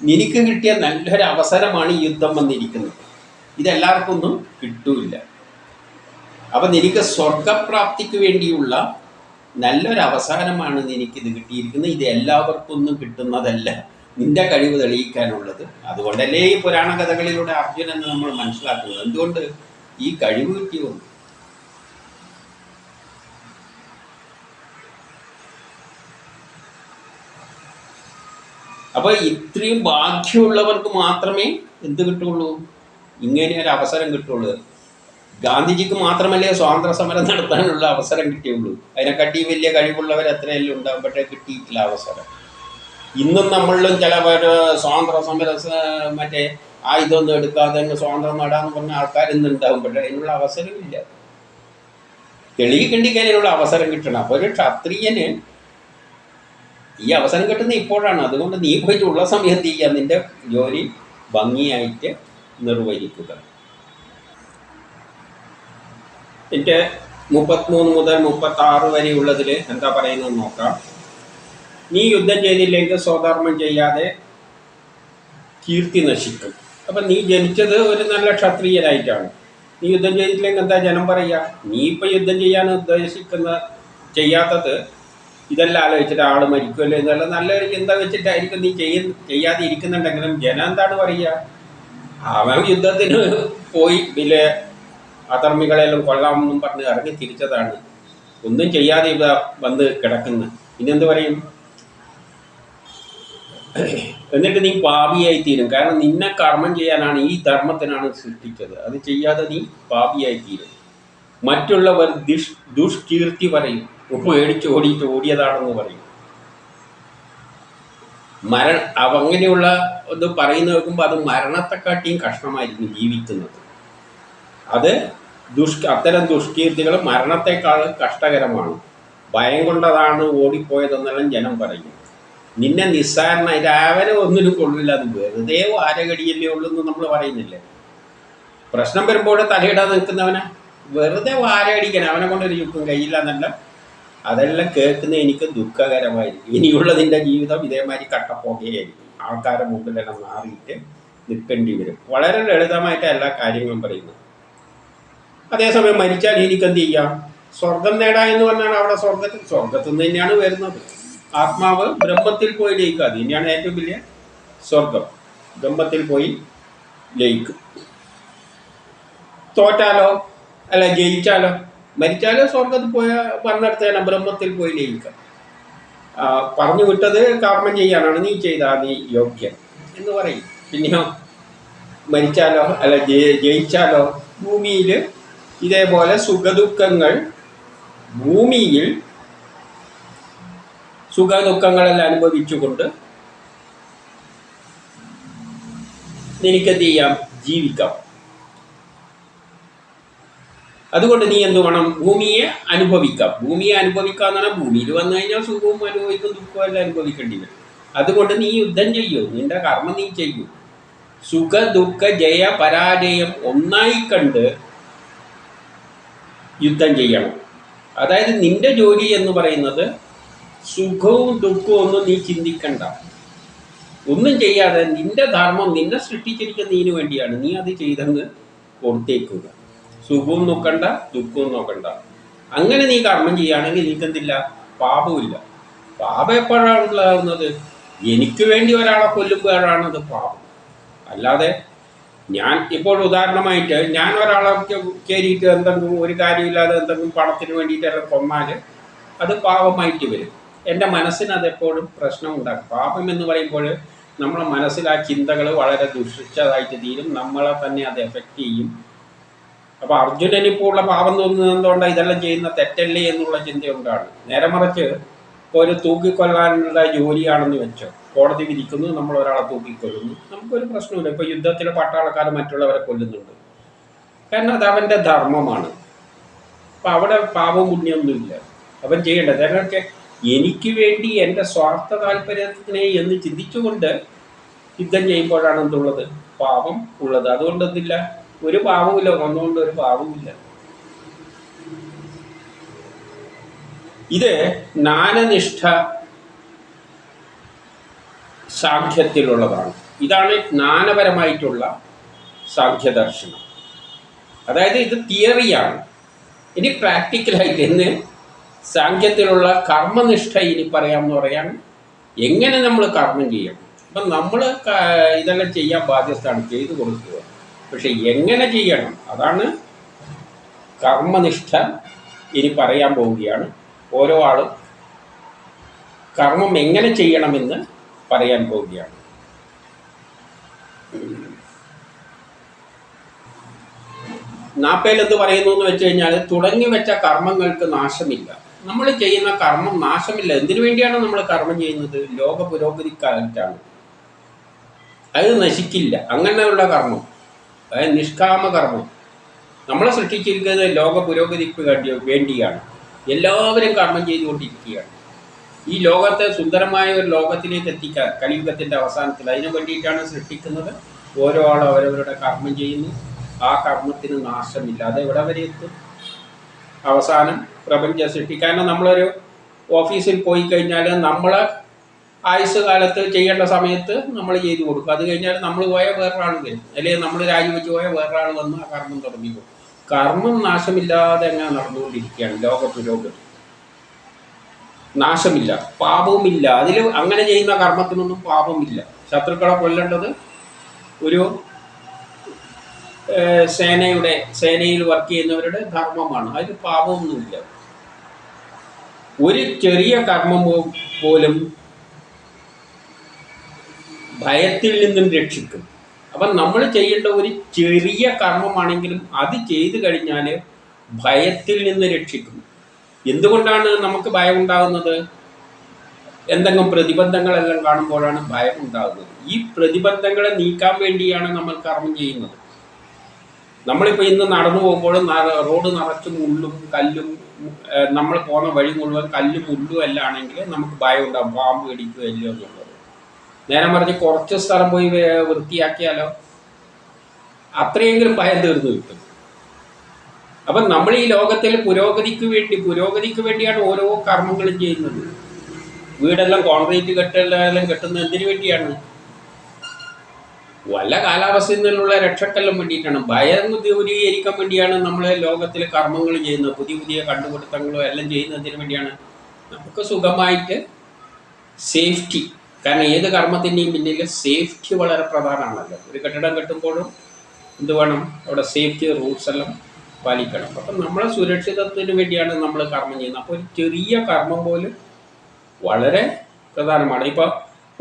നിനക്ക് കിട്ടിയ നല്ലൊരു അവസരമാണ് ഈ യുദ്ധം വന്നിരിക്കുന്നത്. ഇതെല്ലാവർക്കും ഒന്നും കിട്ടൂല. അപ്പൊ നിനക്ക് സ്വർഗപ്രാപ്തിക്ക് വേണ്ടിയുള്ള നല്ലൊരു അവസാനമാണ് നിനക്കിത് കിട്ടിയിരിക്കുന്നത്. ഇത് എല്ലാവർക്കും ഒന്നും കിട്ടുന്നതല്ല, നിന്റെ കഴിവ് തെളിയിക്കാനുള്ളത്. അതുകൊണ്ടല്ലേ ഈ പുരാണ കഥകളിലൂടെ അർജുനൻ നമ്മൾ മനസ്സിലാക്കുന്നത്. എന്തുകൊണ്ട്? ഈ കഴിവ് കിട്ടിയുണ്ട്. അപ്പോൾ ഇത്രയും ഭാഗ്യമുള്ളവർക്ക് മാത്രമേ എന്ത് കിട്ടുള്ളൂ? ഇങ്ങനെ ഒരു അവസരം കിട്ടുള്ളൂ. ഗാന്ധിജിക്ക് മാത്രമല്ലേ സ്വാതന്ത്ര്യ സമരം നടത്താനുള്ള അവസരം കിട്ടിയുള്ളൂ. അതിനെക്കാട്ടി വലിയ കഴിവുള്ളവർ എത്രയെല്ലാം ഉണ്ടാവും, പക്ഷേ കിട്ടിയിട്ടില്ല അവസരം. ഇന്നും നമ്മളിലും ചില സ്വാതന്ത്ര്യ സമര മറ്റേ ഇതൊന്നും എടുക്കാതെ സ്വാതന്ത്ര്യം നേടാന്ന് പറഞ്ഞ ആൾക്കാരിന്നുണ്ടാവും, പക്ഷേ അതിനുള്ള അവസരമില്ല. തെളിയിക്കണ്ടിക്കാനുള്ള അവസരം കിട്ടണം. അപ്പോൾ ഒരു ക്ഷത്രിയന് ഈ അവസരം കിട്ടുന്ന ഇപ്പോഴാണ്. അതുകൊണ്ട് നീ പോയിട്ട് ഉള്ള സമയത്ത് ചെയ്യാൻ നിൻ്റെ ജോലി ഭംഗിയായിട്ട് നിർവഹിക്കുക. എൻ്റെ 33 മുതൽ 36 വരെയുള്ളതിൽ എന്താ പറയുന്നത് നോക്കാം. നീ യുദ്ധം ചെയ്തില്ലെങ്കിൽ സ്വധർമ്മം ചെയ്യാതെ കീർത്തി നശിക്കും. അപ്പം നീ ജനിച്ചത് ഒരു നല്ല ക്ഷത്രിയനായിട്ടാണ്. നീ യുദ്ധം ചെയ്തിട്ടില്ലെങ്കിൽ എന്താ ജനം പറയുക? നീ ഇപ്പം യുദ്ധം ചെയ്യാൻ ചെയ്യാത്തത് ഇതെല്ലാം ആലോചിച്ചിട്ട് ആൾ മരിക്കുമല്ലോ എന്നുള്ള നല്ലൊരു ചിന്ത വെച്ചിട്ടായിരിക്കും നീ ചെയ്യാതെ ഇരിക്കുന്നുണ്ടെങ്കിലും ജനം എന്താണ് പറയുക? അവൻ യുദ്ധത്തിന് പോയി വലിയ അധർമ്മികളെല്ലാം കൊള്ളാമെന്നും പറഞ്ഞ് ഇറങ്ങി തിരിച്ചതാണ്. ഒന്നും ചെയ്യാതെ ഇവ വന്ന് കിടക്കുന്നു. ഇനിയെന്ത് പറയും? എന്നിട്ട് നീ പാപിയായി തീരും. കാരണം നിന്നെ കർമ്മം ചെയ്യാനാണ്, ഈ ധർമ്മത്തിനാണ് സൃഷ്ടിച്ചത്. അത് ചെയ്യാതെ നീ പാപിയായി തീരും. മറ്റുള്ളവർ ദുഷ്കീർത്തി പറയും, പേടിച്ച് ഓടിയതാണെന്ന് പറയും. അങ്ങനെയുള്ള ഇത് പറയുന്ന നോക്കുമ്പോൾ അത് മരണത്തെക്കാട്ടിയും കഷ്ടമായിരിക്കും ജീവിക്കുന്നത്. അത് അത്തരം ദുഷ്കീർത്തികൾ മരണത്തെക്കാൾ കഷ്ടകരമാണ്. ഭയം കൊണ്ടതാണ് ഓടിപ്പോയതെന്നെല്ലാം ജനം പറയും. നിന്നെ നിസ്സാരനായി രാവിലെ ഒന്നിനും കൊള്ളില്ല, അത് വെറുതെ വാരകടിയല്ലേ ഉള്ളൂ എന്ന് നമ്മൾ പറയുന്നില്ലേ. പ്രശ്നം വരുമ്പോൾ തലയിടാൻ നിൽക്കുന്നവനെ വെറുതെ വാരകടിക്കാൻ, അവനെ കൊണ്ടൊരു ചുക്കും കഴിയില്ല എന്നല്ല. അതെല്ലാം കേൾക്കുന്ന എനിക്ക് ദുഃഖകരമായിരിക്കും. ഇനിയുള്ളതിൻ്റെ ജീവിതം ഇതേമാതിരി കട്ടപ്പോകയായിരിക്കും. ആൾക്കാരുടെ മുമ്പിലെല്ലാം മാറിയിട്ട് നിൽക്കേണ്ടി വരും. വളരെ ലളിതമായിട്ട് എല്ലാ കാര്യങ്ങളും പറയുന്നു. അതേസമയം മരിച്ചാൽ എനിക്കെന്ത് ചെയ്യാം? സ്വർഗം നേടാ എന്ന് പറഞ്ഞാൽ അവിടെ സ്വർഗത്തിൽ നിന്ന് തന്നെയാണ് വരുന്നത്. ആത്മാവ് ബ്രഹ്മത്തിൽ പോയി ലയിക്കുക. അത് തന്നെയാണ് ഏറ്റവും വലിയ സ്വർഗം. ബ്രഹ്മത്തിൽ പോയി ലയിക്കും. തോറ്റാലോ അല്ല ജയിച്ചാലോ? മരിച്ചാലോ സ്വർഗത്തിൽ പോയ പറഞ്ഞിടത്ത് തന്നെ ബ്രഹ്മത്തിൽ പോയി ലയിക്കാം. പറഞ്ഞു വിട്ടത് കർമ്മം ചെയ്യാനാണ്, നീ ചെയ്താൽ നീ യോഗ്യൻ എന്ന് പറയും. പിന്നെയോ മരിച്ചാലോ അല്ല ജയിച്ചാലോ? ഭൂമിയിൽ ഇതേപോലെ സുഖദുഃഖങ്ങൾ, ഭൂമിയിൽ സുഖദുഃഖങ്ങളെല്ലാം അനുഭവിച്ചുകൊണ്ട് നിനക്കെന്ത് ചെയ്യാം? ജീവിക്കാം. അതുകൊണ്ട് നീ എന്ത് വേണം? ഭൂമിയെ അനുഭവിക്കാം. ഭൂമിയെ അനുഭവിക്കുക എന്ന് പറഞ്ഞാൽ ഭൂമിയിൽ വന്നു കഴിഞ്ഞാൽ സുഖവും അനുഭവിക്കും, ദുഃഖവും എല്ലാം അനുഭവിക്കേണ്ടി വരും. അതുകൊണ്ട് നീ യുദ്ധം ചെയ്യൂ, നിന്റെ കർമ്മം നീ ചെയ്യൂ. സുഖ ദുഃഖ ജയ പരാജയം ഒന്നായി കണ്ട് യുദ്ധം ചെയ്യണം. അതായത് നിന്റെ ജോലി എന്ന് പറയുന്നത് സുഖവും ദുഃഖവും ഒന്നും നീ ചിന്തിക്കണ്ട. ഒന്നും ചെയ്യാതെ നിന്റെ ധർമ്മം, നിന്നെ സൃഷ്ടിച്ചിരിക്കുന്ന നീന് വേണ്ടിയാണ്, നീ അത് ചെയ്തങ്ങ് കൊടുത്തേക്കുക. സുഖവും നോക്കണ്ട, ദുഃഖവും നോക്കണ്ട. അങ്ങനെ നീ കർമ്മം ചെയ്യുകയാണെങ്കിൽ നിനക്കെന്തില്ല? പാപമില്ല. പാപം എപ്പോഴാണ് ഉണ്ടാകുന്നത്? എനിക്ക് വേണ്ടി ഒരാളെ കൊല്ലുമ്പോഴാണത് പാപം. അല്ലാതെ ഞാൻ ഇപ്പോൾ ഉദാഹരണമായിട്ട് ഞാൻ ഒരാളെ കയറിയിട്ട് എന്തെങ്കിലും ഒരു കാര്യമില്ലാതെ എന്തെങ്കിലും പണത്തിന് വേണ്ടിയിട്ടെല്ലാം കൊന്നാൽ അത് പാപമായിട്ട് വരും. എൻ്റെ മനസ്സിന് അതെപ്പോഴും പ്രശ്നം ഉണ്ടാക്കും. പാപം എന്ന് പറയുമ്പോൾ നമ്മളെ മനസ്സിൽ ആ ചിന്തകൾ വളരെ ദുഷിച്ചതായിട്ട് തീരും, നമ്മളെ തന്നെ അത് എഫക്റ്റ് ചെയ്യും. അപ്പോൾ അർജുനനിപ്പോൾ ഉള്ള പാപം തോന്നുന്നത് എന്തുകൊണ്ടാണ്? ഇതെല്ലാം ചെയ്യുന്ന തെറ്റല്ലേ എന്നുള്ള ചിന്തയുണ്ടാണ്. നേരെ മറിച്ച് ഇപ്പോൾ ഒരു തൂക്കിക്കൊല്ലാനുള്ള ജോലിയാണെന്ന് വെച്ചോ, കോടതി വിധിക്കുന്നു, നമ്മൾ ഒരാളെ തൂക്കിക്കൊല്ലുന്നു, നമുക്കൊരു പ്രശ്നമില്ല. ഇപ്പോൾ യുദ്ധത്തിൽ പട്ടാളക്കാർ മറ്റുള്ളവരെ കൊല്ലുന്നുണ്ട്, കാരണം അത് അവൻ്റെ ധർമ്മമാണ്. അപ്പം അവിടെ പാപവും പുണ്യമൊന്നുമില്ല അവൻ ചെയ്യേണ്ടത്. കാരണം എനിക്ക് വേണ്ടി എൻ്റെ സ്വാർത്ഥ താല്പര്യത്തിനെ എന്ന് ചിന്തിച്ചുകൊണ്ട് യുദ്ധം ചെയ്യുമ്പോഴാണ് എന്തുള്ളത്? പാപം ഉള്ളത്. അതുകൊണ്ട് എന്തില്ല? ഒരു പാവമില്ല, ഒന്നുകൊണ്ട് ഒരു പാവമില്ല. ഇത് ജ്ഞാനനിഷ്ഠ സാഖ്യത്തിലുള്ളതാണ്. ഇതാണ് ജ്ഞാനപരമായിട്ടുള്ള സാഖ്യദർശനം. അതായത് ഇത് തിയറിയാണ്. ഇനി പ്രാക്ടിക്കലായിട്ട് ഇന്ന് സാഖ്യത്തിലുള്ള കർമ്മനിഷ്ഠ ഇനി പറയാമെന്ന് പറയാൻ എങ്ങനെ നമ്മൾ കർമ്മം ചെയ്യണം. അപ്പം നമ്മൾ ഇതെല്ലാം ചെയ്യാൻ ബാധ്യസ്ഥമാണ്, ചെയ്തു കൊടുക്കുക. പക്ഷെ എങ്ങനെ ചെയ്യണം, അതാണ് കർമ്മനിഷ്ഠ ഇനി പറയാൻ പോവുകയാണ്. ഓരോ ആളും കർമ്മം എങ്ങനെ ചെയ്യണമെന്ന് പറയാൻ പോവുകയാണ്. നാപ്പേൽ എന്ത് പറയുന്നു എന്ന് വെച്ച് കഴിഞ്ഞാൽ, തുടങ്ങി വെച്ച കർമ്മങ്ങൾക്ക് നാശമില്ല. നമ്മൾ ചെയ്യുന്ന കർമ്മം നാശമില്ല. എന്തിനു വേണ്ടിയാണ് നമ്മൾ കർമ്മം ചെയ്യുന്നത്? ലോക പുരോഗതിക്കായിട്ടാണ്. അത് നശിക്കില്ല. അങ്ങനെയുള്ള കർമ്മം, അതായത് നിഷ്കാമ കർമ്മം, നമ്മളെ സൃഷ്ടിച്ചിരിക്കുന്നത് ലോക പുരോഗതിക്ക് വേണ്ടിയാണ്. എല്ലാവരും കർമ്മം ചെയ്തുകൊണ്ടിരിക്കുകയാണ്. ഈ ലോകത്തെ സുന്ദരമായ ഒരു ലോകത്തിലേക്ക് എത്തിക്കാൻ കലിയുഗത്തിൻ്റെ അവസാനത്തിൽ അതിനു വേണ്ടിയിട്ടാണ് സൃഷ്ടിക്കുന്നത്. ഓരോ ആളും അവരവരുടെ കർമ്മം ചെയ്യുന്നു. ആ കർമ്മത്തിന് നാശമില്ല. അത് എവിടെ വരെ എത്തും? അവസാനം പ്രപഞ്ച സൃഷ്ടി. കാരണം നമ്മളൊരു ഓഫീസിൽ പോയി കഴിഞ്ഞാൽ നമ്മളെ ആയുസ് കാലത്ത് ചെയ്യേണ്ട സമയത്ത് നമ്മൾ ചെയ്തു കൊടുക്കും. അത് കഴിഞ്ഞാൽ നമ്മൾ പോയാൽ വേറൊരാൾ വരും, അല്ലെങ്കിൽ നമ്മൾ രാജിവെച്ച് പോയാൽ വേറൊരാൾ വന്ന് ആ കർമ്മം തുടങ്ങി പോകും. കർമ്മം നാശമില്ലാതെ എങ്ങനെ നടന്നുകൊണ്ടിരിക്കുകയാണ് ലോക പുരോഗതി. നാശമില്ല, പാപവുമില്ല. അതിൽ അങ്ങനെ ചെയ്യുന്ന കർമ്മത്തിനൊന്നും പാപമില്ല. ശത്രുക്കളെ കൊല്ലേണ്ടത് ഒരു സേനയിൽ വർക്ക് ചെയ്യുന്നവരുടെ ധർമ്മമാണ്. അതിൽ പാപമൊന്നുമില്ല. ഒരു ചെറിയ കർമ്മം പോലും ഭയത്തിൽ നിന്നും രക്ഷിക്കും. അപ്പം നമ്മൾ ചെയ്യേണ്ട ഒരു ചെറിയ കർമ്മമാണെങ്കിലും അത് ചെയ്തു കഴിഞ്ഞാൽ ഭയത്തിൽ നിന്ന് രക്ഷിക്കും. എന്തുകൊണ്ടാണ് നമുക്ക് ഭയം ഉണ്ടാകുന്നത്? എന്തെങ്കിലും പ്രതിബന്ധങ്ങളെല്ലാം കാണുമ്പോഴാണ് ഭയം ഉണ്ടാകുന്നത്. ഈ പ്രതിബന്ധങ്ങളെ നീക്കാൻ വേണ്ടിയാണ് നമ്മൾ കർമ്മം ചെയ്യുന്നത്. നമ്മളിപ്പോൾ ഇന്ന് നടന്നു പോകുമ്പോഴും റോഡ് നിറച്ചും മുള്ളും കല്ലും, നമ്മൾ പോകുന്ന വഴി മുഴുവൻ കല്ലും മുള്ളും എല്ലാം ആണെങ്കിൽ നമുക്ക് ഭയം ഉണ്ടാകും, പാമ്പ് കടിക്കുകയല്ലോ എന്നുള്ളത്. നേരെ മറിച്ച് കുറച്ച് സ്ഥലം പോയി വൃത്തിയാക്കിയാലോ അത്രയെങ്കിലും ഭയം തീർന്നു കിട്ടും. അപ്പം നമ്മൾ ഈ ലോകത്തിൽ പുരോഗതിക്ക് വേണ്ടിയാണ് ഓരോ കർമ്മങ്ങളും ചെയ്യുന്നത്. വീടെല്ലാം കോൺക്രീറ്റ് കെട്ടെല്ലാം കെട്ടുന്നത് എന്തിനു വേണ്ടിയാണ്? വല്ല കാലാവസ്ഥയിൽ നിന്നുള്ള രക്ഷക്കെല്ലാം വേണ്ടിയിട്ടാണ്. ഭയം ദൂരീകരിക്കാൻ വേണ്ടിയാണ് നമ്മൾ ലോകത്തിൽ കർമ്മങ്ങൾ ചെയ്യുന്നത്. പുതിയ കണ്ടുപിടുത്തങ്ങളും എല്ലാം ചെയ്യുന്നതിന് വേണ്ടിയാണ്. നമുക്ക് സുഖമായിട്ട് സേഫ്റ്റി. കാരണം ഏത് കർമ്മത്തിൻ്റെയും പിന്നിൽ സേഫ്റ്റി വളരെ പ്രധാനമാണല്ലോ. ഒരു കെട്ടിടം കെട്ടുമ്പോഴും എന്ത് വേണം? അവിടെ സേഫ്റ്റി റൂൾസ് എല്ലാം പാലിക്കണം. അപ്പം നമ്മളെ സുരക്ഷിതത്വത്തിന് വേണ്ടിയാണ് നമ്മൾ കർമ്മം ചെയ്യുന്നത്. അപ്പോൾ ഒരു ചെറിയ കർമ്മം പോലും വളരെ പ്രധാനമാണ്. ഇപ്പോൾ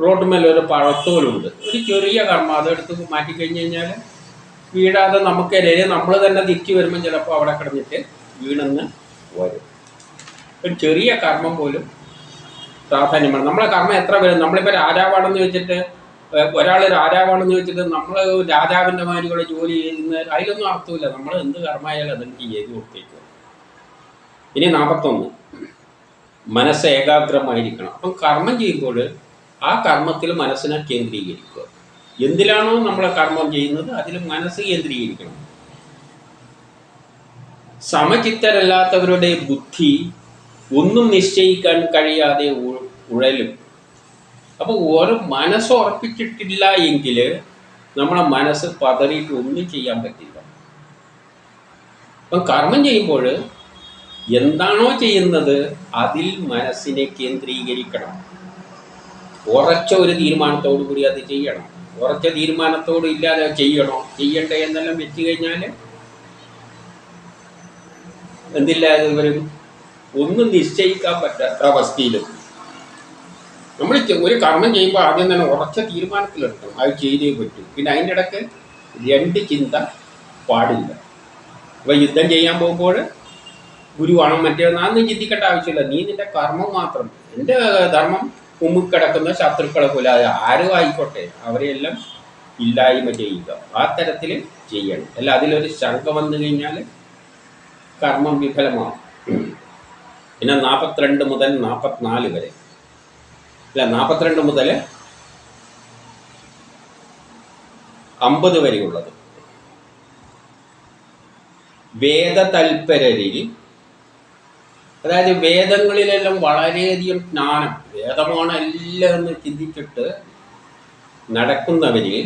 റോഡുമേൽ ഒരു പഴത്തോലുണ്ട്, ഒരു ചെറിയ കർമ്മം അതെടുത്ത് മാറ്റിക്കഴിഞ്ഞ് കഴിഞ്ഞാൽ വീഴാതെ നമുക്കറിയാം, നമ്മൾ തന്നെ തിരിച്ചു വരുമ്പോൾ ചിലപ്പോൾ അവിടെ കിടന്നിട്ട് വീണെന്ന് വരും. ഒരു ചെറിയ കർമ്മം പോലും പ്രാധാന്യമാണ്. നമ്മളെ കർമ്മം എത്ര വരും? നമ്മളിപ്പോൾ രാജാവാണെന്ന് വെച്ചിട്ട് ഒരാൾ രാജാവാണെന്ന് വെച്ചിട്ട് നമ്മൾ രാജാവിൻ്റെ മാതിരിയുള്ള ജോലി ചെയ്യുന്ന അതിലൊന്നും അർത്ഥമില്ല. നമ്മൾ എന്ത് കർമ്മമായാലും അതെനിക്ക് ചെയ്ത് കൊടുത്തേക്കും. ഇനി 41, മനസ്സ് ഏകാഗ്രമായിരിക്കണം. അപ്പം കർമ്മം ചെയ്യുമ്പോൾ ആ കർമ്മത്തിൽ മനസ്സിനെ കേന്ദ്രീകരിക്കുക. എന്തിലാണോ നമ്മളെ കർമ്മം ചെയ്യുന്നത് അതിൽ മനസ്സ് കേന്ദ്രീകരിക്കണം. സമചിത്തരല്ലാത്തവരുടെ ബുദ്ധി ഒന്നും നിശ്ചയിക്കാൻ കഴിയാതെ ഉഴലും. അപ്പോൾ ഓരോ മനസ്സ് ഉറപ്പിച്ചിട്ടില്ല എങ്കിൽ നമ്മളെ മനസ്സ് പതറിയിട്ട് ഒന്നും ചെയ്യാൻ പറ്റില്ല. അപ്പം കർമ്മം ചെയ്യുമ്പോൾ എന്താണോ ചെയ്യുന്നത് അതിൽ മനസ്സിനെ കേന്ദ്രീകരിക്കണം. ഉറച്ച ഒരു തീരുമാനത്തോടു കൂടി അത് ചെയ്യണം. ഉറച്ച തീരുമാനത്തോട് ഇല്ലാതെ ചെയ്യണ്ടേ എന്നെല്ലാം വെച്ച് കഴിഞ്ഞാൽ എന്തില്ലാതെ വരും? ഒന്നും നിശ്ചയിക്കാൻ പറ്റാത്ത അവസ്ഥയിലും. നമ്മൾ ഒരു കർമ്മം ചെയ്യുമ്പോൾ ആദ്യം തന്നെ ഉറച്ച തീരുമാനത്തിലെടുക്കണം, അത് ചെയ്തേ പറ്റൂ. പിന്നെ അതിൻ്റെ ഇടയ്ക്ക് രണ്ട് ചിന്ത പാടില്ല. അപ്പോൾ യുദ്ധം ചെയ്യാൻ പോകുമ്പോൾ ഗുരുവാണോ മറ്റേതൊന്നും ചിന്തിക്കേണ്ട ആവശ്യമില്ല. നീ നിൻ്റെ കർമ്മം മാത്രം, എൻ്റെ ധർമ്മം മുമ്പിൽ കിടക്കുന്ന ശത്രുക്കളെ പോലെ ആരും ആയിക്കോട്ടെ അവരെയെല്ലാം ഇല്ലായ്മ ചെയ്യുക. ആ തരത്തിൽ ചെയ്യണം. അല്ല അതിലൊരു ശങ്ക വന്നു കഴിഞ്ഞാൽ കർമ്മം വിഫലമാവും. പിന്നെ 42 മുതൽ 44 വരെ, അല്ല 42 മുതൽ 50 വരെയുള്ളത് വേദതൽപരരിൽ, അതായത് വേദങ്ങളിലെല്ലാം വളരെയധികം ജ്ഞാനം, വേദമാണ് എല്ലാം എന്ന് ചിന്തിച്ചിട്ട് നടക്കുന്നവരിൽ,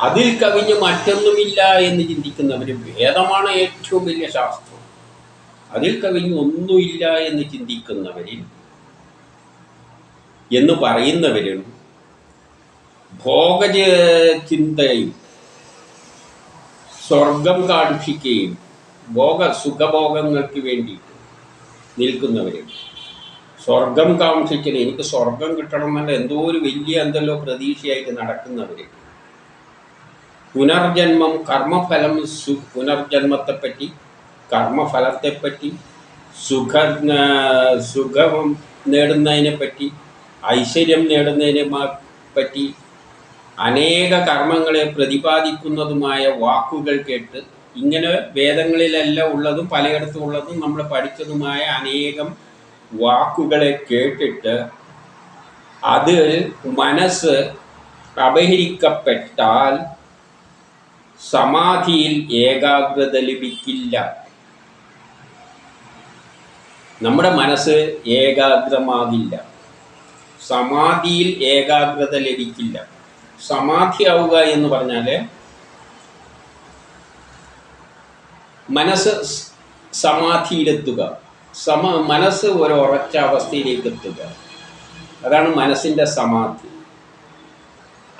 അതിൽ കവിഞ്ഞ് മറ്റൊന്നുമില്ല എന്ന് ചിന്തിക്കുന്നവർ, വേദമാണ് ഏറ്റവും വലിയ ശാസ്ത്രം, അതിൽ കവിഞ്ഞ് ഒന്നുമില്ല എന്ന് ചിന്തിക്കുന്നവരിൽ എന്ന് പറയുന്നവരും ഭോഗചിന്തയും സ്വർഗം കാക്ഷിക്കുകയും സുഖഭോഗങ്ങൾക്ക് വേണ്ടി നിൽക്കുന്നവരും, സ്വർഗം കാക്ഷിക്കൽ, എനിക്ക് സ്വർഗം കിട്ടണം എന്നല്ല എന്തോ ഒരു വലിയ എന്തല്ലോ പ്രതീക്ഷയായിട്ട് നടക്കുന്നവർ, പുനർജന്മം, കർമ്മഫലം, പുനർജന്മത്തെപ്പറ്റി, കർമ്മഫലത്തെപ്പറ്റി, സുഖം നേടുന്നതിനെപ്പറ്റി, ഐശ്വര്യം നേടുന്നതിനെ പറ്റി അനേക കർമ്മങ്ങളെ പ്രതിപാദിക്കുന്നതുമായ വാക്കുകൾ കേട്ട്, ഇങ്ങനെ വേദങ്ങളിലെല്ലാം ഉള്ളതും പലയിടത്തും ഉള്ളതും നമ്മൾ പഠിച്ചതുമായ അനേകം വാക്കുകളെ കേട്ടിട്ട് അതിൽ മനസ്സ് അപഹരിക്കപ്പെട്ടാൽ സമാധിയിൽ ഏകാഗ്രത ലഭിക്കില്ല. നമ്മുടെ മനസ്സ് ഏകാഗ്രമാകില്ല, സമാധിയിൽ ഏകാഗ്രത ലഭിക്കില്ല. സമാധിയാവുക എന്ന് പറഞ്ഞാൽ മനസ്സ് സമാധിയിലെത്തുക, മനസ്സ് ഒരു ഉറച്ച അവസ്ഥയിലേക്ക് എത്തുക, അതാണ് മനസ്സിൻ്റെ സമാധി.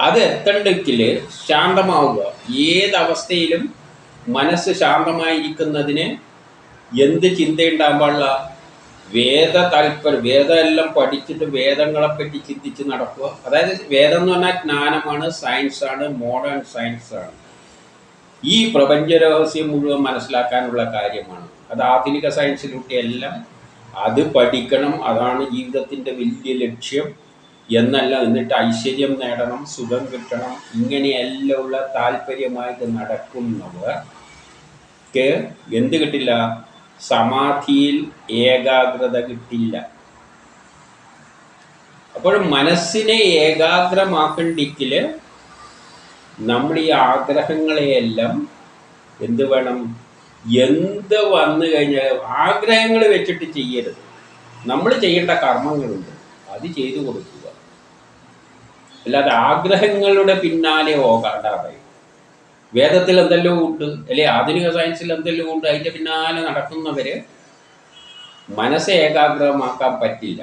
അത് എത്തണ്ടെങ്കിൽ ശാന്തമാവുക. ഏതവസ്ഥയിലും മനസ്സ് ശാന്തമായിരിക്കുന്നതിന് എന്ത് ചിന്തയുണ്ടാകാൻ പാടില്ല? വേദം എല്ലാം പഠിച്ചിട്ട് വേദങ്ങളെപ്പറ്റി ചിന്തിച്ച് നടക്കുക. അതായത് വേദം എന്ന് പറഞ്ഞാൽ ജ്ഞാനമാണ്, സയൻസാണ്, മോഡേൺ സയൻസാണ്. ഈ പ്രപഞ്ച രഹസ്യം മുഴുവൻ മനസ്സിലാക്കാനുള്ള കാര്യമാണ്. അത് ആധുനിക സയൻസിലൂടെയെല്ലാം അത് പഠിക്കണം. അതാണ് ജീവിതത്തിൻ്റെ വലിയ ലക്ഷ്യം എന്നല്ല. എന്നിട്ട് ഐശ്വര്യം നേടണം, സുഖം കിട്ടണം, ഇങ്ങനെയെല്ലാം ഉള്ള താല്പര്യമായിട്ട് നടക്കുന്നവർക്ക് എന്ത് കിട്ടില്ല? സമാധിയിൽ ഏകാഗ്രത കിട്ടില്ല. അപ്പോൾ മനസ്സിനെ ഏകാഗ്രമാക്കണ്ടെങ്കിൽ നമ്മൾ ഈ ആഗ്രഹങ്ങളെയെല്ലാം എന്ത് വേണം? എന്ത് വന്നു കഴിഞ്ഞാൽ ആഗ്രഹങ്ങൾ വെച്ചിട്ട് ചെയ്യരുത്. നമ്മൾ ചെയ്യേണ്ട കർമ്മങ്ങളുണ്ട്, അത് ചെയ്തു കൊടുക്കുക. അല്ലാതെ ആഗ്രഹങ്ങളുടെ പിന്നാലെ പോകാണ്ടാതെ. വേദത്തിൽ എന്തെല്ലാം ഉണ്ട്, അല്ലെ ആധുനിക സയൻസിൽ എന്തെല്ലാം ഉണ്ട്, അതിൻ്റെ പിന്നാലെ നടക്കുന്നവര് മനസ്സ് ഏകാഗ്രമാക്കാൻ പറ്റില്ല.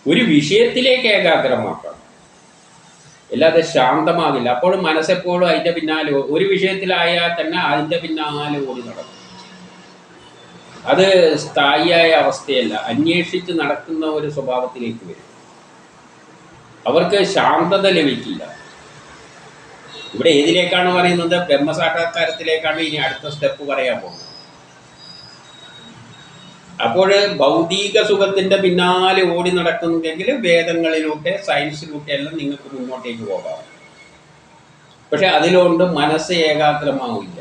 ഒരു വിഷയത്തിലേക്ക് ഏകാഗ്രമാക്കണം, അല്ലാതെ ശാന്തമാകില്ല. അപ്പോൾ മനസ്സെപ്പോഴും അതിൻ്റെ പിന്നാലെ, ഒരു വിഷയത്തിലായാൽ തന്നെ അതിൻ്റെ പിന്നാലെ ഓടി നടക്കും. അത് സ്ഥായിയായ അവസ്ഥയല്ല, അന്വേഷിച്ച് നടക്കുന്ന ഒരു സ്വഭാവത്തിലേക്ക് വരും. അവർക്ക് ശാന്തത ലഭിക്കില്ല. ഇവിടെ ഏതിലേക്കാണ് പറയുന്നത്? ബ്രഹ്മസാക്ഷാത്കാരത്തിലേക്കാണ് ഇനി അടുത്ത സ്റ്റെപ്പ് പറയാൻ പോകുന്നത്. അപ്പോൾ ഭൗതിക സുഖത്തിൻ്റെ പിന്നാലെ ഓടി നടക്കുന്നെങ്കിൽ വേദങ്ങളിലൂടെ സയൻസിലൂടെ എല്ലാം നിങ്ങൾക്ക് മുന്നോട്ടേക്ക് പോകാം. പക്ഷെ അതിലുകൊണ്ട് മനസ്സ് ഏകാഗ്രമാവില്ല,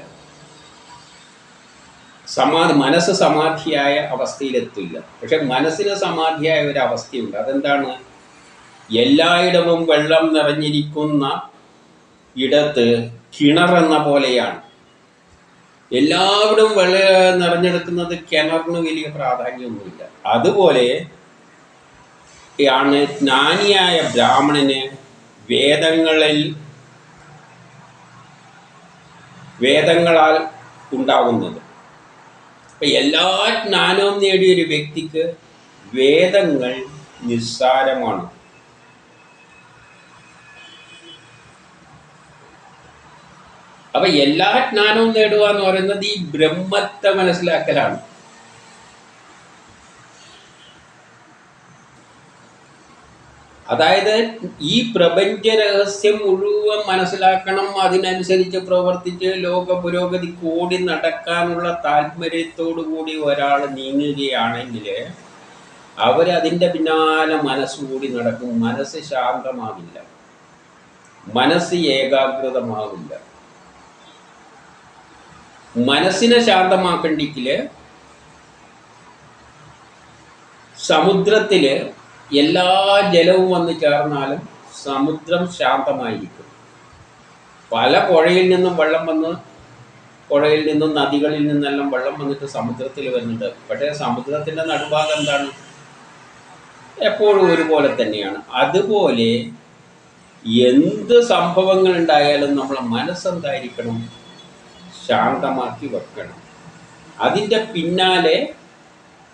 മനസ്സ് സമാധിയായ അവസ്ഥയിലെത്തില്ല. പക്ഷെ മനസ്സിന് സമാധിയായ ഒരു അവസ്ഥയുണ്ട്. അതെന്താണ്? എല്ലായിടവും വെള്ളം നിറഞ്ഞിരിക്കുന്ന ഇടത്ത് കിണറെന്ന പോലെയാണ്. എല്ലാവരും വെള്ളം നിറഞ്ഞെടുക്കുന്നത് കിണറിന് വലിയ പ്രാധാന്യമൊന്നുമില്ല. അതുപോലെ ആണ് ജ്ഞാനിയായ ബ്രാഹ്മണന് വേദങ്ങളാൽ ഉണ്ടാകുന്നത്. അപ്പം എല്ലാ ജ്ഞാനവും നേടിയൊരു വ്യക്തിക്ക് വേദങ്ങൾ നിസ്സാരമാണ്. അപ്പൊ എല്ലാ ജ്ഞാനവും നേടുക എന്ന് പറയുന്നത് ഈ ബ്രഹ്മത്തെ മനസ്സിലാക്കലാണ്. അതായത് ഈ പ്രപഞ്ച രഹസ്യം മുഴുവൻ മനസ്സിലാക്കണം, അതിനനുസരിച്ച് പ്രവർത്തിച്ച് ലോക പുരോഗതിക്ക് ഓടി നടക്കാനുള്ള താല്പര്യത്തോടു കൂടി ഒരാൾ നീങ്ങുകയാണെങ്കിൽ അവരതിൻ്റെ പിന്നാലെ മനസ്സുകൂടി നടക്കും. മനസ്സ് ശാന്തമാകില്ല, മനസ്സ് ഏകാഗ്രതമാകില്ല. മനസ്സിനെ ശാന്തമാക്കണ്ടെങ്കിൽ സമുദ്രത്തിൽ എല്ലാ ജലവും വന്ന് ചേർന്നാലും സമുദ്രം ശാന്തമായിരിക്കും. പല പുഴയിൽ നിന്നും വെള്ളം വന്ന്, പുഴയിൽ നിന്നും നദികളിൽ നിന്നെല്ലാം വെള്ളം വന്നിട്ട് സമുദ്രത്തിൽ വരുന്നുണ്ട്. പക്ഷേ സമുദ്രത്തിൻ്റെ നടുഭാഗം എന്താണ്? എപ്പോഴും ഒരുപോലെ തന്നെയാണ്. അതുപോലെ എന്ത് സംഭവങ്ങൾ ഉണ്ടായാലും നമ്മളെ മനസ്സെന്തായിരിക്കണം? ശാന്തമാക്കി വെക്കണം. അതിൻ്റെ പിന്നാലെ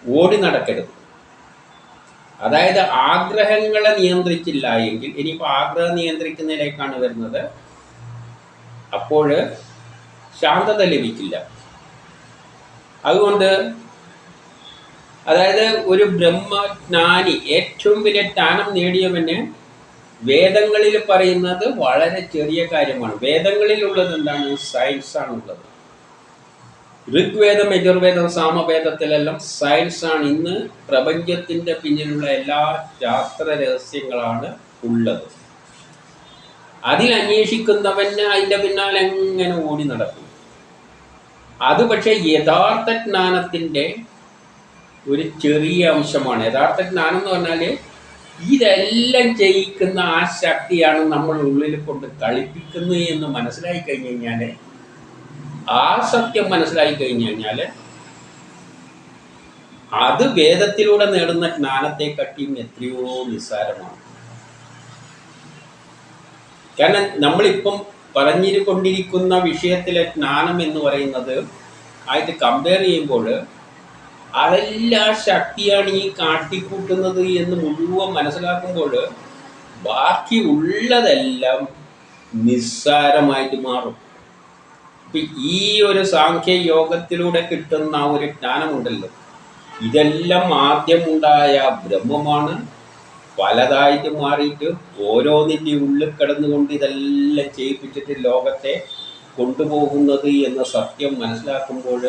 ഓടി നടക്കരുത്. അതായത് ആഗ്രഹങ്ങളെ നിയന്ത്രിച്ചില്ല എങ്കിൽ, ഇനിയിപ്പോൾ ആഗ്രഹം നിയന്ത്രിക്കുന്നതിലേക്കാണ് വരുന്നത്, അപ്പോൾ ശാന്തത ലഭിക്കില്ല. അതുകൊണ്ട് അതായത് ഒരു ബ്രഹ്മജ്ഞാനി, ഏറ്റവും വലിയ ജ്ഞാനം നേടിയവന് വേദങ്ങളിൽ പറയുന്നത് വളരെ ചെറിയ കാര്യമാണ്. വേദങ്ങളിലുള്ളത് എന്താണ്? സയൻസാണുള്ളത്. ഋഗ്വേദം, യജുർവേദം, സാമവേദത്തിലെല്ലാം സയൻസാണ്. ഇന്ന് പ്രപഞ്ചത്തിൻ്റെ പിന്നിലുള്ള എല്ലാ ശാസ്ത്ര രഹസ്യങ്ങളാണ് ഉള്ളത്. അതിലന്വേഷിക്കുന്നവന് അതിൻ്റെ പിന്നാലെ എങ്ങനെ ഓടി നടക്കും. അത് പക്ഷേ യഥാർത്ഥ ജ്ഞാനത്തിൻ്റെ ഒരു ചെറിയ അംശമാണ്. യഥാർത്ഥ ജ്ഞാനം എന്ന് പറഞ്ഞാൽ ഇതെല്ലാം ചെയ്യിക്കുന്ന ആ ശക്തിയാണ് നമ്മൾ ഉള്ളിൽ കൊണ്ട് കളിപ്പിക്കുന്നത് എന്ന് മനസ്സിലായി കഴിഞ്ഞു കഴിഞ്ഞാൽ, ആ സത്യം മനസ്സിലായി കഴിഞ്ഞു കഴിഞ്ഞാൽ അത് വേദത്തിലൂടെ നേടുന്ന ജ്ഞാനത്തെക്കാട്ടിയും എത്രയോ നിസ്സാരമാണ്. കാരണം നമ്മളിപ്പം പറഞ്ഞുകൊണ്ടിരിക്കുന്ന വിഷയത്തിലെ ജ്ഞാനം എന്ന് പറയുന്നത് ആയിട്ട് കമ്പയർ ചെയ്യുമ്പോൾ അതെല്ലാം ശക്തിയാണ് ഈ കാട്ടിക്കൂട്ടുന്നത് എന്ന് മുഴുവൻ മനസ്സിലാക്കുമ്പോൾ ബാക്കി ഉള്ളതെല്ലാം നിസ്സാരമായിട്ട് മാറും. ഇപ്പം ഈ ഒരു സാഖ്യയോഗത്തിലൂടെ കിട്ടുന്ന ഒരു ജ്ഞാനമുണ്ടല്ലോ, ഇതെല്ലാം ആദ്യമുണ്ടായ ബ്രഹ്മമാണ് പലതായിട്ട് മാറിയിട്ട് ഓരോന്നിൻ്റെ ഉള്ളിൽ കിടന്നുകൊണ്ട് ഇതെല്ലാം ചെയ്യിപ്പിച്ചിട്ട് ലോകത്തെ കൊണ്ടുപോകുന്നത് എന്ന സത്യം മനസ്സിലാക്കുമ്പോൾ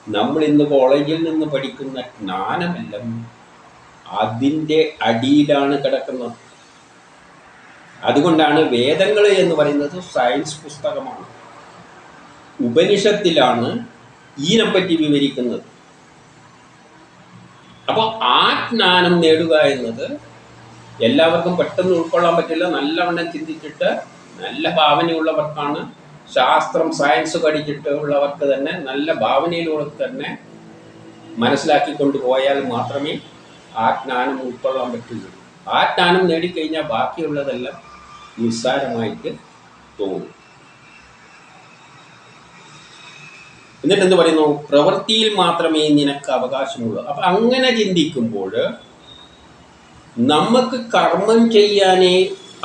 നമ്മൾ ഇന്ന് കോളേജിൽ നിന്ന് പഠിക്കുന്ന ജ്ഞാനമെല്ലാം അതിൻ്റെ അടിയിലാണ് കിടക്കുന്നത്. അതുകൊണ്ടാണ് വേദങ്ങൾ എന്ന് പറയുന്നത് സയൻസ് പുസ്തകമാണ്. ഉപനിഷത്തിലാണ് ഇതിനെപ്പറ്റി വിവരിക്കുന്നത്. അപ്പോൾ ആ ജ്ഞാനം നേടുക എന്നത് എല്ലാവർക്കും പെട്ടെന്ന് ഉൾക്കൊള്ളാൻ പറ്റില്ല. നല്ലവണ്ണം ചിന്തിച്ചിട്ട് നല്ല ഭാവനയുള്ളവർക്കാണ്. ശാസ്ത്രം സയൻസ് പഠിച്ചിട്ട് ഉള്ളവർക്ക് തന്നെ നല്ല ഭാവനയിലൂടെ തന്നെ മനസ്സിലാക്കിക്കൊണ്ട് പോയാൽ മാത്രമേ ആ ജ്ഞാനം ഉൾക്കൊള്ളാൻ പറ്റുള്ളൂ. ആ ജ്ഞാനം നേടിക്കഴിഞ്ഞാൽ ബാക്കിയുള്ളതെല്ലാം നിസ്സാരമായിട്ട് തോന്നും. എന്നിട്ട് എന്ത് പറയുന്നു? പ്രവൃത്തിയിൽ മാത്രമേ നിനക്ക് അവകാശമുള്ളൂ. അപ്പം അങ്ങനെ ചിന്തിക്കുമ്പോൾ നമുക്ക് കർമ്മം ചെയ്യാനേ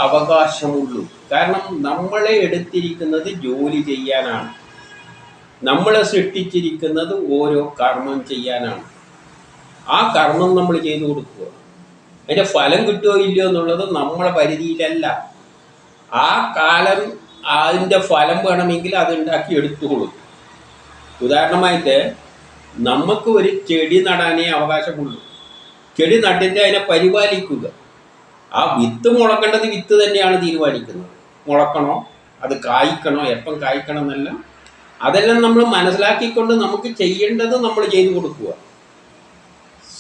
അവകാശമുള്ളൂ. കാരണം നമ്മളെ എടുത്തിരിക്കുന്നത് ജോലി ചെയ്യാനാണ്, നമ്മളെ സൃഷ്ടിച്ചിരിക്കുന്നത് ഓരോ കർമ്മം ചെയ്യാനാണ്. ആ കർമ്മം നമ്മൾ ചെയ്തു കൊടുക്കുക. അതിൻ്റെ ഫലം കിട്ടുമോ ഇല്ലയോ എന്നുള്ളത് നമ്മളെ പരിധിയിലല്ല. ആ കാലം അതിൻ്റെ ഫലം വേണമെങ്കിൽ അതുണ്ടാക്കി എടുത്തുകൊള്ളൂ. ഉദാഹരണമായിട്ട് നമുക്ക് ഒരു ചെടി നടാനേ അവകാശമുള്ളൂ. ചെടി നട്ടിട്ട് അതിനെ പരിപാലിക്കുക. ആ വിത്ത് മുളക്കേണ്ടത് വിത്ത് തന്നെയാണ് തീരുമാനിക്കുന്നത്. മുളക്കണോ, അത് കായ്ക്കണോ, എപ്പം കായ്ക്കണം എന്നെല്ലാം അതെല്ലാം നമ്മൾ മനസ്സിലാക്കിക്കൊണ്ട് നമുക്ക് ചെയ്യേണ്ടത് നമ്മൾ ചെയ്തു കൊടുക്കുക.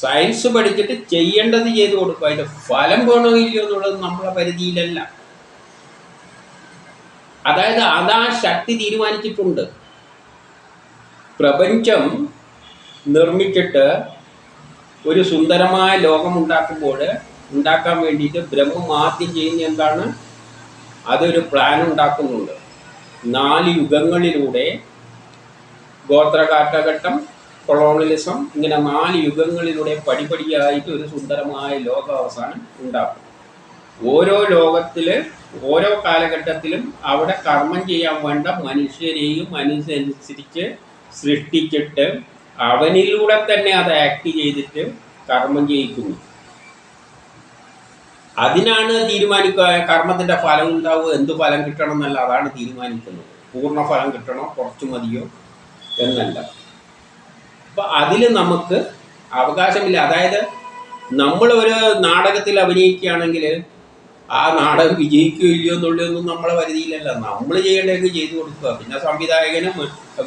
സയൻസ് പഠിച്ചിട്ട് ചെയ്യേണ്ടത് ചെയ്തു കൊടുക്കുക. അതിൻ്റെ ഫലം വേണോ ഇല്ലയോ എന്നുള്ളത് നമ്മളെ പരിധിയിലല്ല. അതായത് അതാ ശക്തി തീരുമാനിച്ചിട്ടുണ്ട്. പ്രപഞ്ചം നിർമ്മിച്ചിട്ട് ഒരു സുന്ദരമായ ലോകമുണ്ടാക്കുമ്പോൾ ഉണ്ടാക്കാൻ വേണ്ടിയിട്ട് ബ്രഹ്മം ആദ്യം ചെയ്യുന്ന എന്താണ്? അതൊരു പ്ലാൻ ഉണ്ടാക്കുന്നുണ്ട്. 4 യുഗങ്ങളിലൂടെ ഗോത്രകാറ്റഘട്ടം, കൊളോണിയലിസം, ഇങ്ങനെ 4 യുഗങ്ങളിലൂടെ പടിപടിയായിട്ട് ഒരു സുന്ദരമായ ലോകാവസാനം ഉണ്ടാക്കും. ഓരോ ലോകത്തിൽ ഓരോ കാലഘട്ടത്തിലും അവിടെ കർമ്മം ചെയ്യാൻ വേണ്ട മനുഷ്യരെയും അനുസരിച്ച് സൃഷ്ടിച്ചിട്ട് അവനിലൂടെ തന്നെ അത് ആക്ട് ചെയ്തിട്ട് കർമ്മം ചെയ്യിക്കുന്നു. അതിനാണ് തീരുമാനിക്കുക. കർമ്മത്തിൻ്റെ ഫലം ഉണ്ടാവുക, എന്ത് ഫലം കിട്ടണം എന്നല്ല, അതാണ് തീരുമാനിക്കുന്നത്. പൂർണ്ണ ഫലം കിട്ടണോ, കുറച്ച് മതിയോ എന്നല്ല. അപ്പം അതിൽ നമുക്ക് അവകാശമില്ല. അതായത് നമ്മളൊരു നാടകത്തിൽ അഭിനയിക്കുകയാണെങ്കിൽ ആ നാടകം വിജയിക്കുകയോ ഇല്ലയോ എന്നുള്ളതൊന്നും നമ്മളെ പരിധിയിലല്ല. നമ്മൾ ചെയ്യേണ്ടതൊക്കെ ചെയ്തു കൊടുക്കുക. പിന്നെ സംവിധായകനും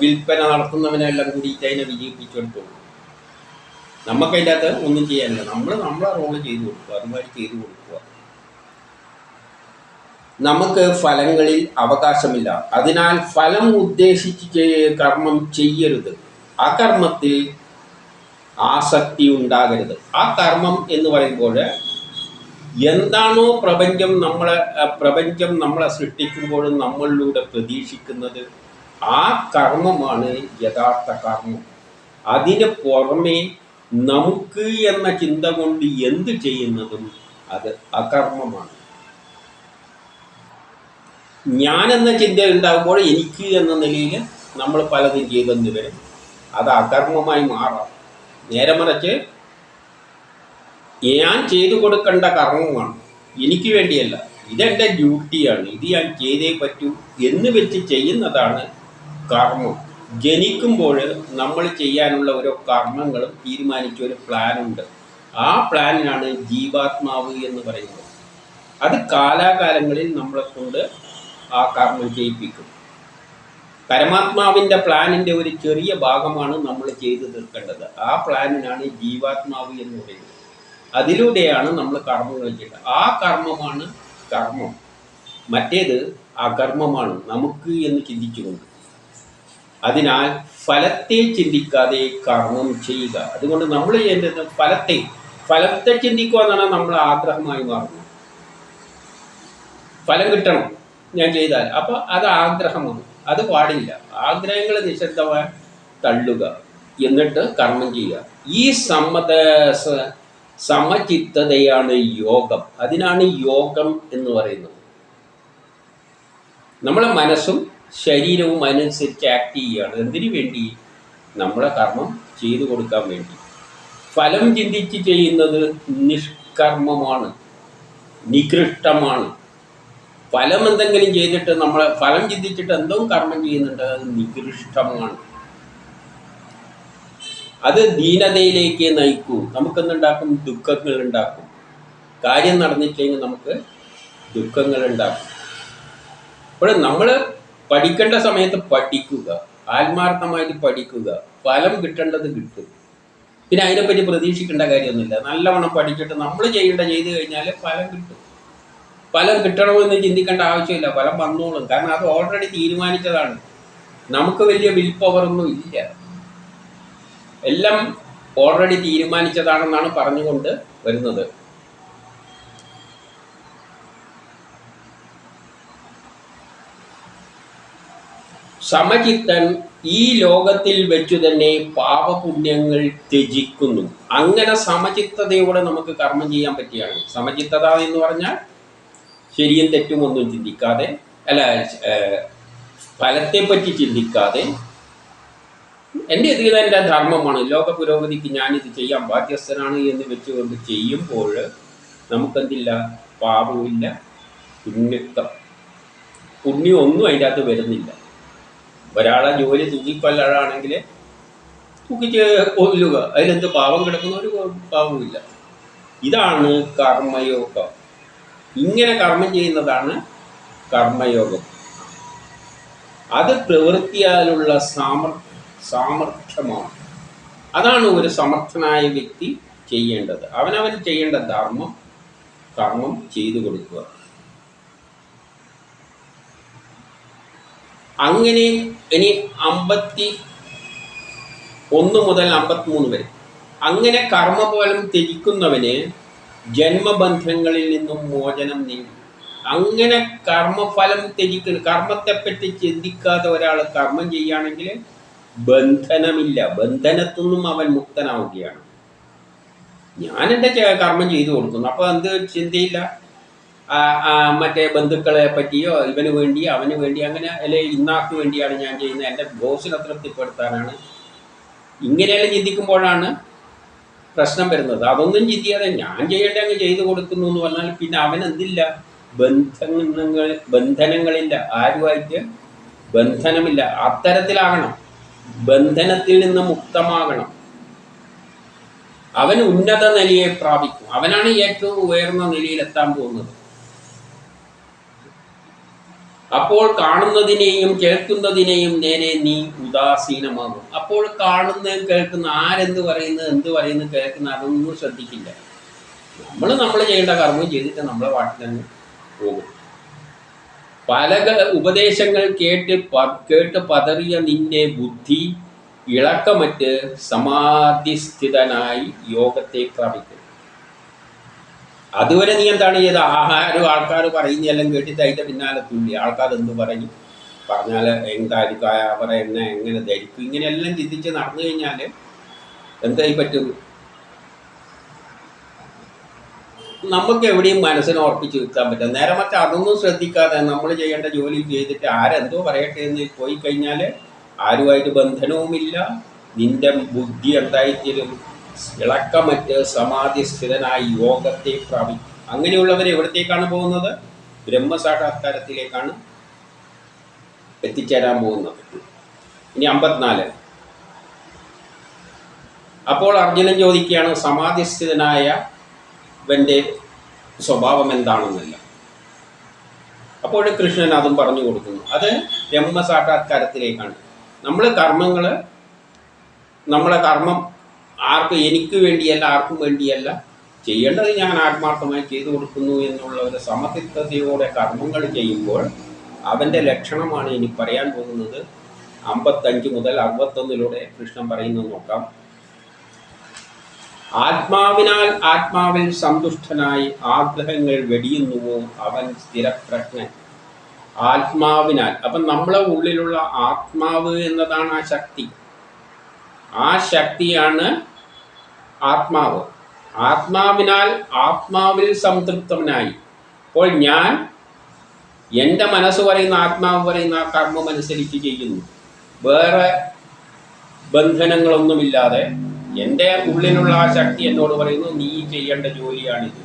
വിൽപ്പന നടത്തുന്നവനെല്ലാം കൂടിയിട്ട് അതിനെ വിജയിപ്പിച്ചെടുത്തോളൂ. നമുക്കതിൻ്റെ അകത്ത് ഒന്നും ചെയ്യാനില്ല. നമ്മളെ റോള് ചെയ്തു കൊടുക്കുക, അതുമാതിരി ചെയ്തു കൊടുക്കുക. നമുക്ക് ഫലങ്ങളിൽ അവകാശമില്ല. അതിനാൽ ഫലം ഉദ്ദേശിച്ച് കർമ്മം ചെയ്യരുത്. ആ കർമ്മത്തിൽ ആസക്തി ഉണ്ടാകരുത്. ആ കർമ്മം എന്ന് പറയുമ്പോൾ എന്താണോ പ്രപഞ്ചം നമ്മളെ സൃഷ്ടിക്കുമ്പോഴും നമ്മളിലൂടെ പ്രതീക്ഷിക്കുന്നത്, ആ കർമ്മമാണ് യഥാർത്ഥ കർമ്മം. അതിന് പുറമേ നമുക്ക് എന്ന ചിന്ത കൊണ്ട് എന്ത് ചെയ്യുന്നതും അത് അകർമ്മമാണ്. ഞാനെന്ന ചിന്ത ഉണ്ടാകുമ്പോൾ എനിക്ക് എന്ന നിലയിൽ നമ്മൾ പലതും ചെയ്തെന്ന് വരും. അത് അകർമ്മമായി മാറാം. നേരെ മറിച്ച് ഞാൻ ചെയ്തു കൊടുക്കേണ്ട കർമ്മമാണ്, എനിക്ക് വേണ്ടിയല്ല, ഇതെൻ്റെ ഡ്യൂട്ടിയാണ്, ഇത് ഞാൻ ചെയ്തേ പറ്റൂ എന്ന് വെച്ച് ചെയ്യുന്നതാണ് കർമ്മം. ജനിക്കുമ്പോൾ നമ്മൾ ചെയ്യാനുള്ള ഓരോ കർമ്മങ്ങളും തീരുമാനിച്ച ഒരു പ്ലാനുണ്ട്. ആ പ്ലാനിനാണ് ജീവാത്മാവ് എന്ന് പറയുന്നത്. അത് കാലാകാലങ്ങളിൽ നമ്മളെ കൊണ്ട് ആ കർമ്മം ചെയ്യിപ്പിക്കും. പരമാത്മാവിൻ്റെ പ്ലാനിൻ്റെ ഒരു ചെറിയ ഭാഗമാണ് നമ്മൾ ചെയ്തു തീർക്കേണ്ടത്. ആ പ്ലാനിനാണ് ജീവാത്മാവ് എന്ന് പറയുന്നത്. അതിലൂടെയാണ് നമ്മൾ കർമ്മങ്ങൾ ചെയ്യേണ്ടത്. ആ കർമ്മമാണ് കർമ്മം. മറ്റേത് അകർമ്മമാണ്, നമുക്ക് എന്ന് ചിന്തിച്ചുകൊണ്ട്. അതിനാൽ ഫലത്തെ ചിന്തിക്കാതെ കർമ്മം ചെയ്യുക. അതുകൊണ്ട് നമ്മൾ ചെയ്യേണ്ടത് ഫലത്തെ ചിന്തിക്കുക എന്നാണ് നമ്മൾ ആഗ്രഹമായി മാറുന്നത്. ഫലം കിട്ടണം ഞാൻ ചെയ്താൽ, അപ്പോൾ അത് ആഗ്രഹമാണ്. അത് പാടില്ല. ആഗ്രഹങ്ങൾ നിശബ്ദമായി തള്ളുക, എന്നിട്ട് കർമ്മം ചെയ്യുക. ഈ സമചിത്തതയാണ് യോഗം. അതിനാണ് യോഗം എന്ന് പറയുന്നത്. നമ്മളെ മനസ്സും ശരീരവും അനുസരിച്ച് ആക്ട് ചെയ്യുകയാണ്. എന്തിനു വേണ്ടി? നമ്മളെ കർമ്മം ചെയ്തു കൊടുക്കാൻ വേണ്ടി. ഫലം ചിന്തിച്ച് ചെയ്യുന്നത് നിഷ്കർമ്മമാണ്, നികൃഷ്ടമാണ്. ഫലം എന്തെങ്കിലും ചെയ്തിട്ട് നമ്മൾ ഫലം ചിന്തിച്ചിട്ട് എന്തോ കർമ്മം ചെയ്യുന്നുണ്ട്, അത് നികൃഷ്ടമാണ്. അത് ദീനതയിലേക്ക് നയിക്കൂ. നമുക്കെന്തുണ്ടാക്കും? ദുഃഖങ്ങൾ ഉണ്ടാക്കും. കാര്യം നടന്നില്ലെങ്കിൽ നമുക്ക് ദുഃഖങ്ങൾ ഉണ്ടാക്കും. അപ്പോൾ നമ്മൾ പഠിക്കേണ്ട സമയത്ത് പഠിക്കുക, ആത്മാർത്ഥമായിട്ട് പഠിക്കുക. ഫലം കിട്ടേണ്ടത് കിട്ടും. പിന്നെ അതിനെപ്പറ്റി പ്രതീക്ഷിക്കേണ്ട കാര്യമൊന്നുമില്ല. നല്ലവണ്ണം പഠിച്ചിട്ട് നമ്മൾ ചെയ്തു കഴിഞ്ഞാൽ ഫലം കിട്ടും. ഫലം കിട്ടണമെന്ന് ചിന്തിക്കേണ്ട ആവശ്യമില്ല. ഫലം വന്നോളും. കാരണം അത് ഓൾറെഡി തീരുമാനിച്ചതാണ്. നമുക്ക് വലിയ വിൽ പവറൊന്നും ഇല്ല. എല്ലാം ഓൾറെഡി തീരുമാനിച്ചതാണെന്നാണ് പറഞ്ഞുകൊണ്ട് വരുന്നത്. സമചിത്തൻ ഈ ലോകത്തിൽ വെച്ചു തന്നെ പാപപുണ്യങ്ങൾ ത്യജിക്കുന്നു. അങ്ങനെ സമചിത്തതയോടെ നമുക്ക് കർമ്മം ചെയ്യാൻ പറ്റിയാണ്. സമചിത്തത എന്ന് പറഞ്ഞാൽ ശരിയും തെറ്റും ഒന്നും ചിന്തിക്കാതെ, അല്ല ഫലത്തെപ്പറ്റി ചിന്തിക്കാതെ, എൻ്റെ ഇത് എൻ്റെ ധർമ്മമാണ്, ലോക പുരോഗതിക്ക് ഞാനിത് ചെയ്യാൻ ബാധ്യസ്ഥനാണ് എന്ന് വെച്ചുകൊണ്ട് ചെയ്യുമ്പോൾ നമുക്കെന്തില്ല? പാപമില്ല, പുണ്യമൊന്നും അതിൻ്റെ അകത്ത് വരുന്നില്ല. ഒരാളെ ജോലി തൂക്കിക്കൊല്ലാണെങ്കിൽ തൂക്കിച്ച് കൊല്ലുക, അതിലെന്ത് പാപം കിടക്കുന്ന ഒരു പാപമില്ല. ഇതാണ് കർമ്മയോഗം. ഇങ്ങനെ കർമ്മം ചെയ്യുന്നതാണ് കർമ്മയോഗം. അത് പ്രവൃത്തിയാലുള്ള സാമർഥ്യമാണ്. അതാണ് ഒരു സമർത്ഥനായ വ്യക്തി ചെയ്യേണ്ടത്. അവനവൻ ചെയ്യേണ്ട ധർമ്മം കർമ്മം ചെയ്തു കൊടുക്കുക. അങ്ങനെ ഇനി 51 മുതൽ 53 വരെ. അങ്ങനെ കർമ്മഫലം ത്യജിക്കുന്നവന് ജന്മബന്ധങ്ങളിൽ നിന്നും മോചനം നേടും. അങ്ങനെ കർമ്മഫലം ത്യജിക്കുന്ന, കർമ്മത്തെപ്പറ്റി ചിന്തിക്കാതെ ഒരാൾ കർമ്മം ചെയ്യുകയാണെങ്കിൽ ബന്ധനമില്ല. ബന്ധനത്തിൽ നിന്നും അവൻ മുക്തനാവുകയാണ്. ഞാനെൻ്റെ കർമ്മം ചെയ്തു കൊടുക്കുന്നു, അപ്പോൾ എന്ത് ചിന്തയില്ല. മറ്റേ ബന്ധുക്കളെ പറ്റിയോ ഇവന് വേണ്ടി അവന് വേണ്ടി അങ്ങനെ അല്ലെ ഇന്നാക്ക് വേണ്ടിയാണ് ഞാൻ ചെയ്യുന്നത്, എൻ്റെ ബോസിനെ തൃപ്തിപ്പെടുത്താനാണ്, ഇങ്ങനെയെല്ലാം ചിന്തിക്കുമ്പോഴാണ് പ്രശ്നം വരുന്നത്. അതൊന്നും ചിന്തിക്കാതെ ഞാൻ ചെയ്യേണ്ട അങ്ങ് ചെയ്തു കൊടുക്കുന്നു എന്ന് പറഞ്ഞാൽ പിന്നെ അവനെന്തില്ല? ബന്ധനങ്ങളില്ല. ആരുമായിട്ട് ബന്ധനമില്ല. അത്തരത്തിലാകണം. ബന്ധനത്തിൽ നിന്ന് മുക്തമാകണം. അവൻ ഉന്നത നിലയെ പ്രാപിക്കും. അവനാണ് ഏറ്റവും ഉയർന്ന നിലയിലെത്താൻ പോകുന്നത്. അപ്പോൾ കാണുന്നതിനെയും കേൾക്കുന്നതിനെയും നേരെ നീ ഉദാസീനമാകും. അപ്പോൾ കാണുന്നതും കേൾക്കുന്ന ആരെന്ത് പറയുന്നത്, എന്ത് പറയുന്നത്, കേൾക്കുന്ന അതൊന്നും ശ്രദ്ധിക്കില്ല. നമ്മൾ ചെയ്യേണ്ട കർമ്മം ചെയ്തിട്ട് നമ്മളെ വാട്ടിലങ്ങ് പോകും. പല ഉപദേശങ്ങൾ കേട്ട് പതറിയ നിന്റെ ബുദ്ധി ഇളക്കമറ്റ് സമാധിസ്ഥിതനായി യോഗത്തെ പ്രാപിക്കും. അതുവരെ നീ എന്താണ് ചെയ്ത്? ആൾക്കാർ പറയുന്നതെല്ലാം കേട്ടിട്ട് അതിൻ്റെ പിന്നാലെ തുള്ളി. ആൾക്കാർ എന്ത് പറയും, പറഞ്ഞാൽ എന്തായിരിക്കും, അവർ എങ്ങനെ ധരിക്കും, ഇങ്ങനെയെല്ലാം ചിന്തിച്ച് നടന്നു കഴിഞ്ഞാൽ എന്തായി പറ്റും? നമുക്ക് എവിടെയും മനസ്സിനെ ഉറപ്പിച്ച് നിർത്താൻ പറ്റും. നേരെ മറ്റേ അതൊന്നും ശ്രദ്ധിക്കാതെ നമ്മൾ ചെയ്യേണ്ട ജോലി ചെയ്തിട്ട് ആരെന്തോ പറയട്ടെ എന്ന് പോയി കഴിഞ്ഞാൽ ആരുമായിട്ട് ബന്ധനവുമില്ല. നിന്റെ ബുദ്ധി എന്തായിത്തീരും? ഇളക്കമറ്റ് സമാധിസ്ഥിതനായി യോഗത്തെ പ്രാപിക്കും. അങ്ങനെയുള്ളവർ എവിടത്തേക്കാണ് പോകുന്നത്? ബ്രഹ്മസാക്ഷാത്കാരത്തിലേക്കാണ് എത്തിച്ചേരാൻ പോകുന്നത്. ഇനി 54. അപ്പോൾ അർജുനൻ ചോദിക്കുകയാണ് സമാധിസ്ഥിതനായ ഇവൻ്റെ സ്വഭാവം എന്താണെന്നല്ല. അപ്പോൾ കൃഷ്ണൻ അതും പറഞ്ഞു കൊടുക്കുന്നു. അത് ബ്രഹ്മസാക്ഷാത്കാരത്തിലേക്കാണ്. നമ്മളെ കർമ്മം ആർക്കും എനിക്ക് വേണ്ടിയല്ല, ആർക്കും വേണ്ടിയല്ല, ചെയ്യേണ്ടത് ഞാൻ ആത്മാർത്ഥമായി ചെയ്തു കൊടുക്കുന്നു എന്നുള്ള ഒരു സമചിത്തതയോടെ കർമ്മങ്ങൾ ചെയ്യുമ്പോൾ അവൻ്റെ ലക്ഷണമാണ് ഇനി പറയാൻ പോകുന്നത്. 55 മുതൽ 61 കൃഷ്ണൻ പറയുന്നത് നോക്കാം. ആത്മാവിനാൽ ആത്മാവിൽ സന്തുഷ്ടനായി ആഗ്രഹങ്ങൾ വെടിയുന്നുവോ അവൻ സ്ഥിരപ്രജ്ഞൻ. ആത്മാവിനാൽ, അപ്പം നമ്മളെ ഉള്ളിലുള്ള ആത്മാവ് എന്നതാണ് ആ ശക്തി. ആ ശക്തിയാണ് ആത്മാവ്. ആത്മാവിനാൽ ആത്മാവിൽ സംതൃപ്തനായി. അപ്പോൾ ഞാൻ എൻ്റെ മനസ്സ് പറയുന്ന, ആത്മാവ് പറയുന്ന ആ കർമ്മം അനുസരിച്ച് ചെയ്യുന്നു. വേറെ ബന്ധനങ്ങളൊന്നുമില്ലാതെ എൻ്റെ ഉള്ളിലുള്ള ആ ശക്തി എന്നോട് പറയുന്നു, നീ ചെയ്യേണ്ട ജോലിയാണിത്,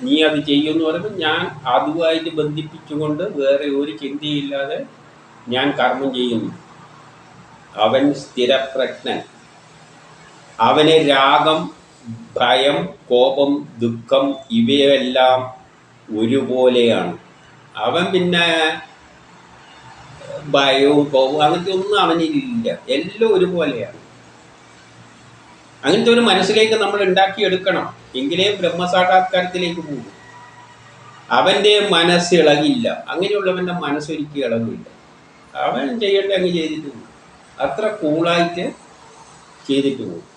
നീ അത് ചെയ്യുമെന്ന് പറയുമ്പോൾ ഞാൻ അതുമായിട്ട് ബന്ധിപ്പിച്ചുകൊണ്ട് വേറെ ഒരു ചിന്തയില്ലാതെ ഞാൻ കർമ്മം ചെയ്യുന്നു. അവൻ സ്ഥിരപ്രജ്ഞൻ. അവന് രാഗം, ഭയം, കോപം, ദുഃഖം ഇവയെല്ലാം ഒരുപോലെയാണ്. അവൻ പിന്നെ ഭയവും കോപവും അങ്ങനത്തെ ഒന്നും അവനില്ല, എല്ലാം ഒരുപോലെയാണ്. അങ്ങനത്തെ ഒരു മനസ്സിലേക്ക് നമ്മൾ ഉണ്ടാക്കിയെടുക്കണം, എങ്കിലേ ബ്രഹ്മസാക്ഷാത്കാരത്തിലേക്ക് പോകും. അവൻ്റെ മനസ്സ് ഇളകില്ല, അങ്ങനെയുള്ളവൻ്റെ മനസ്സൊരിക്കലും ഇളകില്ല. അവൻ ചെയ്യേണ്ട അങ്ങ് ചെയ്തിട്ട് പോകും, അത്ര കൂളായിട്ട് ചെയ്തിട്ട് പോകും.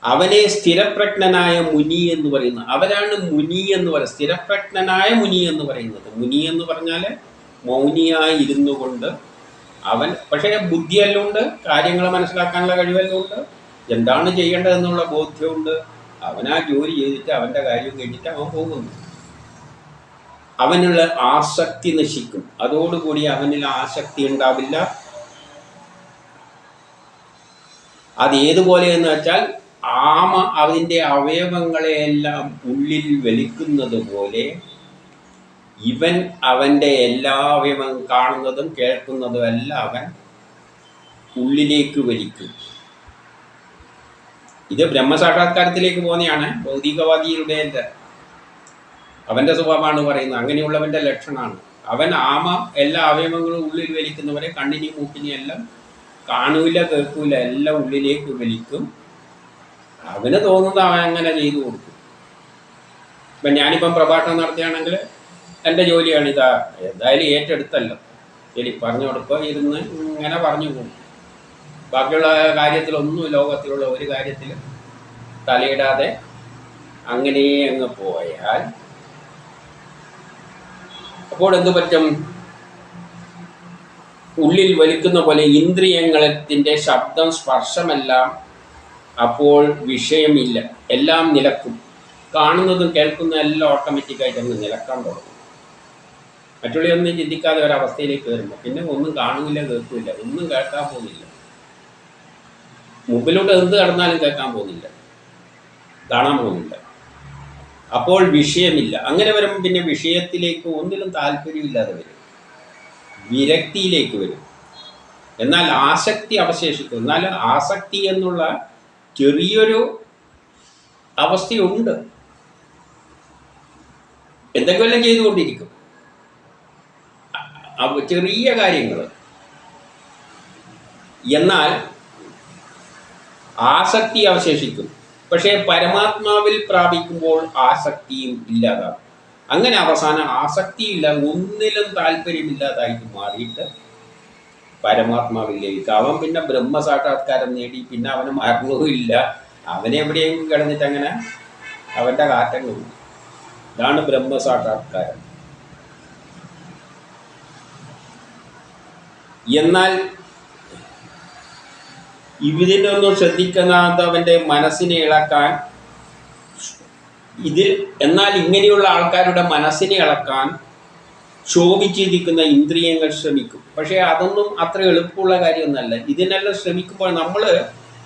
അവനെ സ്ഥിരപ്രജ്ഞനായ മുനി എന്ന് പറയുന്നു. അവരാണ് മുനി എന്ന് പറയുന്നത്, സ്ഥിരപ്രജ്ഞനായ മുനി എന്ന് പറയുന്നത്. മുനി എന്ന് പറഞ്ഞാൽ മൗനിയായി ഇരുന്നു കൊണ്ട് അവൻ, പക്ഷേ ബുദ്ധിയെല്ലാം ഉണ്ട്, കാര്യങ്ങൾ മനസ്സിലാക്കാനുള്ള കഴിവെല്ലാം ഉണ്ട്, എന്താണ് ചെയ്യേണ്ടതെന്നുള്ള ബോധ്യമുണ്ട്. അവൻ ആ ജോലി ചെയ്തിട്ട് അവൻ്റെ കാര്യം കഴിഞ്ഞിട്ട് അവൻ പോകുന്നു. അവനുള്ള ആസക്തി നശിക്കും, അതോടുകൂടി അവനിൽ ആസക്തി ഉണ്ടാവില്ല. അതേതുപോലെയെന്ന് വെച്ചാൽ ആമ അതിൻ്റെ അവയവങ്ങളെയെല്ലാം ഉള്ളിൽ വലിക്കുന്നത് പോലെ ഇവൻ അവൻ്റെ എല്ലാ അവയവം കാണുന്നതും കേൾക്കുന്നതും എല്ലാം അവൻ ഉള്ളിലേക്ക് വലിക്കും. ഇത് ബ്രഹ്മസാക്ഷാത്കാരത്തിലേക്ക് പോകുന്നതാണ്. ഭൗതികവാദിയുടെ അവൻ്റെ സ്വഭാവമാണ് പറയുന്നത്. അങ്ങനെയുള്ളവൻ്റെ ലക്ഷണമാണ്. അവൻ ആമ എല്ലാ അവയവങ്ങളും ഉള്ളിൽ വലിക്കുന്നവരെ കണ്ണിനെയും മൂക്കിനെയും എല്ലാം കാണൂല, കേൾക്കൂല, എല്ലാം ഉള്ളിലേക്ക് വലിക്കും. അവന് തോന്നുന്നത് അവൻ അങ്ങനെ ചെയ്തു കൊടുക്കും. ഇപ്പം ഞാനിപ്പം പ്രഭാഷണം നടത്തുകയാണെങ്കിൽ എൻ്റെ ജോലിയാണിതാ, എന്തായാലും ഏറ്റെടുത്തല്ലോ, ശരി പറഞ്ഞു കൊടുക്കുക, ഇരുന്ന് ഇങ്ങനെ പറഞ്ഞു പോകും. ബാക്കിയുള്ള കാര്യത്തിലൊന്നും, ലോകത്തിലുള്ള ഒരു കാര്യത്തിൽ തലയിടാതെ അങ്ങനെ അങ്ങ് പോയാൽ അപ്പോൾ എന്തു പറ്റും? ഉള്ളിൽ വലിക്കുന്ന പോലെ ഇന്ദ്രിയങ്ങളത്തിൻ്റെ ശബ്ദം, സ്പർശമെല്ലാം അപ്പോൾ വിഷയമില്ല, എല്ലാം നിലക്കും. കാണുന്നതും കേൾക്കുന്നതും എല്ലാം ഓട്ടോമാറ്റിക്കായിട്ട് അങ്ങ് നിലക്കാൻ തുടങ്ങും. മറ്റുള്ളയൊന്നും ചിന്തിക്കാതെ ഒരവസ്ഥയിലേക്ക് വരുമ്പോൾ പിന്നെ ഒന്നും കാണുന്നില്ല, കേൾക്കില്ല, ഒന്നും കേൾക്കാൻ പോകുന്നില്ല. മുമ്പിലോട്ട് എന്ത് കടന്നാലും കേൾക്കാൻ പോകുന്നില്ല, കാണാൻ പോകുന്നില്ല. അപ്പോൾ വിഷയമില്ല. അങ്ങനെ വരുമ്പോൾ പിന്നെ വിഷയത്തിലേക്ക് ഒന്നിലും താല്പര്യമില്ലാതെ വരും, വിരക്തിയിലേക്ക് വരും. എന്നാൽ ആസക്തി അവശേഷിക്കും. എന്നാൽ ആസക്തി എന്നുള്ള ചെറിയൊരു അവസ്ഥയുണ്ട്, എന്തെങ്കിലും ചെയ്തുകൊണ്ടിരിക്കും, ചെറിയ കാര്യങ്ങൾ. എന്നാൽ ആസക്തി അവശേഷിക്കും. പക്ഷേ പരമാത്മാവിൽ പ്രാപിക്കുമ്പോൾ ആസക്തിയും ഇല്ലാതാകും. അങ്ങനെ അവസാനം ആസക്തിയില്ല, ഒന്നിലും താല്പര്യമില്ലാതായിട്ട് മാറിയിട്ട് പരമാത്മാവിലേക്ക് അവൻ പിന്നെ ബ്രഹ്മസാക്ഷാത്കാരം നേടി. പിന്നെ അവന് മരണവുമില്ല, അവനെവിടെയെങ്കിലും കിടന്നിട്ട് അങ്ങനെ അവൻ്റെ കാറ്റങ്ങളുണ്ട്. ഇതാണ് ബ്രഹ്മസാക്ഷാത്കാരം. എന്നാൽ ഇതിനൊന്നും ശ്രദ്ധിക്കാത്തവൻ്റെ മനസ്സിനെ ഇളക്കാൻ എന്നാൽ ഇങ്ങനെയുള്ള ആൾക്കാരുടെ മനസ്സിനെ ഇളക്കാൻ ശോഭിച്ചിരിക്കുന്ന ഇന്ദ്രിയങ്ങൾ ശ്രമിക്കും. പക്ഷേ അതൊന്നും അത്ര എളുപ്പമുള്ള കാര്യമൊന്നുമല്ല. ഇതിനെല്ലാം ശ്രമിക്കുമ്പോൾ നമ്മൾ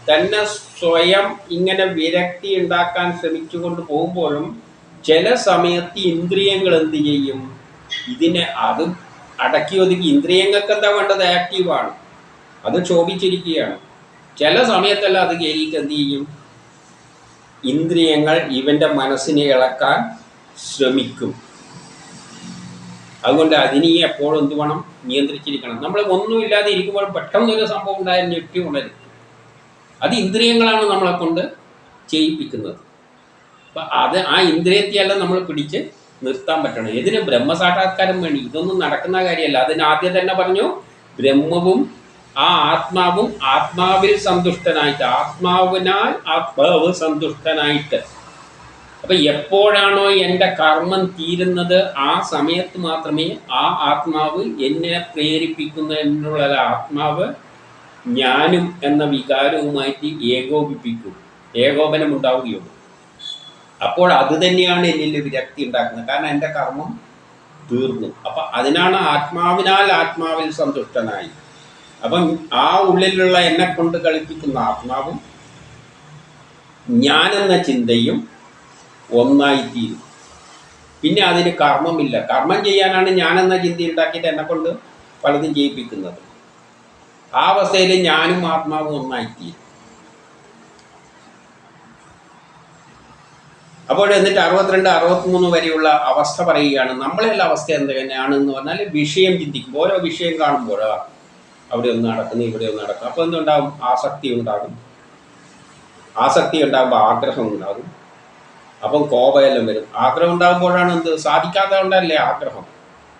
തന്നെ സ്വയം ഇങ്ങനെ വിരക്തി ഉണ്ടാക്കാൻ ശ്രമിച്ചുകൊണ്ട് പോകുമ്പോഴും ചില സമയത്ത് ഇന്ദ്രിയങ്ങൾ എന്ത് ചെയ്യും? ഇതിനെ അത് അടക്കി ഒതുക്കി. ഇന്ദ്രിയങ്ങൾക്ക് എന്താ വേണ്ടത്? ആക്റ്റീവാണ്, അത് ശോഭിച്ചിരിക്കുകയാണ്. ചില സമയത്തെല്ലാം അത് കയറിയിട്ട് എന്ത് ചെയ്യും? ഇന്ദ്രിയങ്ങൾ ഇവൻ്റെ മനസ്സിനെ ഇളക്കാൻ ശ്രമിക്കും. അതുകൊണ്ട് അതിനെ എപ്പോഴും എന്ത് വേണം, നിയന്ത്രിച്ചിരിക്കണം. നമ്മൾ ഒന്നുമില്ലാതെ ഇരിക്കുമ്പോൾ പെട്ടെന്നൊരു സംഭവം ഉണ്ടായാൽ ഞെട്ടി ഉണരും. അത് ഇന്ദ്രിയങ്ങളാണ് നമ്മളെ കൊണ്ട് ചെയ്യിപ്പിക്കുന്നത്. അപ്പം ആ ഇന്ദ്രിയത്തെയെല്ലാം നമ്മൾ പിടിച്ച് നിർത്താൻ പറ്റണം. ഇതിന് ബ്രഹ്മസാക്ഷാത്കാരം വേണ്ടി. ഇതൊന്നും നടക്കുന്ന കാര്യമല്ല. അതിന് ആദ്യം തന്നെ പറഞ്ഞു, ബ്രഹ്മവും ആ ആത്മാവും ആത്മാവിൽ സന്തുഷ്ടനായിട്ട്, ആത്മാവിനാൽ ആത്മാവ് സന്തുഷ്ടനായിട്ട്. അപ്പം എപ്പോഴാണോ എൻ്റെ കർമ്മം തീരുന്നത് ആ സമയത്ത് മാത്രമേ ആ ആത്മാവ് എന്നെ പ്രേരിപ്പിക്കുന്ന എന്നുള്ള ആത്മാവ് ഞാനും എന്ന വികാരവുമായിട്ട് ഏകോപനം ഉണ്ടാവുകയുള്ളൂ. അപ്പോൾ അത് തന്നെയാണ് എന്നിൽ വിരക്തി ഉണ്ടാക്കുന്നത്. കാരണം എൻ്റെ കർമ്മം തീർന്നു. അപ്പം അതിനാണ് ആത്മാവിനാൽ ആത്മാവിൽ സന്തുഷ്ടനായി. അപ്പം ആ ഉള്ളിലുള്ള എന്നെ കൊണ്ട് കളിപ്പിക്കുന്ന ആത്മാവും ഞാനെന്ന ചിന്തയും ഒന്നായിത്തീരും. പിന്നെ അതിന് കർമ്മമില്ല. കർമ്മം ചെയ്യാനാണ് ഞാനെന്ന ചിന്ത ഉണ്ടാക്കിയിട്ട് എന്നെ കൊണ്ട് പലതും ചെയ്യിപ്പിക്കുന്നത്. ആ അവസ്ഥയിൽ ഞാനും ആത്മാവും ഒന്നായിത്തീരും. അപ്പോൾ എന്നിട്ട് 62, 63 വരെയുള്ള അവസ്ഥ പറയുകയാണ്. നമ്മളെല്ലാം അവസ്ഥ എന്തൊക്കെയാണെന്ന് പറഞ്ഞാൽ, വിഷയം ചിന്തിക്കും. ഓരോ വിഷയം കാണുമ്പോൾ അവിടെ ഒന്ന് നടക്കുന്നു, ഇവിടെ ഒന്ന് നടക്കും. അപ്പോൾ എന്തുണ്ടാകും? ആസക്തി ഉണ്ടാകും. ആസക്തി ഉണ്ടാകുമ്പോൾ ആഗ്രഹം ഉണ്ടാകും. അപ്പം കോപമെല്ലാം വരും. ആഗ്രഹം ഉണ്ടാകുമ്പോഴാണ് എന്ത്? സാധിക്കാതെ കൊണ്ടല്ലേ ആഗ്രഹം.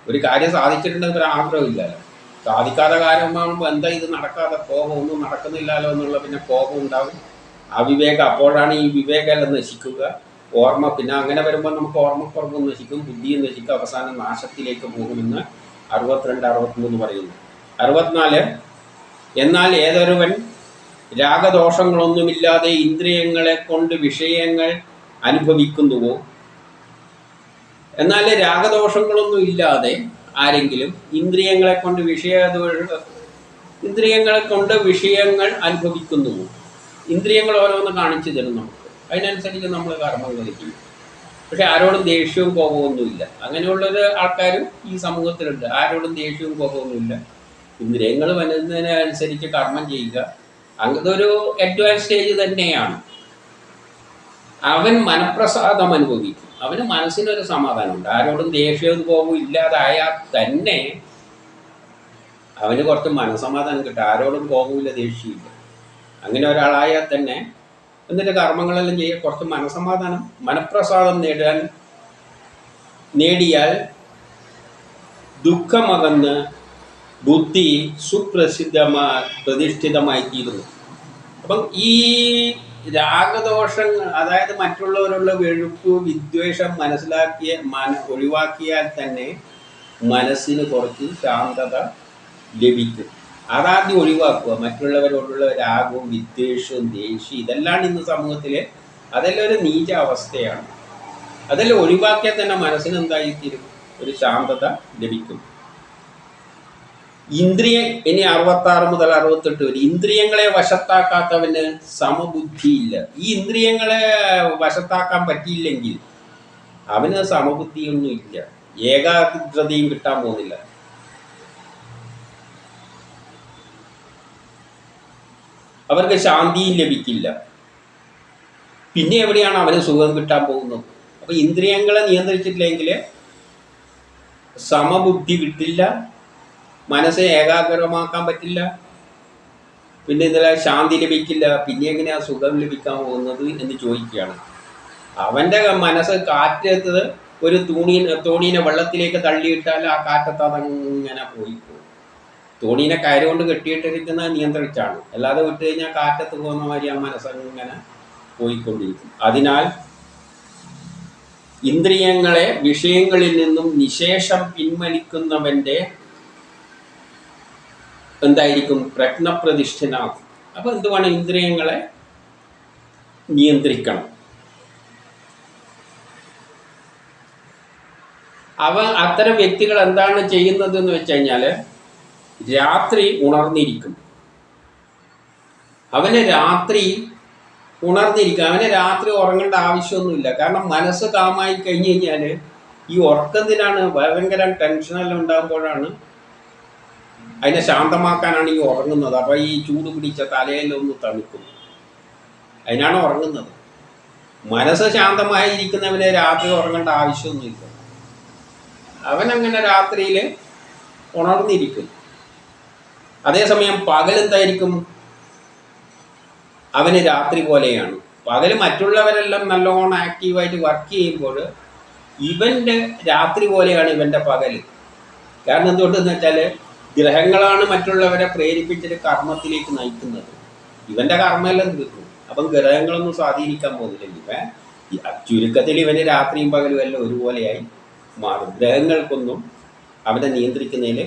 ഒരു കാര്യം സാധിച്ചിട്ടുണ്ടെങ്കിൽ ഒരു ആഗ്രഹമില്ലല്ലോ. സാധിക്കാതെ കാര്യമാകുമ്പോൾ എന്താ ഇത് നടക്കാതെ, കോപം ഒന്നും നടക്കുന്നില്ലല്ലോ എന്നുള്ള പിന്നെ കോപം ഉണ്ടാകും. അവിവേകം. അപ്പോഴാണ് ഈ വിവേകമെല്ലാം നശിക്കുക. ഓർമ്മ പിന്നെ അങ്ങനെ വരുമ്പോൾ നമുക്ക് ഓർമ്മക്കുറവ് നശിക്കും, ബുദ്ധിയും നശിക്കും, അവസാനം നാശത്തിലേക്ക് പോകുമെന്ന് 62, 63 പറയുന്നു. 64, എന്നാൽ ഏതൊരുവൻ രാഗദോഷങ്ങളൊന്നുമില്ലാതെ ഇന്ദ്രിയങ്ങളെ കൊണ്ട് വിഷയങ്ങൾ അനുഭവിക്കുന്നുവോ, എന്നാൽ രാഗദോഷങ്ങളൊന്നും ഇല്ലാതെ ആരെങ്കിലും ഇന്ദ്രിയങ്ങളെ കൊണ്ട് വിഷയങ്ങൾ അനുഭവിക്കുന്നുവോ. ഇന്ദ്രിയങ്ങൾ ഓരോന്ന് കാണിച്ചു തരും നമുക്ക്. അതിനനുസരിച്ച് നമ്മൾ കർമ്മങ്ങൾ ചെയ്യും. പക്ഷെ ആരോടും ദേഷ്യവും കോപമൊന്നുമില്ല. അങ്ങനെയുള്ളൊരു ആൾക്കാരും ഈ സമൂഹത്തിലുണ്ട്. ആരോടും ദേഷ്യവും കോപമൊന്നുമില്ല. ഇന്ദ്രിയങ്ങൾ വരുന്നതിനനുസരിച്ച് കർമ്മം ചെയ്യുക. അതൊരു അഡ്വാൻസ് സ്റ്റേജ് തന്നെയാണ്. അവൻ മനഃപ്രസാദം അനുഭവിക്കും. അവന് മനസ്സിനൊരു സമാധാനമുണ്ട്. ആരോടും ദേഷ്യവും കോപവും ഇല്ലാതായാൽ തന്നെ അവന് കുറച്ച് മനസ്സമാധാനം കിട്ടും. ആരോടും കോപമില്ല, ദേഷ്യമില്ല. അങ്ങനെ ഒരാളായാൽ തന്നെ എന്നിട്ട് കർമ്മങ്ങളെല്ലാം ചെയ്യുക, കുറച്ച് മനസ്സമാധാനം, മനഃപ്രസാദം നേടിയാൽ ദുഃഖമകന്ന് ബുദ്ധി പ്രതിഷ്ഠിതമായി തീരുന്നു. അപ്പം ഈ രാഗദോഷങ്ങൾ, അതായത് മറ്റുള്ളവരുള്ള വെറുപ്പ്, വിദ്വേഷം ഒഴിവാക്കിയാൽ തന്നെ മനസ്സിന് കുറച്ച് ശാന്തത ലഭിക്കും. അതാദ്യം ഒഴിവാക്കുക. മറ്റുള്ളവരോടുള്ള രാഗവും വിദ്വേഷവും ദേഷ്യം ഇതെല്ലാം ഇന്ന് സമൂഹത്തിൽ അതെല്ലാം ഒരു നീച അവസ്ഥയാണ്. അതെല്ലാം ഒഴിവാക്കിയാൽ തന്നെ മനസ്സിന് എന്തായിത്തീരും? ഒരു ശാന്തത ലഭിക്കും. ഇനി 66 മുതൽ 68 വരെ. ഇന്ദ്രിയങ്ങളെ വശത്താക്കാത്തവന് സമബുദ്ധിയില്ല. ഈ ഇന്ദ്രിയങ്ങളെ വശത്താക്കാൻ പറ്റിയില്ലെങ്കിൽ അവന് സമബുദ്ധിയൊന്നും ഇല്ല. ഏകാഗ്രതയും കിട്ടാൻ പോകുന്നില്ല. അവർക്ക് ശാന്തിയും ലഭിക്കില്ല. പിന്നെ എവിടെയാണ് അവന് സുഖം കിട്ടാൻ പോകുന്നത്? അപ്പോൾ ഇന്ദ്രിയങ്ങളെ നിയന്ത്രിച്ചിട്ടില്ലെങ്കിൽ സമബുദ്ധി കിട്ടില്ല, മനസ്സെ ഏകാഗ്രമാക്കാൻ പറ്റില്ല, പിന്നെ ഇതിലെ ശാന്തി ലഭിക്കില്ല. പിന്നെ എങ്ങനെയാണ് സുഖം ലഭിക്കാൻ പോകുന്നത് എന്ന് ചോദിക്കുകയാണ്. അവൻ്റെ മനസ്സ് കാറ്റത്ത് ഒരു തോണീനെ വെള്ളത്തിലേക്ക് തള്ളിയിട്ടാൽ ആ കാറ്റത്ത് അതങ്ങനെ പോയി പോകും. തോണീനെ കയറ് കൊണ്ട് കെട്ടിയിട്ടിരിക്കുന്നത് നിയന്ത്രിച്ചാണ്. അല്ലാതെ വിട്ട് കഴിഞ്ഞാൽ കാറ്റത്ത് പോകുന്ന മാതിരി ആ മനസ്സങ്ങനെ പോയിക്കൊണ്ടിരിക്കും. അതിനാൽ ഇന്ദ്രിയങ്ങളെ വിഷയങ്ങളിൽ നിന്നും നിശേഷം പിൻവലിക്കുന്നവൻ്റെ എന്തായിരിക്കും? പ്രജ്ഞപ്രതിഷ്ഠനാകും. അപ്പോൾ എന്തുവാണ്? ഇന്ദ്രിയങ്ങളെ നിയന്ത്രിക്കണം. അത്തരം വ്യക്തികൾ എന്താണ് ചെയ്യുന്നത് എന്ന് വെച്ച് കഴിഞ്ഞാൽ, രാത്രി ഉണർന്നിരിക്കും. അവന് രാത്രി ഉറങ്ങേണ്ട ആവശ്യമൊന്നുമില്ല. കാരണം മനസ്സ് കാമായി കഴിഞ്ഞ് കഴിഞ്ഞാൽ ഈ ഉറക്കത്തിനാണ് ഭയങ്കര ടെൻഷനെല്ലാം ഉണ്ടാകുമ്പോഴാണ് അതിനെ ശാന്തമാക്കാനാണ് ഈ ഉറങ്ങുന്നത്. അപ്പോൾ ഈ ചൂട് പിടിച്ച തലയിലൊന്ന് തണുക്കും. അതിനാണ് ഉറങ്ങുന്നത്. മനസ്സ് ശാന്തമായിരിക്കുന്നവന് രാത്രി ഉറങ്ങേണ്ട ആവശ്യമൊന്നുമില്ല. അവനങ്ങനെ രാത്രിയിൽ ഉണർന്നിരിക്കും. അതേസമയം പകലെന്തായിരിക്കും? അവന് രാത്രി പോലെയാണ്. പകൽ മറ്റുള്ളവരെല്ലാം നല്ലോണം ആക്റ്റീവായിട്ട് വർക്ക് ചെയ്യുമ്പോൾ ഇവൻ്റെ രാത്രി പോലെയാണ് ഇവൻ്റെ പകൽ. കാരണം എന്തുകൊണ്ടെന്ന് വെച്ചാൽ ഗ്രഹങ്ങളാണ് മറ്റുള്ളവരെ പ്രേരിപ്പിച്ചിട്ട് കർമ്മത്തിലേക്ക് നയിക്കുന്നത്. ഇവൻ്റെ കർമ്മമെല്ലാം തീർന്നു. അപ്പം ഗ്രഹങ്ങളൊന്നും സ്വാധീനിക്കാൻ പോകുന്നില്ല. ചുരുക്കത്തിൽ ഇവന് രാത്രിയും പകലും എല്ലാം ഒരുപോലെയായി മാറും. ഗ്രഹങ്ങൾക്കൊന്നും അവനെ നിയന്ത്രിക്കുന്നതിൽ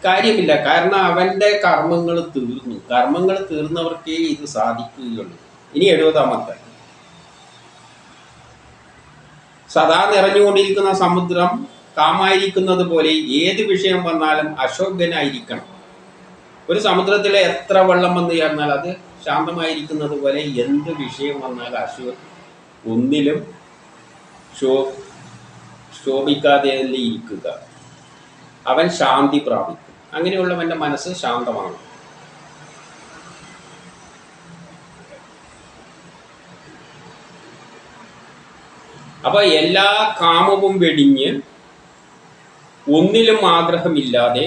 കാര്യമില്ല. കാരണം അവൻ്റെ കർമ്മങ്ങൾ തീർന്നു. കർമ്മങ്ങൾ തീർന്നവർക്കേ ഇത് സാധിക്കുകയുള്ളൂ. ഇനി 70ാമത്തെ, സദാ നിറഞ്ഞുകൊണ്ടിരിക്കുന്ന സമുദ്രം കാമായിരിക്കുന്നത് പോലെ ഏത് വിഷയം വന്നാലും അശോഭനായിരിക്കണം. ഒരു സമുദ്രത്തിൽ എത്ര വെള്ളം വന്നു ചേർന്നാൽ അത് ശാന്തമായിരിക്കുന്നത് പോലെ എന്ത് വിഷയം വന്നാലും ഒന്നിലും ശോഭിക്കാതെ ഇരിക്കുക. അവൻ ശാന്തി പ്രാപിക്കും. അങ്ങനെയുള്ളവൻ്റെ മനസ്സ് ശാന്തമാണ്. അപ്പോൾ എല്ലാ കാമവും വെടിഞ്ഞ് ഒന്നിലും ആഗ്രഹമില്ലാതെ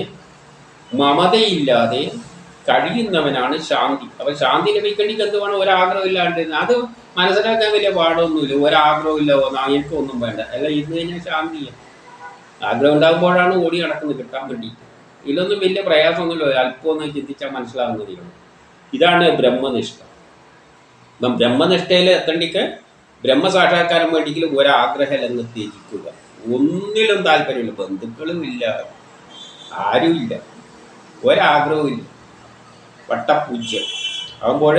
മമതയില്ലാതെ കഴിയുന്നവനാണ് ശാന്തി. അപ്പോൾ ശാന്തി ലഭിക്കേണ്ടിക്ക് എന്ത് വേണം? ഒരാഗ്രഹം ഇല്ലാണ്ട്. അത് മനസ്സിലാക്കാൻ വലിയ പാടൊന്നുമില്ല. ഒരാഗ്രഹം ഇല്ല, എനിക്കൊന്നും വേണ്ട, അല്ല ഇരുന്ന് കഴിഞ്ഞാൽ ശാന്തിയാണ്. ആഗ്രഹം ഉണ്ടാകുമ്പോഴാണ് ഓടി നടക്കുന്നത് കിട്ടാൻ വേണ്ടിയിട്ട്. ഇതിലൊന്നും വലിയ പ്രയാസമൊന്നുമില്ല. അല്പമൊന്നും ചിന്തിച്ചാൽ മനസ്സിലാകുന്നതേ ഉള്ളൂ. ഇതാണ് ബ്രഹ്മനിഷ്ഠ. ഇപ്പം ബ്രഹ്മനിഷ്ഠയിൽ എത്തേണ്ടിക്ക് ബ്രഹ്മസാക്ഷാത്കാരം വേണ്ടിയെങ്കിലും ഒരാഗ്രഹമല്ലെന്ന് ത്യജിക്കുക. ഒന്നിലും താല്പര്യമില്ല, ബന്ധുക്കളും ഇല്ല, ആരുമില്ല, ഒരാഗ്രഹവും ഇല്ല, വട്ടപൂജ്യം ആകുമ്പോൾ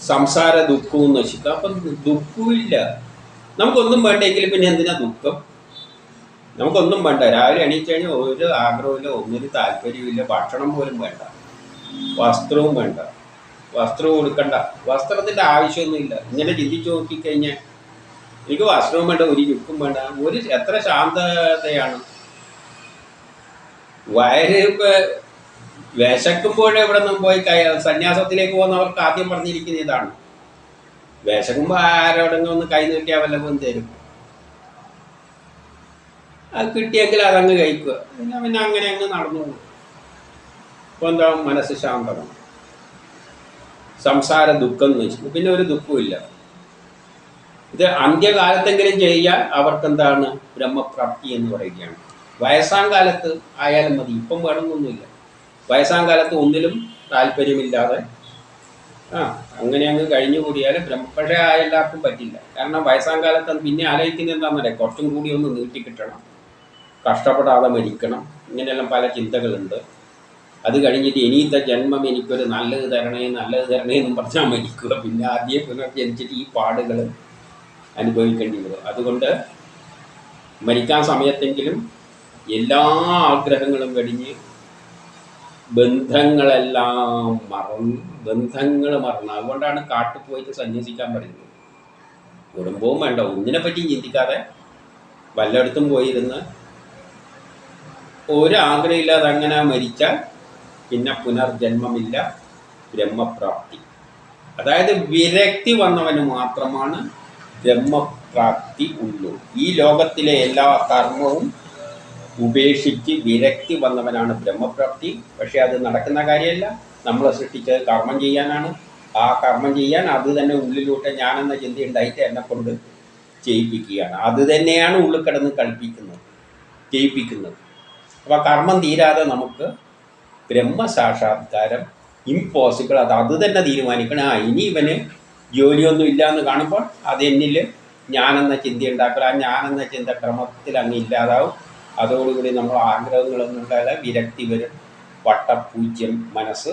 സംസാര ദുഃഖവും നശിക്കുക. അപ്പം ദുഃഖവും ഇല്ല. നമുക്കൊന്നും വേണ്ടെങ്കിൽ പിന്നെ എന്തിനാ ദുഃഖം? നമുക്കൊന്നും വേണ്ട. രാവിലെ എണീറ്റ് കഴിഞ്ഞാൽ ഒരു ആഗ്രഹമില്ല, ഒന്നിനും താല്പര്യമില്ല, ഭക്ഷണം പോലും വേണ്ട, വസ്ത്രവും വേണ്ട, വസ്ത്രവും കൊടുക്കണ്ട, വസ്ത്രത്തിൻ്റെ ആവശ്യമൊന്നുമില്ല. ഇങ്ങനെ ചിന്തിച്ച് നോക്കിക്കഴിഞ്ഞാൽ എനിക്ക് വസ്ത്രവും വേണ്ട, ഒരു ചുക്കും വേണ്ട, എത്ര ശാന്തതയാണ്. വയറ് വിശക്കുമ്പോഴേ ഇവിടെ നിന്ന് പോയി സന്യാസത്തിലേക്ക് പോകുന്നവർക്ക് ആദ്യം പറഞ്ഞിരിക്കുന്ന ഇതാണ്. വിശക്കുമ്പോൾ ആരോടെങ്കിലും ഒന്ന് കൈ നീട്ടിയാൽ വല്ലതും തരും. അത് കിട്ടിയെങ്കിൽ അതങ്ങ് കഴിക്കുക. പിന്നെ അങ്ങനെ അങ്ങ് നടന്നു പോകും. അപ്പോൾ എന്താ? മനസ്സ് ശാന്തമാണ്. സംസാര ദുഃഖം എന്ന് വെച്ചു പിന്നെ ഒരു ദുഃഖമില്ല. ഇത് അന്ത്യകാലത്തെങ്കിലും ചെയ്യാൻ അവർക്കെന്താണ്? ബ്രഹ്മപ്രാപ്തി എന്ന് പറയുകയാണ്. വയസ്സാം കാലത്ത് ആയാലും മതി, ഇപ്പം വേണമെന്നൊന്നുമില്ല. വയസ്സാം കാലത്ത് ഒന്നിലും താല്പര്യമില്ലാതെ അങ്ങനെ അങ്ങ് കഴിഞ്ഞു കൂടിയാൽ പക്ഷേ എല്ലാവർക്കും പറ്റില്ല. കാരണം വയസ്സാം കാലത്ത് പിന്നെ ആലോചിക്കുന്നത് എന്താണെന്നറിയാം? കുറച്ചും കൂടി ഒന്ന് നീട്ടിക്കിട്ടണം, കഷ്ടപ്പെടാതെ മരിക്കണം, ഇങ്ങനെയെല്ലാം പല ചിന്തകളുണ്ട്. അത് കഴിഞ്ഞിട്ട് ഇനിയത്തെ ജന്മം എനിക്കൊരു നല്ലത് തരണേ എന്നും പറഞ്ഞാൽ മരിക്കുക. പിന്നെ ആദ്യം പുനർജനിച്ചിട്ട് ഈ പാടുകൾ അനുഭവിക്കേണ്ടി വരും. അതുകൊണ്ട് മരിക്കാൻ സമയത്തെങ്കിലും എല്ലാ ആഗ്രഹങ്ങളും കഴിഞ്ഞ് ബന്ധങ്ങളെല്ലാം മറന്ന് അതുകൊണ്ടാണ് കാട്ടിൽ പോയിട്ട് സന്യസിക്കാൻ പറയുന്നത്. കുടുംബവും വേണ്ട, ഒന്നിനെ പറ്റിയും ചിന്തിക്കാതെ വല്ലയിടത്തും പോയിരുന്ന് ഒരാഗ്രഹമില്ലാതെ അങ്ങനെ മരിച്ചാൽ പിന്നെ പുനർജന്മമില്ല, ബ്രഹ്മപ്രാപ്തി. അതായത് വിരക്തി വന്നവന് മാത്രമാണ് ബ്രഹ്മപ്രാപ്തി ഉള്ളൂ. ഈ ലോകത്തിലെ എല്ലാ കർമ്മവും ഉപേക്ഷിച്ച് വിരക്തി വന്നവനാണ് ബ്രഹ്മപ്രാപ്തി. പക്ഷേ അത് നടക്കുന്ന കാര്യമല്ല. നമ്മളെ സൃഷ്ടിച്ചത് കർമ്മം ചെയ്യാനാണ്. ആ കർമ്മം ചെയ്യാൻ അത് തന്നെ ഉള്ളിലൂടെ ഞാനെന്ന ചിന്ത ഉണ്ടായിട്ട് എന്നെ കൊണ്ട് ചെയ്യിപ്പിക്കുകയാണ്. അത് തന്നെയാണ് ഉള്ളിൽ കിടന്ന് ചെയ്യിപ്പിക്കുന്നത്. അപ്പോൾ കർമ്മം തീരാതെ നമുക്ക് ബ്രഹ്മസാക്ഷാത്കാരം ഇമ്പോസിബിൾ. അത് തന്നെ തീരുമാനിക്കണം. ഇനി ഇവന് ജോലിയൊന്നും ഇല്ല എന്ന് കാണുമ്പോൾ അതെന്നിൽ ഞാനെന്ന ചിന്ത ഉണ്ടാക്കുക. ആ ഞാനെന്ന ചിന്ത ക്രമത്തിൽ അങ്ങ് ഇല്ലാതാവും. അതോടുകൂടി നമ്മൾ ആഗ്രഹങ്ങളൊന്നും ഉണ്ടായാൽ വിരക്തി വരും, വട്ടപൂജ്യം മനസ്സ്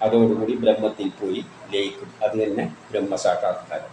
അതോടുകൂടി ബ്രഹ്മത്തിൽ പോയി ലയിക്കും. അത് തന്നെ ബ്രഹ്മസാക്ഷാത്കാരം.